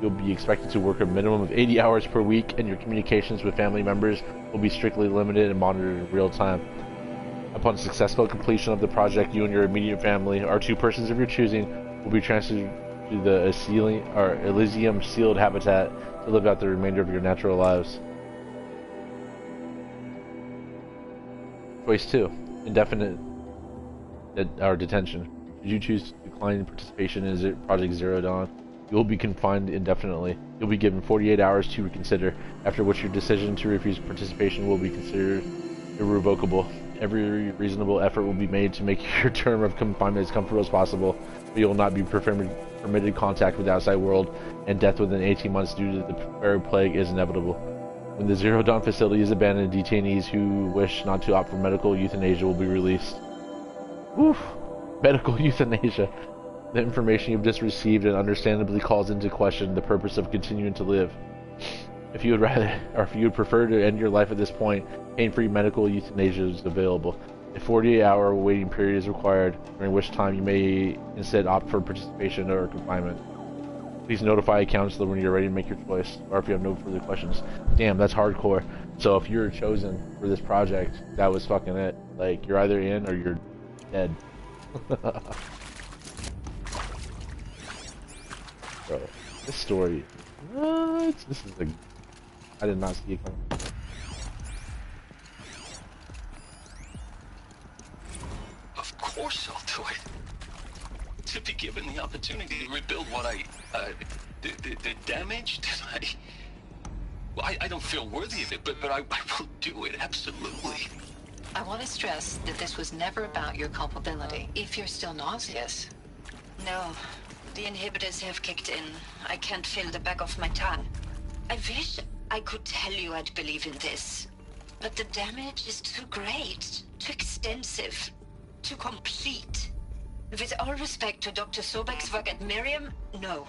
You'll be expected to work a minimum of 80 hours per week, and your communications with family members will be strictly limited and monitored in real time. Upon successful completion of the project, you and your immediate family, or 2 persons of your choosing, will be transferred to the Elysium sealed habitat to live out the remainder of your natural lives. Choice 2. Indefinite detention. Should you choose to decline participation in Project Zero Dawn, you will be confined indefinitely. You'll be given 48 hours to reconsider, after which your decision to refuse participation will be considered irrevocable. Every reasonable effort will be made to make your term of confinement as comfortable as possible, but you will not be permitted contact with the outside world, and death within 18 months due to the Pharaoh plague is inevitable. When the Zero Dawn facility is abandoned, detainees who wish not to opt for medical euthanasia will be released. Oof! Medical euthanasia. The information you've just received and understandably calls into question the purpose of continuing to live. If you would rather, or if you would prefer to end your life at this point, pain-free medical euthanasia is available. A 48-hour waiting period is required, during which time you may instead opt for participation or confinement. Please notify a counselor when you're ready to make your choice, or if you have no further questions. Damn, that's hardcore. So if you're chosen for this project, that was fucking it. Like, you're either in or you're dead. Bro, this story. What? This is a... I did not see it coming. Of course I'll do it. To be given the opportunity to rebuild what the damage that I don't feel worthy of it, but I will do it, absolutely. I want to stress that this was never about your culpability, if you're still nauseous. No, the inhibitors have kicked in. I can't feel the back of my tongue. I wish I could tell you I'd believe in this, but the damage is too great, too extensive, too complete. With all respect to Dr. Sobek's work at Miriam, no.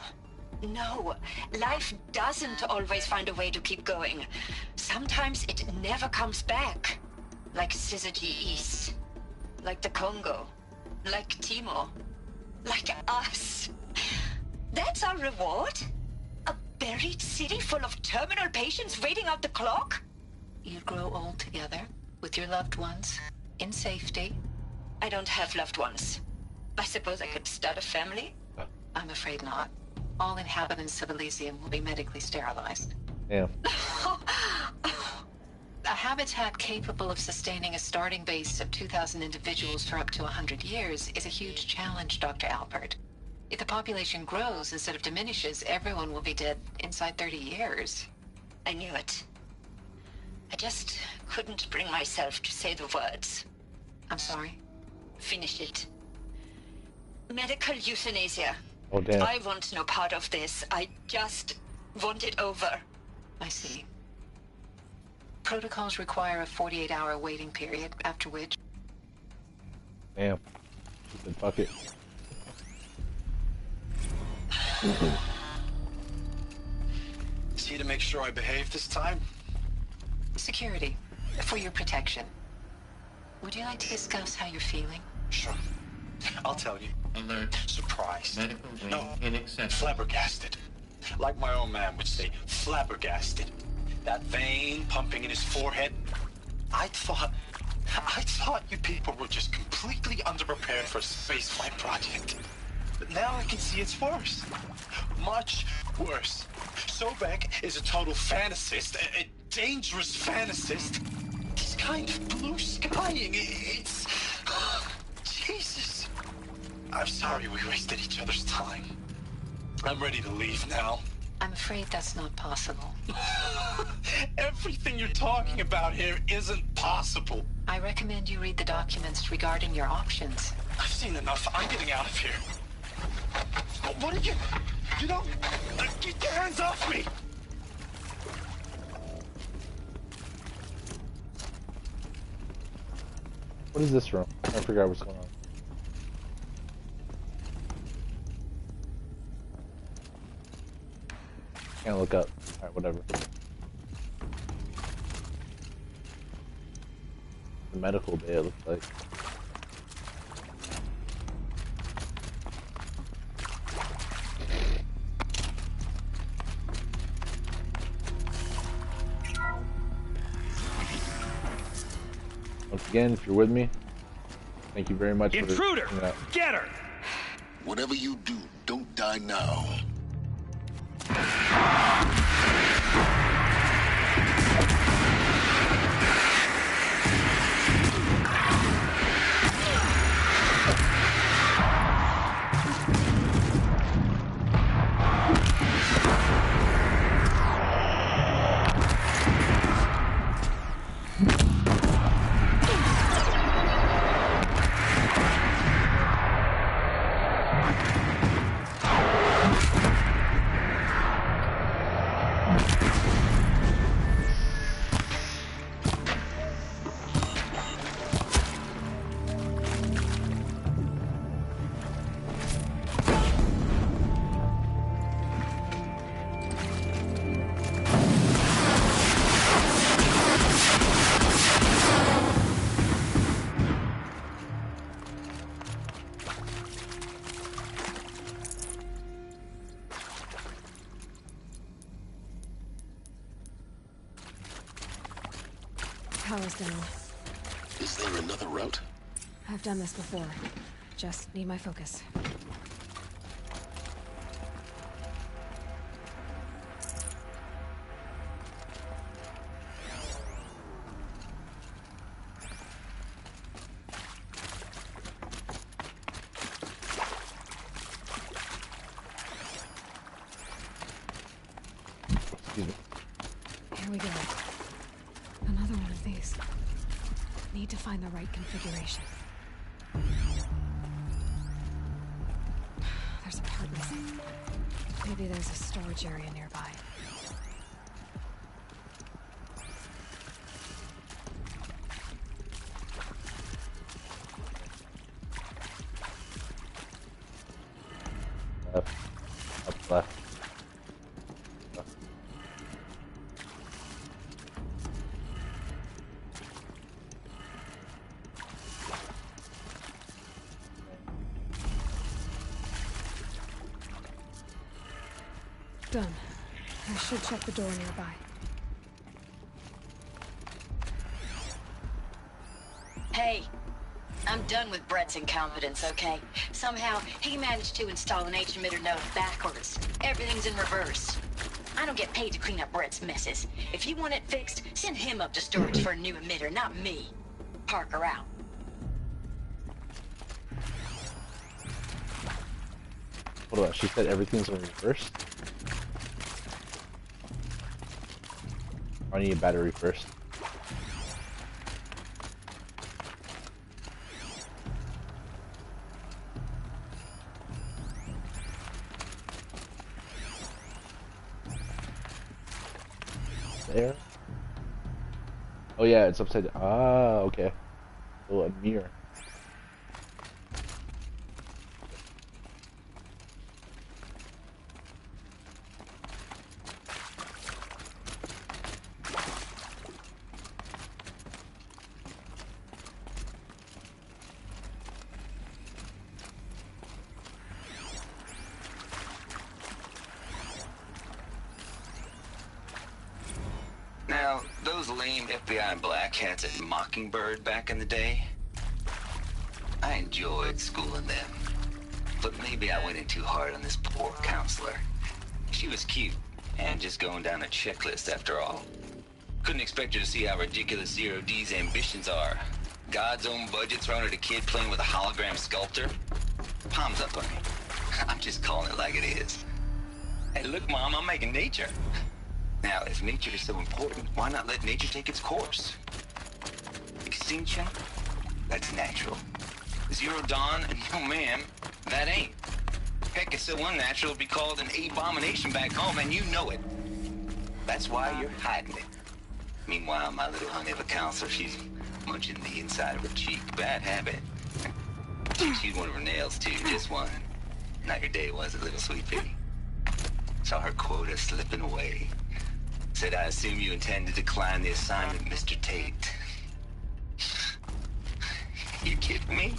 No, life doesn't always find a way to keep going. Sometimes it never comes back. Like Syzygy East. Like the Congo. Like Timor. Like us. That's our reward? A buried city full of terminal patients waiting out the clock? You'll grow old together, with your loved ones, in safety. I don't have loved ones. I suppose I could start a family? I'm afraid not. All inhabitants of Elysium will be medically sterilized. Yeah. A habitat capable of sustaining a starting base of 2,000 individuals for up to 100 years is a huge challenge, Dr. Alpert. If the population grows instead of diminishes, everyone will be dead inside 30 years. I knew it. I just couldn't bring myself to say the words. I'm sorry. Finish it. Medical euthanasia. Oh, damn. I want no part of this. I just want it over. I see. Protocols require a 48-hour waiting period, after which... Damn. Then fuck it. Is he to make sure I behave this time? Security. For your protection. Would you like to discuss how you're feeling? Sure. I'll tell you. Alert. Surprised. Medical grade No, inaccessible. flabbergasted. Like my old man would say, flabbergasted. That vein pumping in his forehead. I thought you people were just completely underprepared for a spaceflight project. But now I can see it's worse. Much worse. Sobek is a total fantasist, a dangerous fantasist. This kind of blue skying, it's... Jesus. I'm sorry we wasted each other's time. I'm ready to leave now. I'm afraid that's not possible. Everything you're talking about here isn't possible. I recommend you read the documents regarding your options. I've seen enough. I'm getting out of here. What are you... You don't... Get your hands off me! What is this room? I forgot what's going on. Can't look up. Alright, whatever. The medical bay, it looks like. Once again, if you're with me, thank you very much. Intruder! Get her! Whatever you do, don't die now. Power's down. Is there another route? I've done this before. Just need my focus. Excuse me. Here we go. Another one of these. Need to find the right configuration. There's a part missing. Maybe there's a storage area nearby. Left. Up left. Done. I should check the door nearby. Hey, I'm done with Brett's incompetence, okay? Somehow, he managed to install an H-emitter node backwards. Everything's in reverse. I don't get paid to clean up Brett's messes. If you want it fixed, send him up to storage for a new emitter, not me. Parker out. Hold on, she said everything's in reverse? I need a battery first. There? Oh yeah, it's upside down. Ah, okay. Oh, a mirror. Now, those lame FBI black hats at Mockingbird back in the day, I enjoyed schooling them. But maybe I went in too hard on this poor counselor. She was cute, and just going down a checklist after all. Couldn't expect her to see how ridiculous Zero D's ambitions are. God's own budget thrown at a kid playing with a hologram sculptor? Palms up on me. I'm just calling it like it is. Hey, look, Mom, I'm making nature. Now, if nature is so important, why not let nature take its course? Extinction? That's natural. Zero Dawn? No, ma'am, that ain't. Heck, it's so unnatural it'd be called an abomination back home, and you know it. That's why you're hiding it. Meanwhile, my little honey of a counselor, she's munching the inside of her cheek. Bad habit. She chewed one of her nails, too, just one. Not your day, was it, little sweet pea? Saw her quota slipping away. Said, I assume you intend to decline the assignment, Mr. Tate. You kidding me?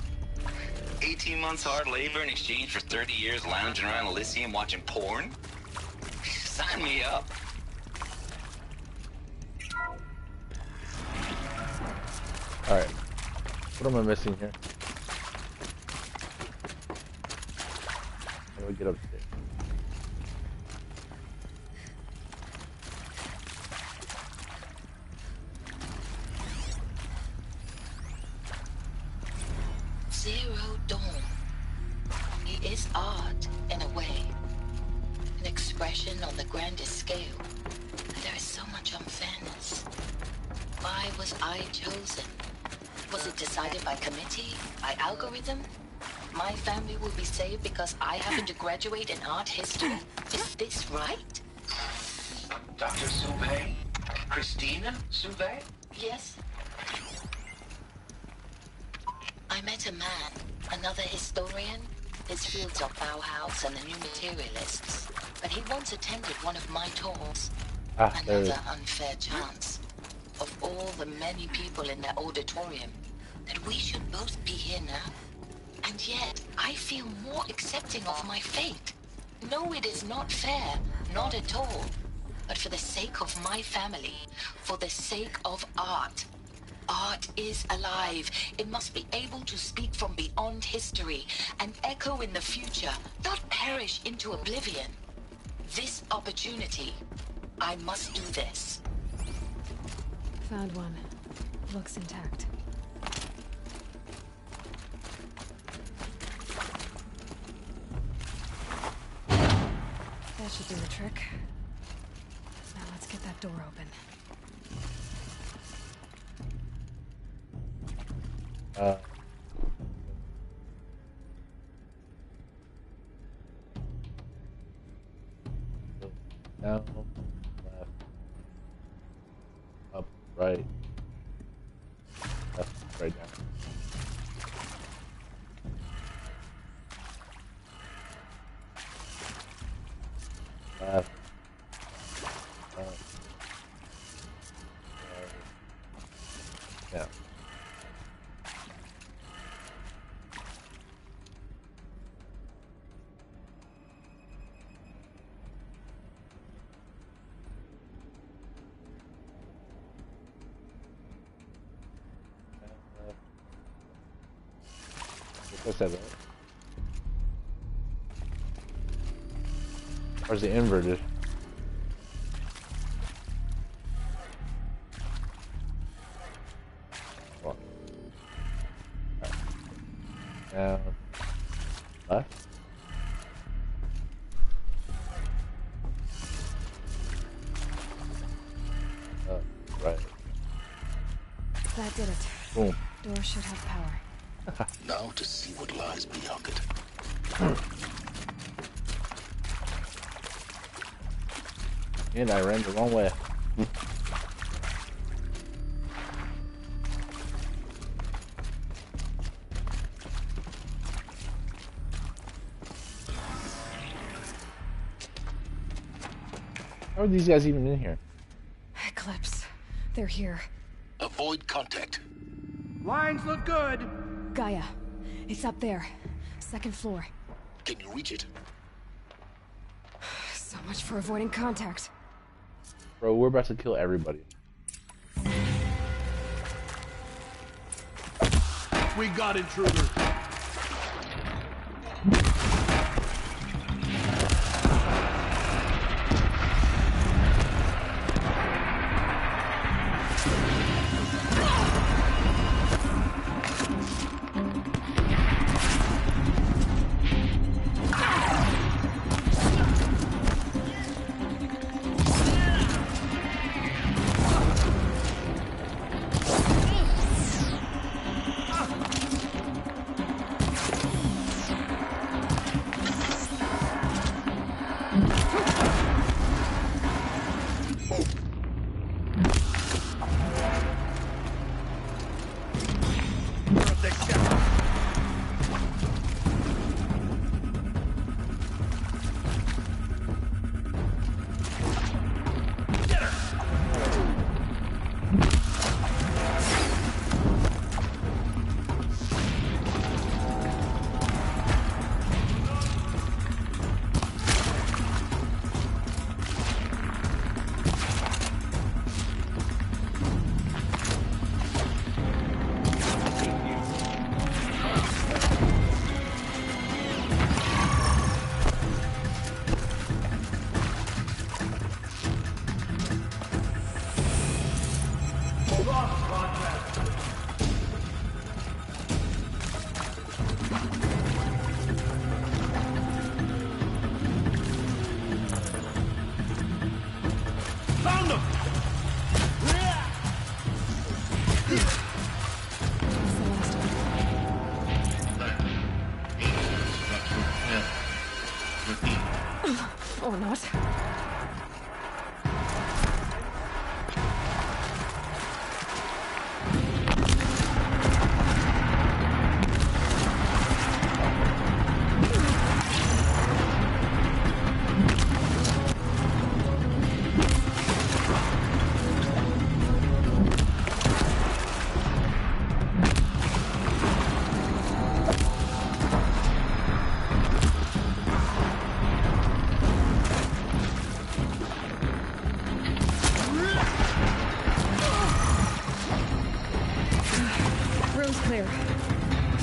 18 months hard labor in exchange for 30 years lounging around Elysium watching porn? Sign me up. Alright. What am I missing here? How do I get upstairs? Zero Dawn. It is art, in a way. An expression on the grandest scale. And there is so much unfairness. Why was I chosen? Was it decided by committee? By algorithm? My family will be saved because I happen to graduate in art history? Is this right? Dr. Soubet? Christina Soubet? Yes. I met a man, another historian. His fields are Bauhaus and the New Materialists. But he once attended one of my talks. Another unfair chance. Of all the many people in that auditorium, that we should both be here now. And yet, I feel more accepting of my fate. No, it is not fair, not at all. But for the sake of my family, for the sake of art. Art is alive. It must be able to speak from beyond history and echo in the future, not perish into oblivion. This opportunity, I must do this. Found one. Looks intact. That should do the trick. Now let's get that door open. Down, left, up, right, left, right down. Left, up, right, down. What's that? Where's the inverted? What? Right. Down. Left. Right. That did it. Boom. Door should have power. Now to see what lies beyond it. And I ran the wrong way. How are these guys even in here? Eclipse. They're here. Avoid contact. Lines look good. Gaia. It's up there. Second floor. Can you reach it? So much for avoiding contact. Bro, we're about to kill everybody. We got intruders. Or not. Clear.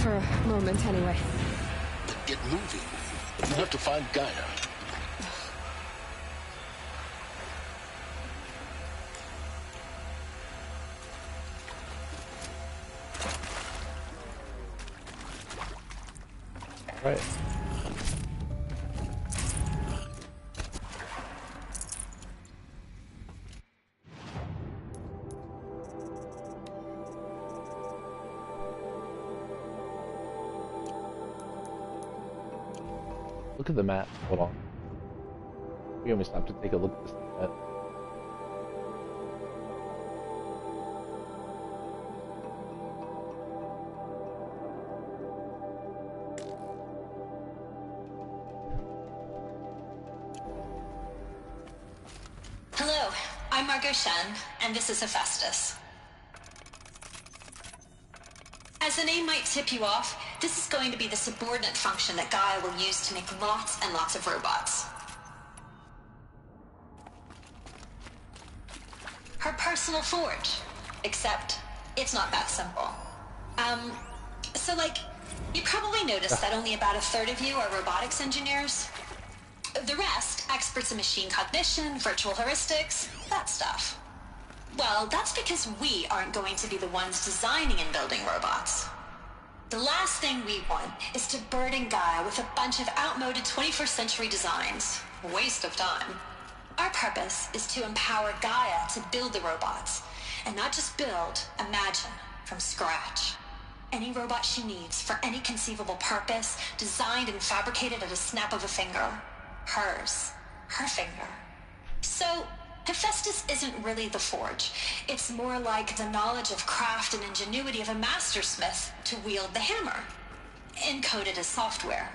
For a moment, anyway. Get moving. You have to find Gaia. Right. Look at the map. Hold on. We only stopped to take a look at this map. Hello, I'm Margot Shen, and this is Hephaestus. As the name might tip you off, this is going to be the subordinate function that Gaia will use to make lots and lots of robots. Her personal forge. Except, it's not that simple. So you probably noticed that only about a third of you are robotics engineers. The rest, experts in machine cognition, virtual heuristics, that stuff. Well, that's because we aren't going to be the ones designing and building robots. The last thing we want is to burden Gaia with a bunch of outmoded 21st century designs. Waste of time. Our purpose is to empower Gaia to build the robots, and not just build, imagine, from scratch. Any robot she needs for any conceivable purpose, designed and fabricated at a snap of a finger. Hers. Her finger. So, Hephaestus isn't really the forge. It's more like the knowledge of craft and ingenuity of a mastersmith to wield the hammer. Encoded as software.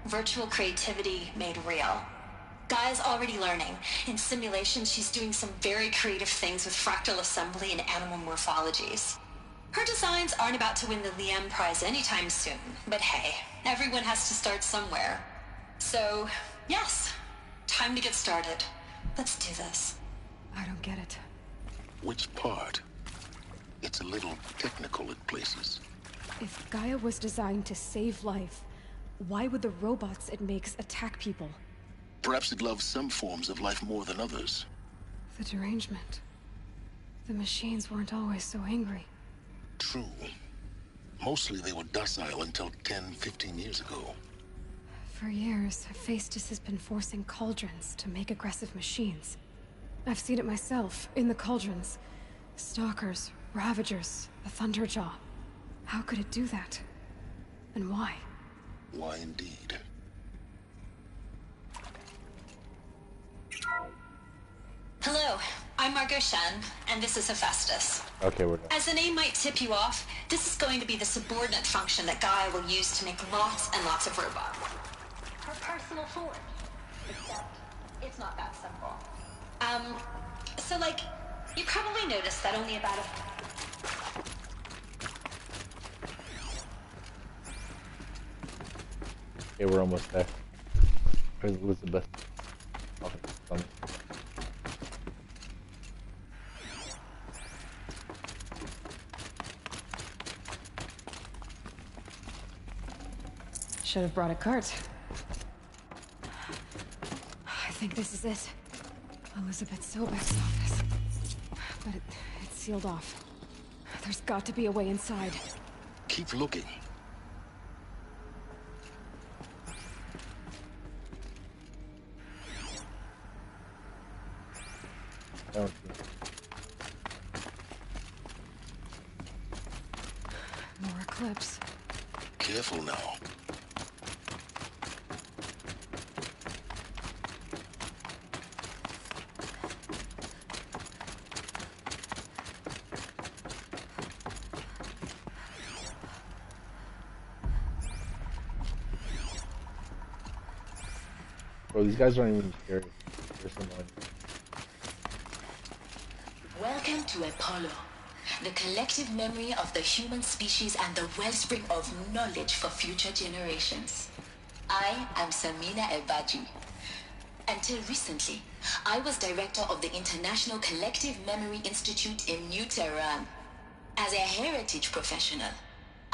Virtual creativity made real. Gaia's already learning. In simulation, she's doing some very creative things with fractal assembly and animal morphologies. Her designs aren't about to win the Liam Prize anytime soon, but hey, everyone has to start somewhere. So, yes, time to get started. Let's do this. I don't get it. Which part? It's a little technical at places. If Gaia was designed to save life, why would the robots it makes attack people? Perhaps it loves some forms of life more than others. The derangement. The machines weren't always so angry. True. Mostly they were docile until 10, 15 years ago. For years, Hephaestus has been forcing cauldrons to make aggressive machines. I've seen it myself, in the cauldrons. Stalkers, Ravagers, the Thunderjaw. How could it do that? And why? Why indeed? Hello, I'm Margot Shen, and this is Hephaestus. Okay, we're done. As the name might tip you off, this is going to be the subordinate function that Gaia will use to make lots and lots of robots. Her personal forge. Except, it's not that simple. So like, you probably noticed that only about Okay, we're almost there. There's Elizabeth. Should have brought a cart. I think this is it. Elizabeth Sobek's office. But it's sealed off. There's got to be a way inside. Keep looking. More eclipse. Careful now. Bro, these guys aren't even scary. There's someone. Welcome to Apollo, the collective memory of the human species and the wellspring of knowledge for future generations. I am Samina Elbaji. Until recently, I was director of the International Collective Memory Institute in New Tehran. As a heritage professional,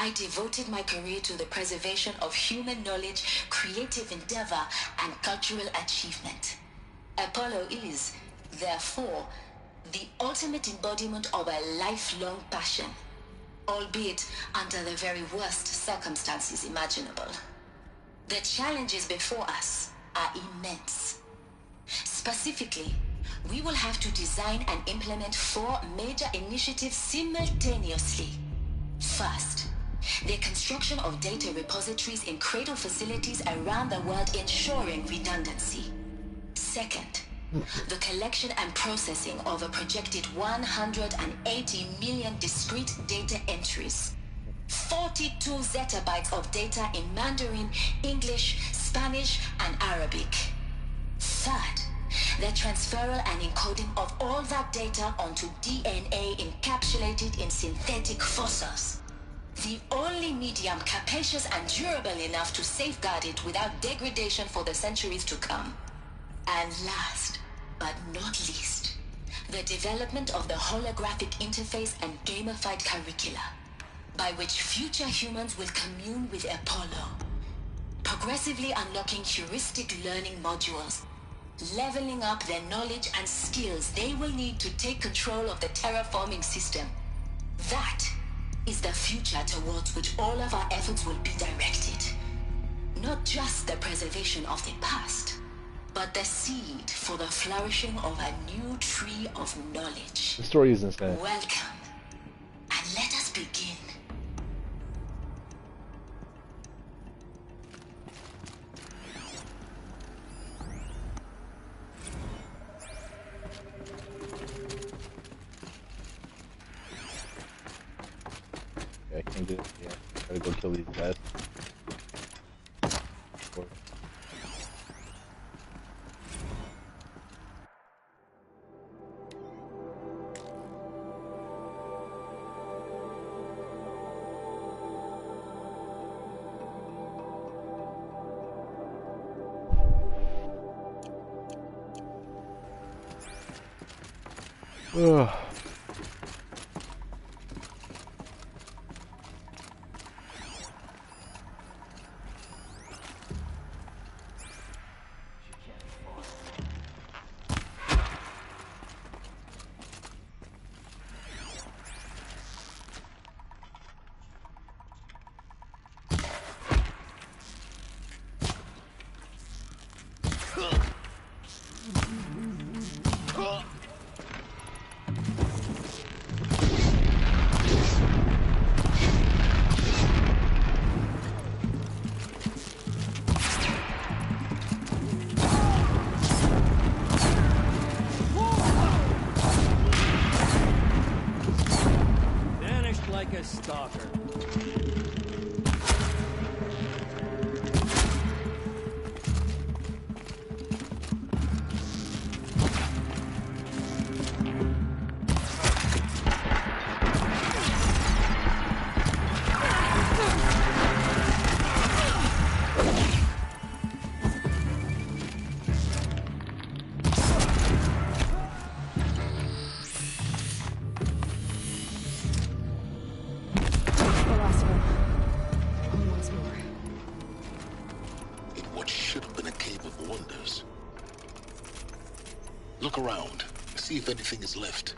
I devoted my career to the preservation of human knowledge, creative endeavor, and cultural achievement. Apollo is, therefore, the ultimate embodiment of a lifelong passion, albeit under the very worst circumstances imaginable. The challenges before us are immense. Specifically, we will have to design and implement 4 major initiatives simultaneously. First, the construction of data repositories in cradle facilities around the world, ensuring redundancy. Second, the collection and processing of a projected 180 million discrete data entries. 42 zettabytes of data in Mandarin, English, Spanish, and Arabic. Third, the transferal and encoding of all that data onto DNA encapsulated in synthetic fossils. The only medium capacious and durable enough to safeguard it without degradation for the centuries to come. And last, but not least, the development of the holographic interface and gamified curricula, by which future humans will commune with Apollo, progressively unlocking heuristic learning modules, leveling up their knowledge and skills they will need to take control of the terraforming system. That is the future towards which all of our efforts will be directed. Not just the preservation of the past, but the seed for the flourishing of a new tree of knowledge. The story is insane. Welcome, and let us begin. I can't do it. Yeah, gotta go kill these guys. Vanished like a stalker. Look around. See if anything is left.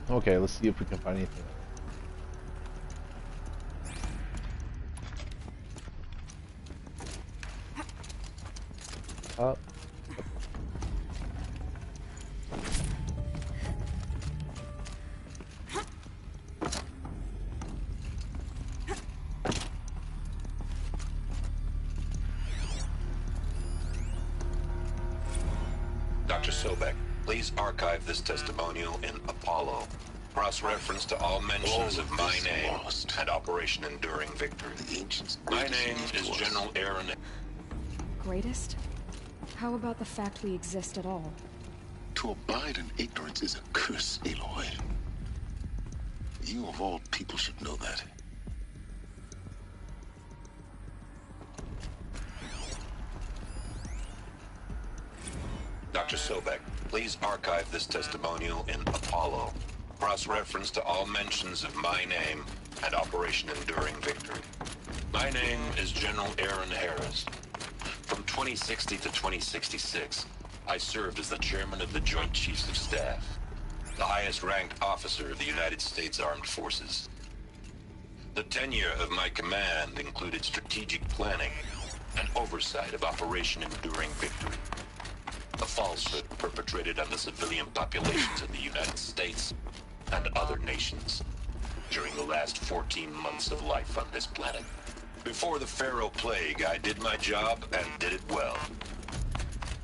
Okay, let's see if we can find anything. Up. Dr. Sobek, please archive this testimonial in Apollo. Cross-reference to all mentions of my name and Operation Enduring Victory. My name is General Aaron. Greatest? How about the fact we exist at all? To abide in ignorance is a curse, Aloy. You of all people should know that. Dr. Sobek, please archive this testimonial in Apollo. Cross-reference to all mentions of my name and Operation Enduring Victory. My name is General Aaron Harris. From 2060 to 2066, I served as the chairman of the Joint Chiefs of Staff, the highest-ranked officer of the United States Armed Forces. The tenure of my command included strategic planning and oversight of Operation Enduring Victory, a falsehood perpetrated on the civilian populations of the United States and other nations during the last 14 months of life on this planet. Before the Pharaoh Plague, I did my job and did it well.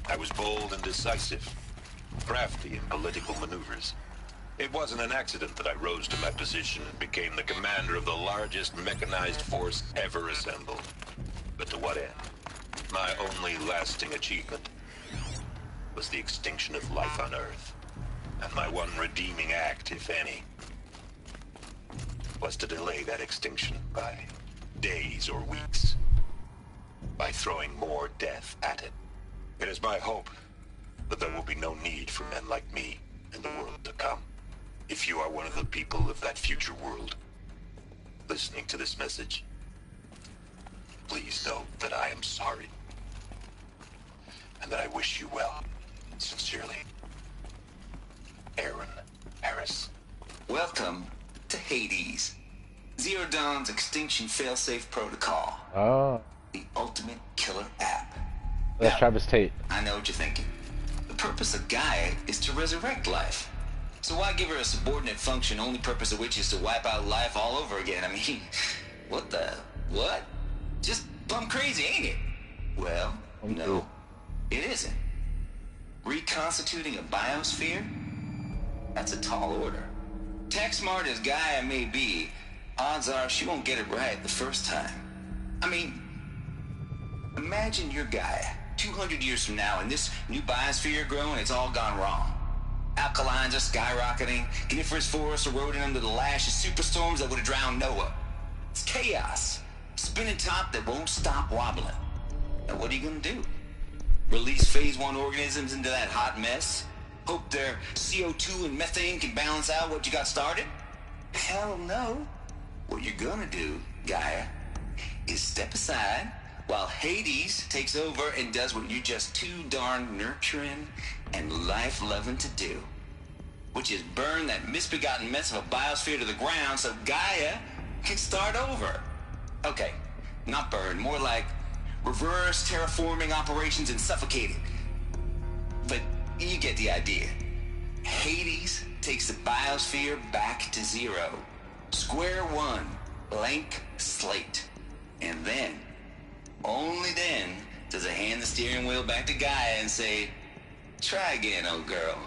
I was bold and decisive, crafty in political maneuvers. It wasn't an accident that I rose to my position and became the commander of the largest mechanized force ever assembled. But to what end? My only lasting achievement was the extinction of life on Earth. And my one redeeming act, if any, was to delay that extinction by days or weeks, by throwing more death at it. It is my hope that there will be no need for men like me in the world to come. If you are one of the people of that future world listening to this message, please know that I am sorry and that I wish you well. Sincerely, Aaron Harris. Welcome to Hades. Zero Dawn's Extinction Failsafe Protocol. Oh. The ultimate killer app. That's Now, Travis Tate. I know what you're thinking. The purpose of Gaia is to resurrect life. So why give her a subordinate function, only purpose of which is to wipe out life all over again? I mean, what? Just plumb crazy, ain't it? Well, no, it isn't. Reconstituting a biosphere? That's a tall order. Tech smart as Gaia may be, odds are she won't get it right the first time. I mean, imagine you're Gaia, 200 years from now, and this new biosphere growing, it's all gone wrong. Alkalines are skyrocketing, coniferous forests eroding under the lash of superstorms that would have drowned Noah. It's chaos. Spinning top that won't stop wobbling. Now what are you gonna do? Release phase 1 organisms into that hot mess? Hope their CO2 and methane can balance out what you got started? Hell no. What you're gonna do, Gaia, is step aside while Hades takes over and does what you're just too darn nurturing and life-loving to do, which is burn that misbegotten mess of a biosphere to the ground so Gaia can start over. Okay, not burn, more like reverse terraforming operations and suffocate it. But you get the idea. Hades takes the biosphere back to zero. Square one, blank slate. And then, only then, does it hand the steering wheel back to Gaia and say, try again, old girl.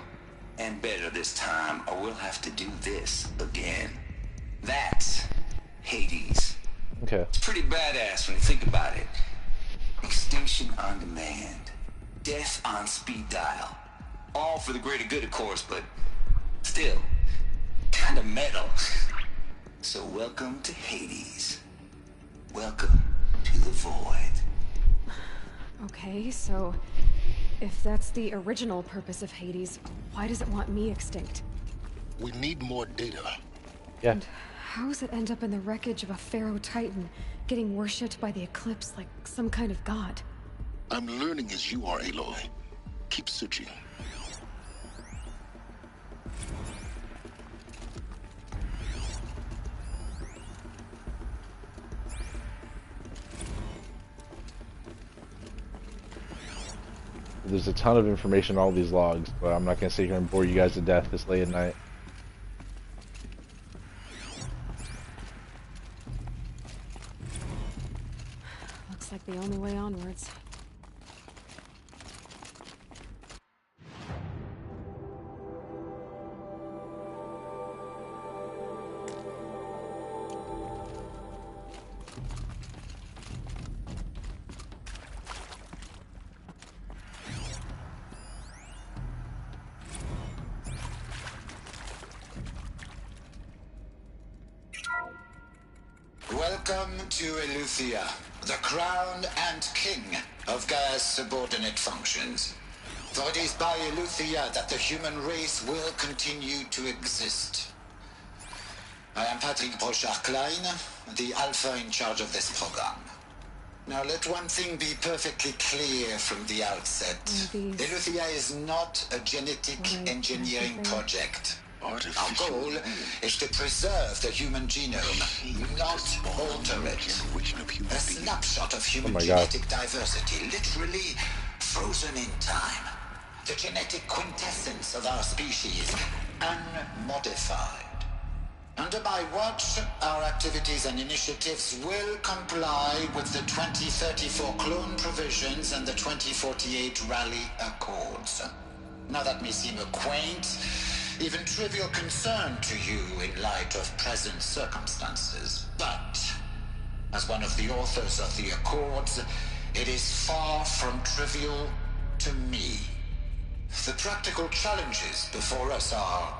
And better this time, or we'll have to do this again. That's Hades. Okay. It's pretty badass when you think about it. Extinction on demand. Death on speed dial. All for the greater good, of course, but still, kind of metal. So welcome to Hades. Welcome to the void. Okay, so if that's the original purpose of Hades, why does it want me extinct? We need more data. Yeah. And how does it end up in the wreckage of a Pharaoh Titan, getting worshipped by the Eclipse like some kind of god? I'm learning as you are, Aloy. Keep searching. There's a ton of information in all these logs, but I'm not going to sit here and bore you guys to death this late at night. Looks like the only way onwards. Welcome to Eleuthia, the crown and king of Gaia's subordinate functions. For it is by Eleuthia that the human race will continue to exist. I am Patrick Brochard-Klein, the alpha in charge of this program. Now let one thing be perfectly clear from the outset. Eleuthia is not a genetic engineering project. Our goal is to preserve the human genome, not alter it. A snapshot of human genetic diversity, literally frozen in time. The genetic quintessence of our species, unmodified. Under my watch, our activities and initiatives will comply with the 2034 clone provisions and the 2048 Rally Accords. Now that may seem a quaint, even trivial concern to you in light of present circumstances. But, as one of the authors of the Accords, it is far from trivial to me. The practical challenges before us are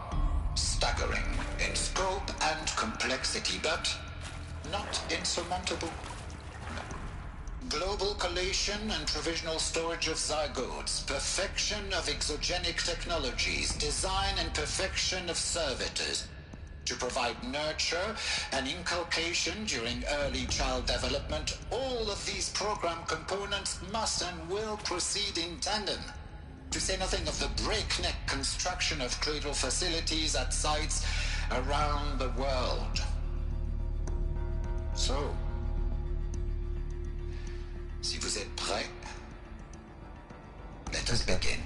staggering in scope and complexity, but not insurmountable. Global collation and provisional storage of zygotes, perfection of exogenic technologies, design and perfection of servitors, to provide nurture and inculcation during early child development. All of these program components must and will proceed in tandem, to say nothing of the breakneck construction of cradle facilities at sites around the world. So, si vous êtes prêts, let us begin.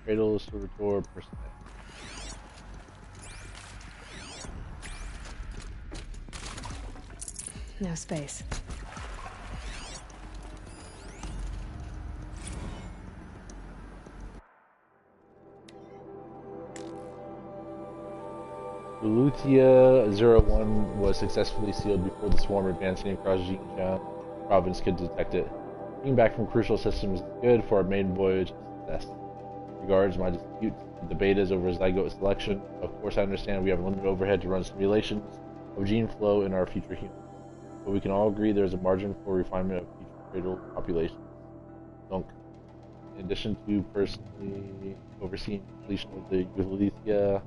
Cradle Servitor Person. No space. Eleuthia 01 was successfully sealed before the swarm advancing across Xinjiang province could detect it. Being back from crucial systems is good for our maiden voyage success. Regards, my dispute. The debate is over zygote selection. Of course, I understand we have limited overhead to run simulations of gene flow in our future humans, but we can all agree there is a margin for refinement of future cradle populations. Donc, in addition to personally overseeing completion of the Euthanasia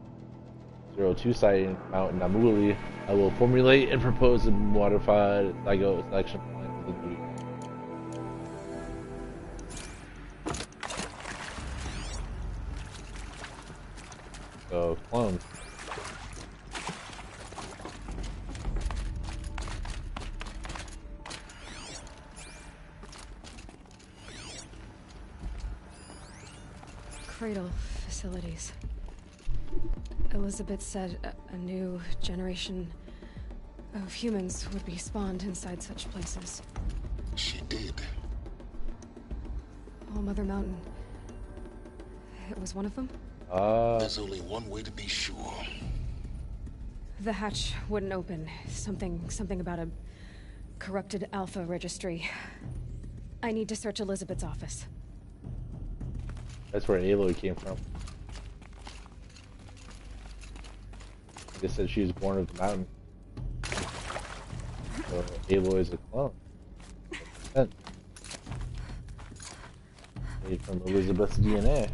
02 site in Mount Namuli, I will formulate and propose a modified zygote selection plan for the new. So, clone. Cradle facilities. Elizabeth said a new generation of humans would be spawned inside such places. She did. All Mother Mountain. It was one of them? There's only one way to be sure. The hatch wouldn't open. Something about a corrupted Alpha registry. I need to search Elizabeth's office. That's where Aloy came from. They said she was born of the mountain. So Aloy is a clone. Made from Elizabeth's DNA.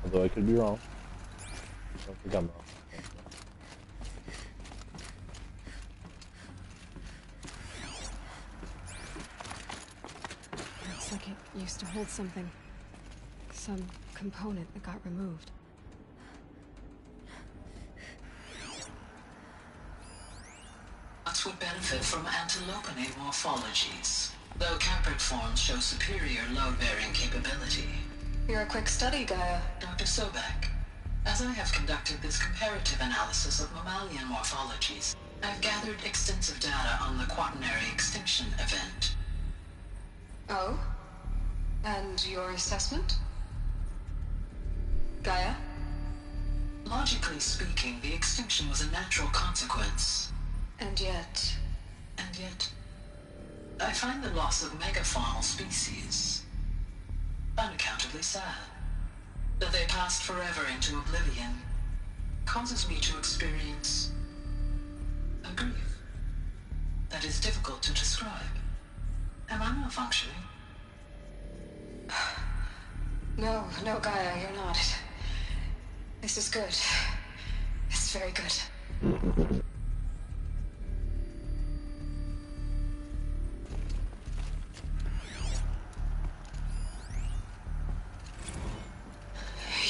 Although I could be wrong. I don't think I'm wrong. Looks like it used to hold something. Some component that got removed. Nuts would benefit from antilopenate morphologies, though caprid forms show superior load-bearing capability. You're a quick study, Gaia. Dr. Sobek, as I have conducted this comparative analysis of mammalian morphologies, I've gathered extensive data on the quaternary extinction event. Oh? And your assessment? Gaia? Logically speaking, the extinction was a natural consequence. And yet, I find the loss of megafaunal species unaccountably sad. That they passed forever into oblivion causes me to experience a grief that is difficult to describe. Am I malfunctioning? No, Gaia, you're not. This is good. It's very good.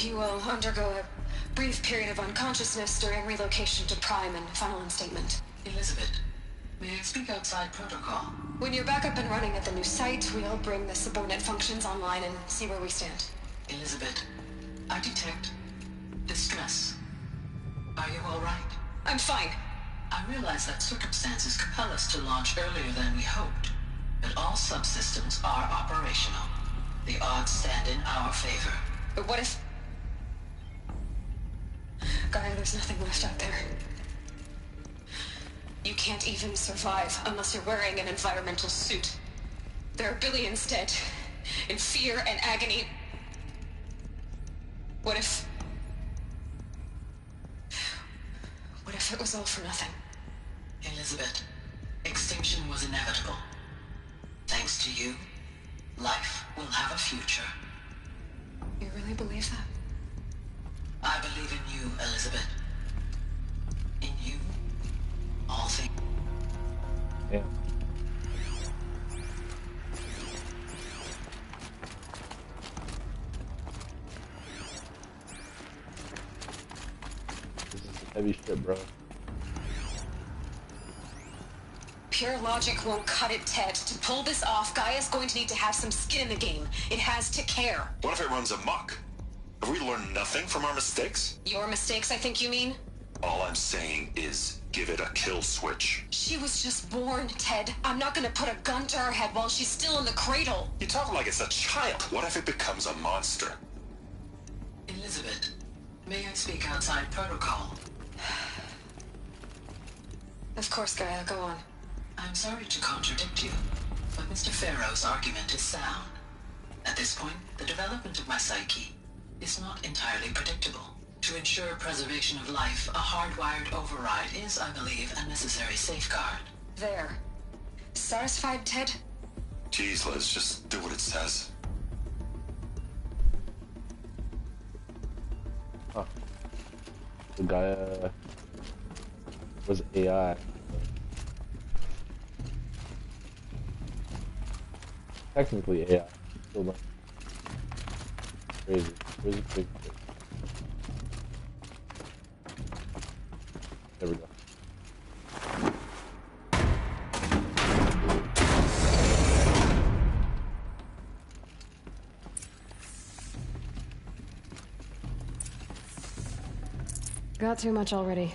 You will undergo a brief period of unconsciousness during relocation to Prime and final instatement. Elizabeth, may I speak outside protocol? When you're back up and running at the new site, we'll bring the subordinate functions online and see where we stand. Elizabeth, I detect distress. Are you all right? I'm fine. I realize that circumstances compel us to launch earlier than we hoped, but all subsystems are operational. The odds stand in our favor. But what if... Gaia, there's nothing left out there. You can't even survive unless you're wearing an environmental suit. There are billions dead, in fear and agony. What if it was all for nothing? Elizabeth, extinction was inevitable. Thanks to you, life will have a future. You really believe that? I believe in you, Elizabeth. In you, all things. Yeah. This is heavy shit, bro. Pure logic won't cut it, Ted. To pull this off, Gaia's going to need to have some skin in the game. It has to care. What if it runs amok? Have we learned nothing from our mistakes? Your mistakes, I think you mean? All I'm saying is give it a kill switch. She was just born, Ted. I'm not gonna put a gun to her head while she's still in the cradle. You talk like it's a child. What if it becomes a monster? Elizabeth, may I speak outside protocol? Of course, Gaia, go on. I'm sorry to contradict you, but Mr. Pharaoh's argument is sound. At this point, the development of my psyche is not entirely predictable. To ensure preservation of life, a hardwired override is, I believe, a necessary safeguard. There. Satisfied, Ted? Jeez, Liz, just do what it says. Huh. The guy was AI. Technically AI. Still not crazy. Crazy, crazy, crazy. There we go. Got too much already.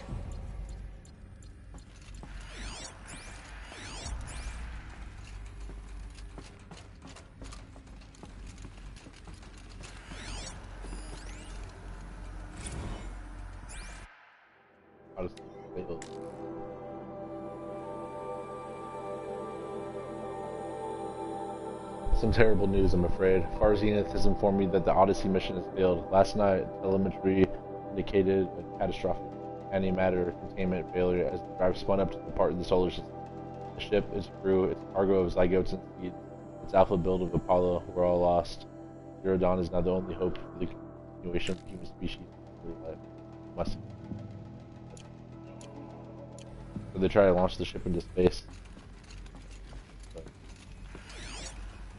Some terrible news, I'm afraid. Far Zenith has informed me that the Odyssey mission has failed. Last night, telemetry indicated a catastrophic antimatter containment failure as the drive spun up to depart the solar system. The ship, its crew, its cargo of zygotes and seeds, its alpha build of Apollo were all lost. Zero Dawn is now the only hope for the continuation of the human species. Must. So they try to launch the ship into space. But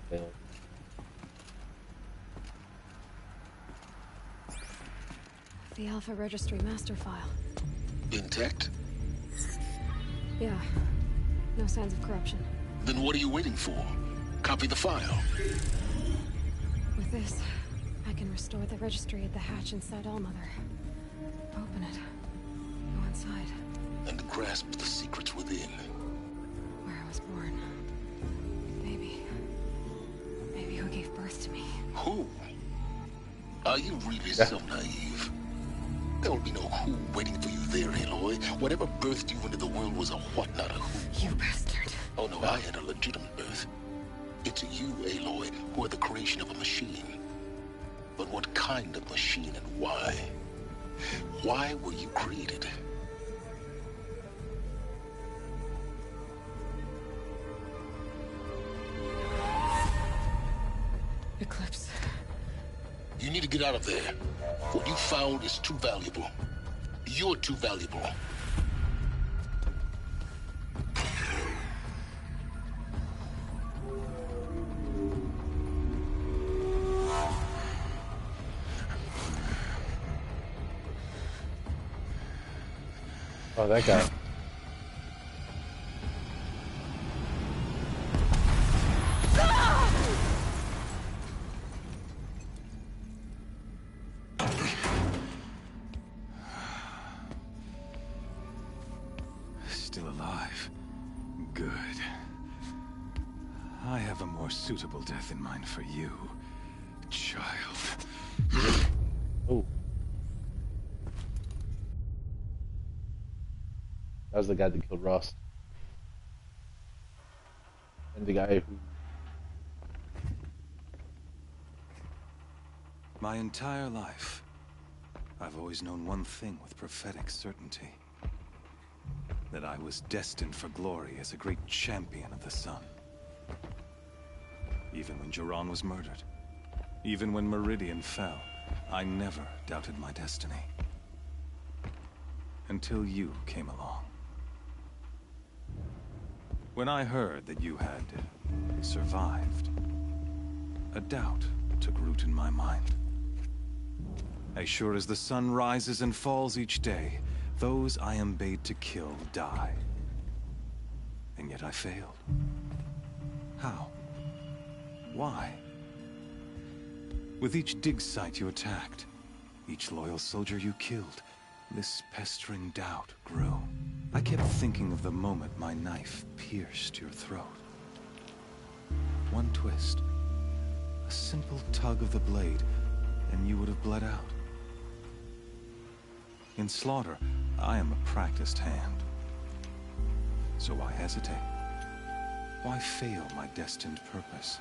failed. The Alpha Registry master file. Intact? Yeah. No signs of corruption. Then what are you waiting for? Copy the file. With this, I can restore the registry at the hatch inside Allmother. Open it. Go inside. And grasp the secrets within. Where I was born. Maybe who gave birth to me. Who? Are you really so naive? There will be no who waiting for you there, Aloy. Whatever birthed you into the world was a what, not a who. You bastard. Oh no, I had a legitimate birth. It's you, Aloy, who are the creation of a machine. But what kind of machine and why? Why were you created? Eclipse. You need to get out of there. What you found is too valuable. You're too valuable. Oh, that guy. Still alive. Good. I have a more suitable death in mind for you, child. Oh. That was the guy that killed Ross. And the guy who... My entire life, I've always known one thing with prophetic certainty. That I was destined for glory as a great champion of the sun. Even when Jiran was murdered, even when Meridian fell, I never doubted my destiny. Until you came along. When I heard that you had survived, a doubt took root in my mind. As sure as the sun rises and falls each day, those I am bade to kill die. And yet I failed. How? Why? With each dig site you attacked, each loyal soldier you killed, this pestering doubt grew. I kept thinking of the moment my knife pierced your throat. One twist, a simple tug of the blade, and you would have bled out. In slaughter, I am a practiced hand. So why hesitate? Why fail my destined purpose?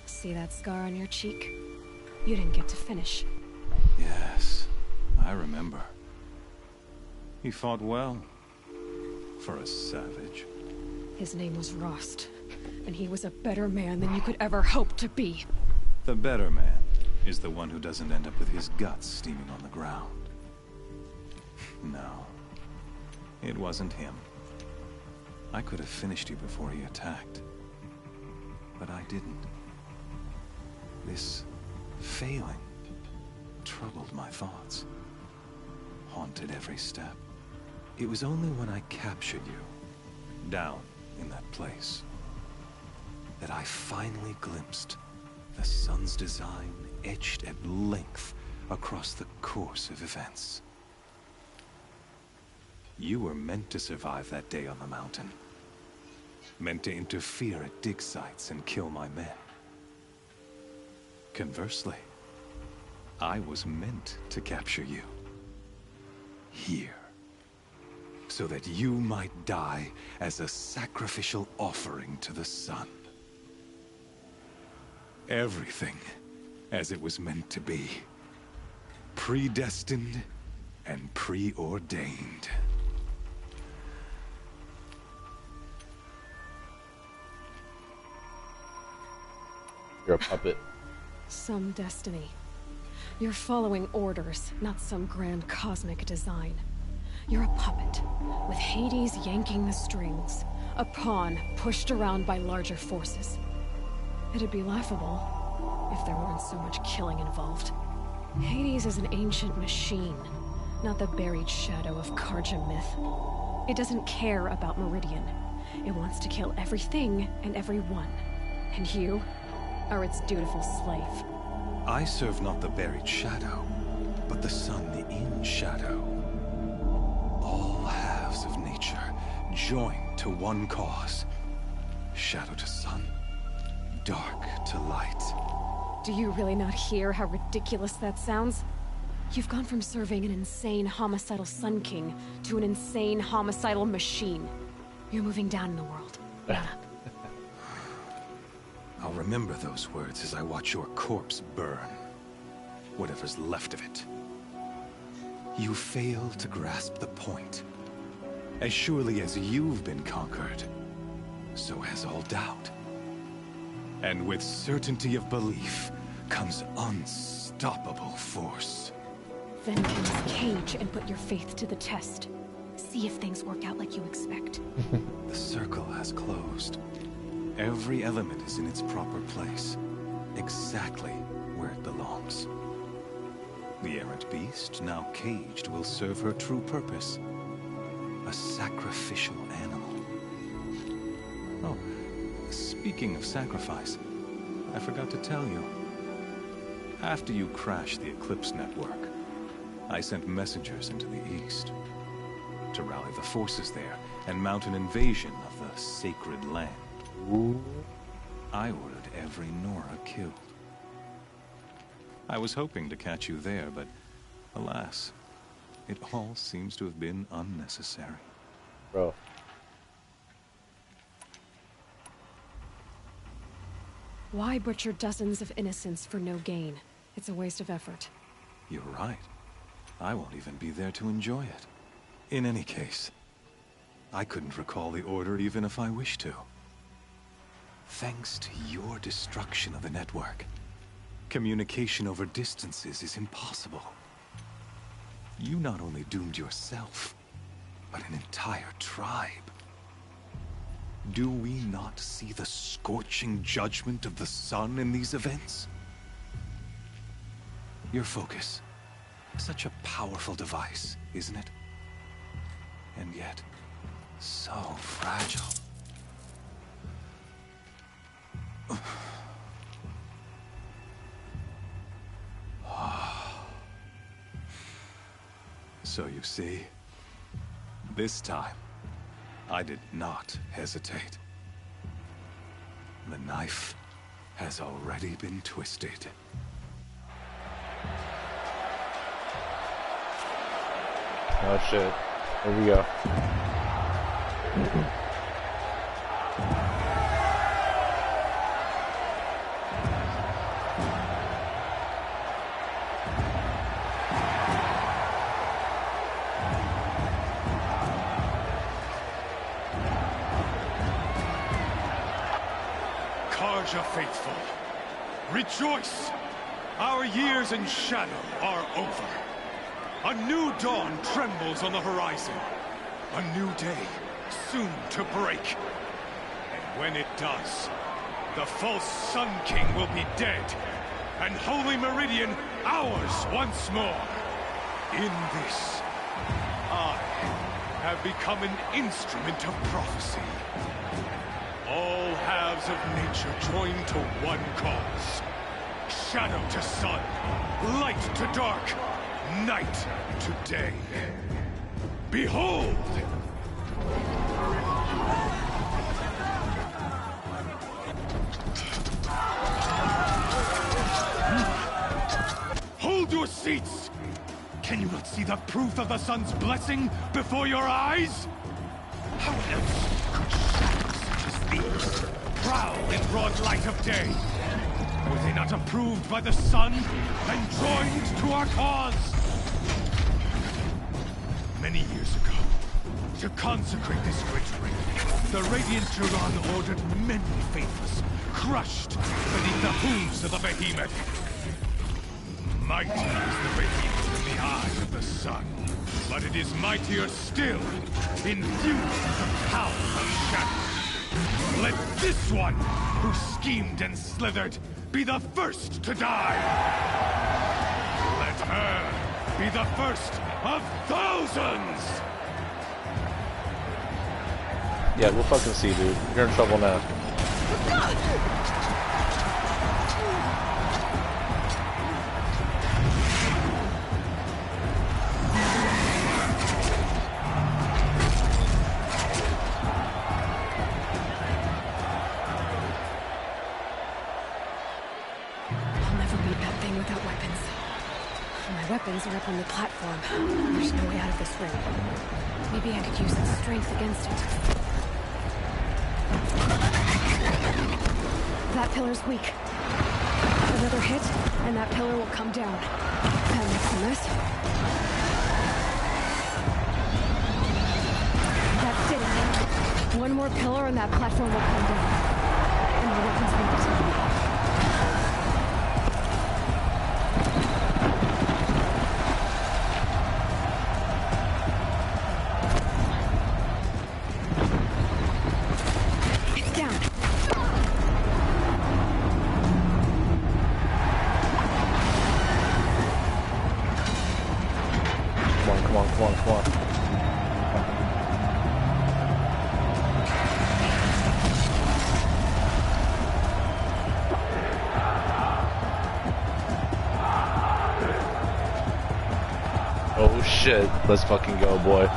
See that scar on your cheek? You didn't get to finish. Yes, I remember. He fought well. For a savage. His name was Rost, and he was a better man than you could ever hope to be. The better man is the one who doesn't end up with his guts steaming on the ground. No, it wasn't him. I could have finished you before he attacked. But I didn't. This failing troubled my thoughts, haunted every step. It was only when I captured you, down in that place, that I finally glimpsed the sun's design etched at length across the course of events. You were meant to survive that day on the mountain. Meant to interfere at dig sites and kill my men. Conversely, I was meant to capture you. Here. So that you might die as a sacrificial offering to the sun. Everything as it was meant to be. Predestined and preordained. You're a puppet. Some destiny. You're following orders, not some grand cosmic design. You're a puppet, with Hades yanking the strings, a pawn pushed around by larger forces. It'd be laughable if there weren't so much killing involved. Hades is an ancient machine, not the buried shadow of Karja myth. It doesn't care about Meridian. It wants to kill everything and everyone. And you are its dutiful slave. I serve not the buried shadow, but the sun in shadow. All halves of nature joined to one cause. Shadow to sun, dark to light. Do you really not hear how ridiculous that sounds? You've gone from serving an insane homicidal Sun King to an insane homicidal machine. You're moving down in the world, not up. I'll remember those words as I watch your corpse burn. Whatever's left of it. You fail to grasp the point. As surely as you've been conquered, so has all doubt. And with certainty of belief comes unstoppable force. Then cleanse Cage and put your faith to the test. See if things work out like you expect. The circle has closed. Every element is in its proper place, exactly where it belongs. The errant beast, now caged, will serve her true purpose. A sacrificial animal. Oh, speaking of sacrifice, I forgot to tell you. After you crashed the Eclipse network, I sent messengers into the east to rally the forces there and mount an invasion of the sacred land. I ordered every Nora killed. I was hoping to catch you there, but alas, it all seems to have been unnecessary. Bro. Why butcher dozens of innocents for no gain? It's a waste of effort. You're right. I won't even be there to enjoy it. In any case, I couldn't recall the order even if I wished to. Thanks to your destruction of the network, communication over distances is impossible. You not only doomed yourself, but an entire tribe. Do we not see the scorching judgment of the sun in these events? Your focus, such a powerful device, isn't it? And yet, so fragile. So you see, this time, I did not hesitate. The knife has already been twisted. Oh shit. Here we go. Karja faithful, rejoice! Our years in shadow are over. A new dawn trembles on the horizon. A new day soon to break. And when it does, the false Sun King will be dead, and Holy Meridian ours once more. In this, I have become an instrument of prophecy. All halves of nature join to one cause. Shadow to sun, light to dark, night to day. Behold! Hold your seats! Can you not see the proof of the sun's blessing before your eyes? How else could shadows such as these prowl in broad light of day? Were they not approved by the sun and joined to our cause? Many years ago, to consecrate this great ring, the Radiant Turan ordered many faithless, crushed beneath the hooves of the behemoth. Mighty is the behemoth in the eye of the sun, but it is mightier still, infused with the power of shadow. Let this one, who schemed and slithered, be the first to die! Let her be the first of thousands! Yeah, we'll fucking see, dude. You're in trouble now. Weapons are up on the platform. There's no way out of this ring. Maybe I could use its strength against it. That pillar's weak. Another hit, and that pillar will come down. That makes a mess. That's it. One more pillar, and that platform will come down. And my weapons need it. Oh shit, let's fucking go, boy.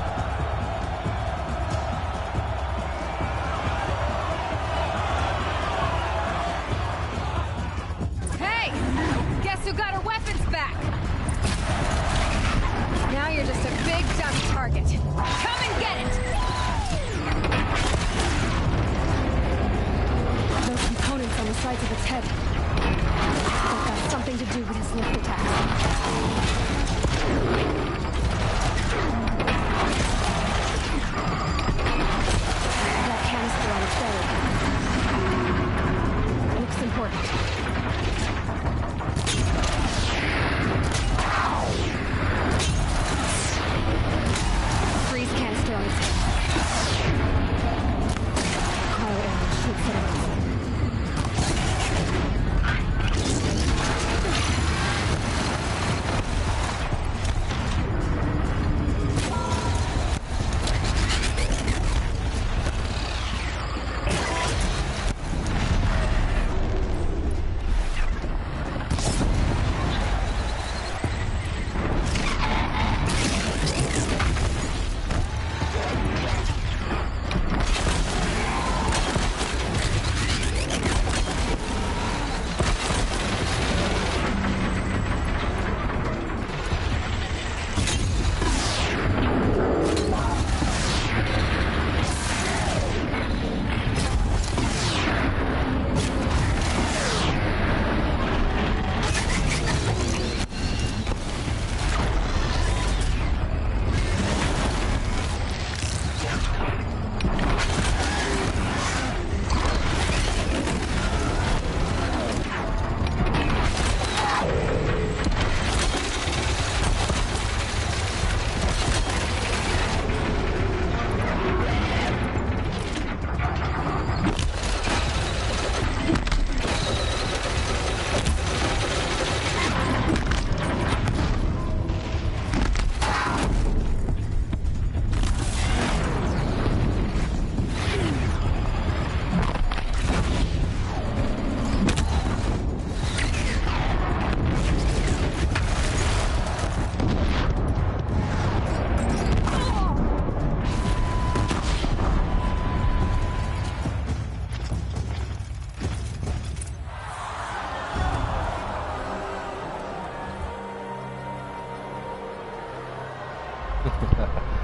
Hey! Guess who got her weapons back? Now you're just a big dumb target. Come and get it! Those components on the sides of its head. That got something to do with his lift attacks. That canister on its belly. Looks important. Freeze canister on its head. Cryo arrow shoots it out.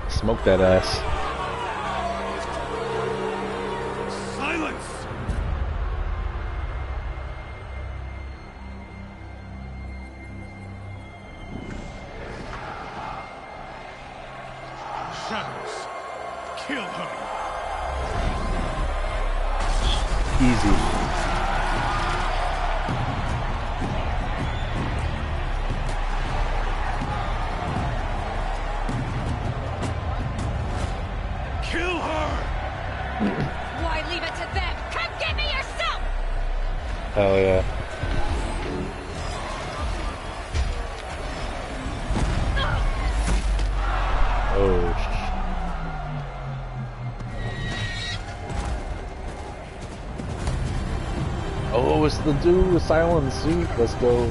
Smoke that ass. Silence! Shadows, kill her. Easy. Why leave it to them? Come get me yourself! Hell yeah. Oh, oh, it's the dude with silence. See, let's go.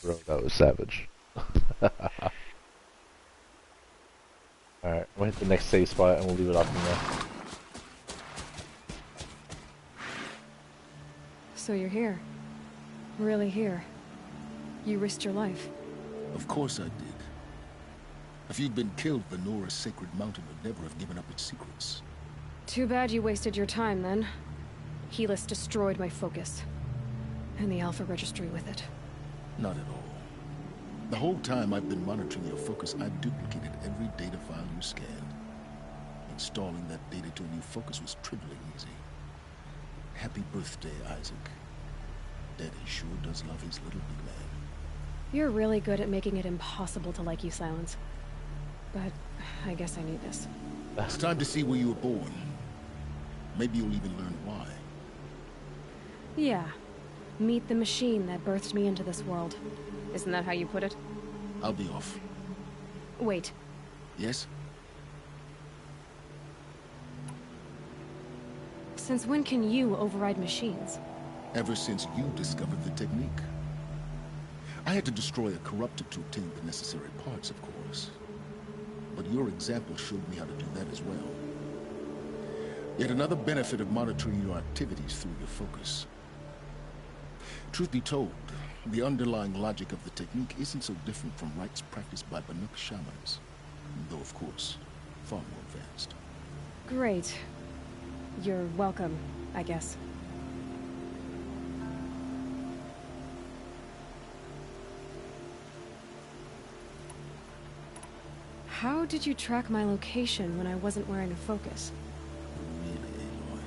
Bro, that was savage. Alright, we'll hit the next save spot and we'll leave it off from there. So you're here. Really here. You risked your life. Of course I did. If you'd been killed, the Nora's sacred mountain would never have given up its secrets. Too bad you wasted your time, then. Helis destroyed my focus. And the Alpha Registry with it. Not at all. The whole time I've been monitoring your focus, I've duplicated every data file you scanned. Installing that data to a new focus was trivially easy. Happy birthday, Isaac. Daddy sure does love his little big man. You're really good at making it impossible to like you, Silence. But I guess I need this. It's time to see where you were born. Maybe you'll even learn why. Yeah. Meet the machine that birthed me into this world. Isn't that how you put it? I'll be off. Wait. Yes? Since when can you override machines? Ever since you discovered the technique. I had to destroy a corruptor to obtain the necessary parts, of course. But your example showed me how to do that as well. Yet another benefit of monitoring your activities through your focus. Truth be told, the underlying logic of the technique isn't so different from rites practiced by Banuk shamans. Though, of course, far more advanced. Great. You're welcome, I guess. How did you track my location when I wasn't wearing a focus? Really, Aloy?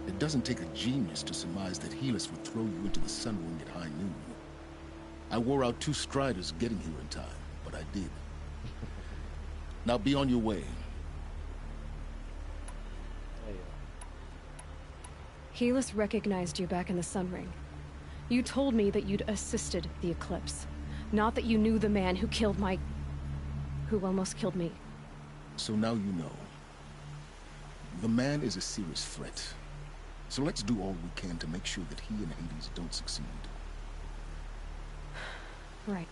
It doesn't take a genius to surmise that Helis would throw you into the Sun Ring at high noon. I wore out 2 striders getting here in time, but I did. Now be on your way. Helis recognized you back in the Sun Ring. You told me that you'd assisted the Eclipse. Not that you knew the man who killed who almost killed me. So now you know. The man is a serious threat. So let's do all we can to make sure that he and Hades don't succeed. Right.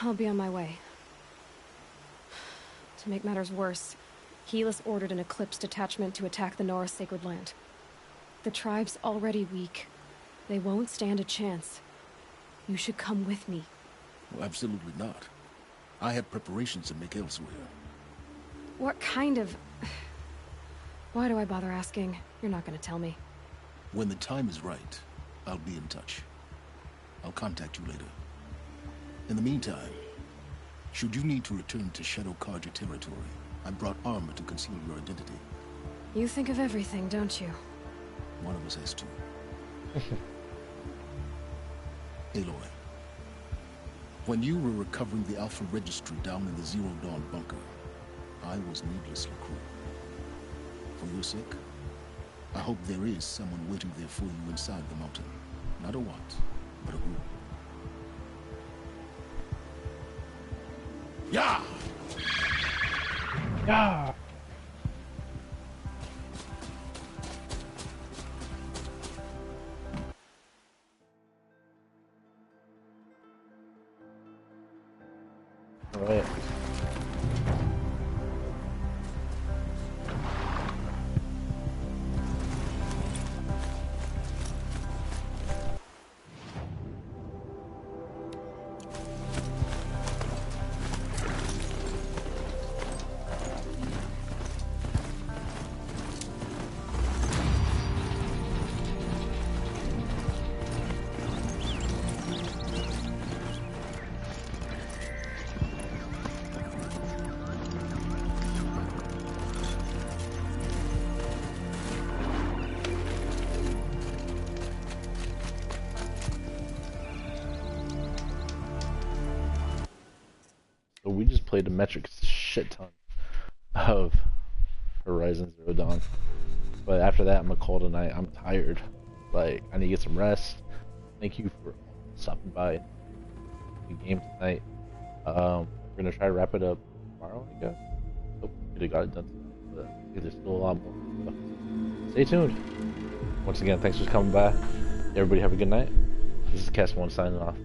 I'll be on my way. To make matters worse, Helis ordered an Eclipse detachment to attack the Nora Sacred Land. The tribe's already weak. They won't stand a chance. You should come with me. Well, absolutely not. I have preparations to make elsewhere. What kind of... Why do I bother asking? You're not gonna tell me. When the time is right, I'll be in touch. I'll contact you later. In the meantime, should you need to return to Shadow Carja territory, I brought armor to conceal your identity. You think of everything, don't you? One of us has to. Aloy, when you were recovering the Alpha Registry down in the Zero Dawn bunker, I was needlessly cruel. For your sake, I hope there is someone waiting there for you inside the mountain. Not a want, but a who. Yeah! Yeah! All right. So we just played a metric shit ton of Horizon Zero Dawn. But after that, I'm gonna call tonight. I'm tired. Like, I need to get some rest. Thank you for stopping by the game tonight. We're gonna try to wrap it up tomorrow, I guess. Hope we could have got it done tonight, but I think there's still a lot more. So stay tuned. Once again, thanks for coming by. Everybody have a good night. This is Cast One signing off.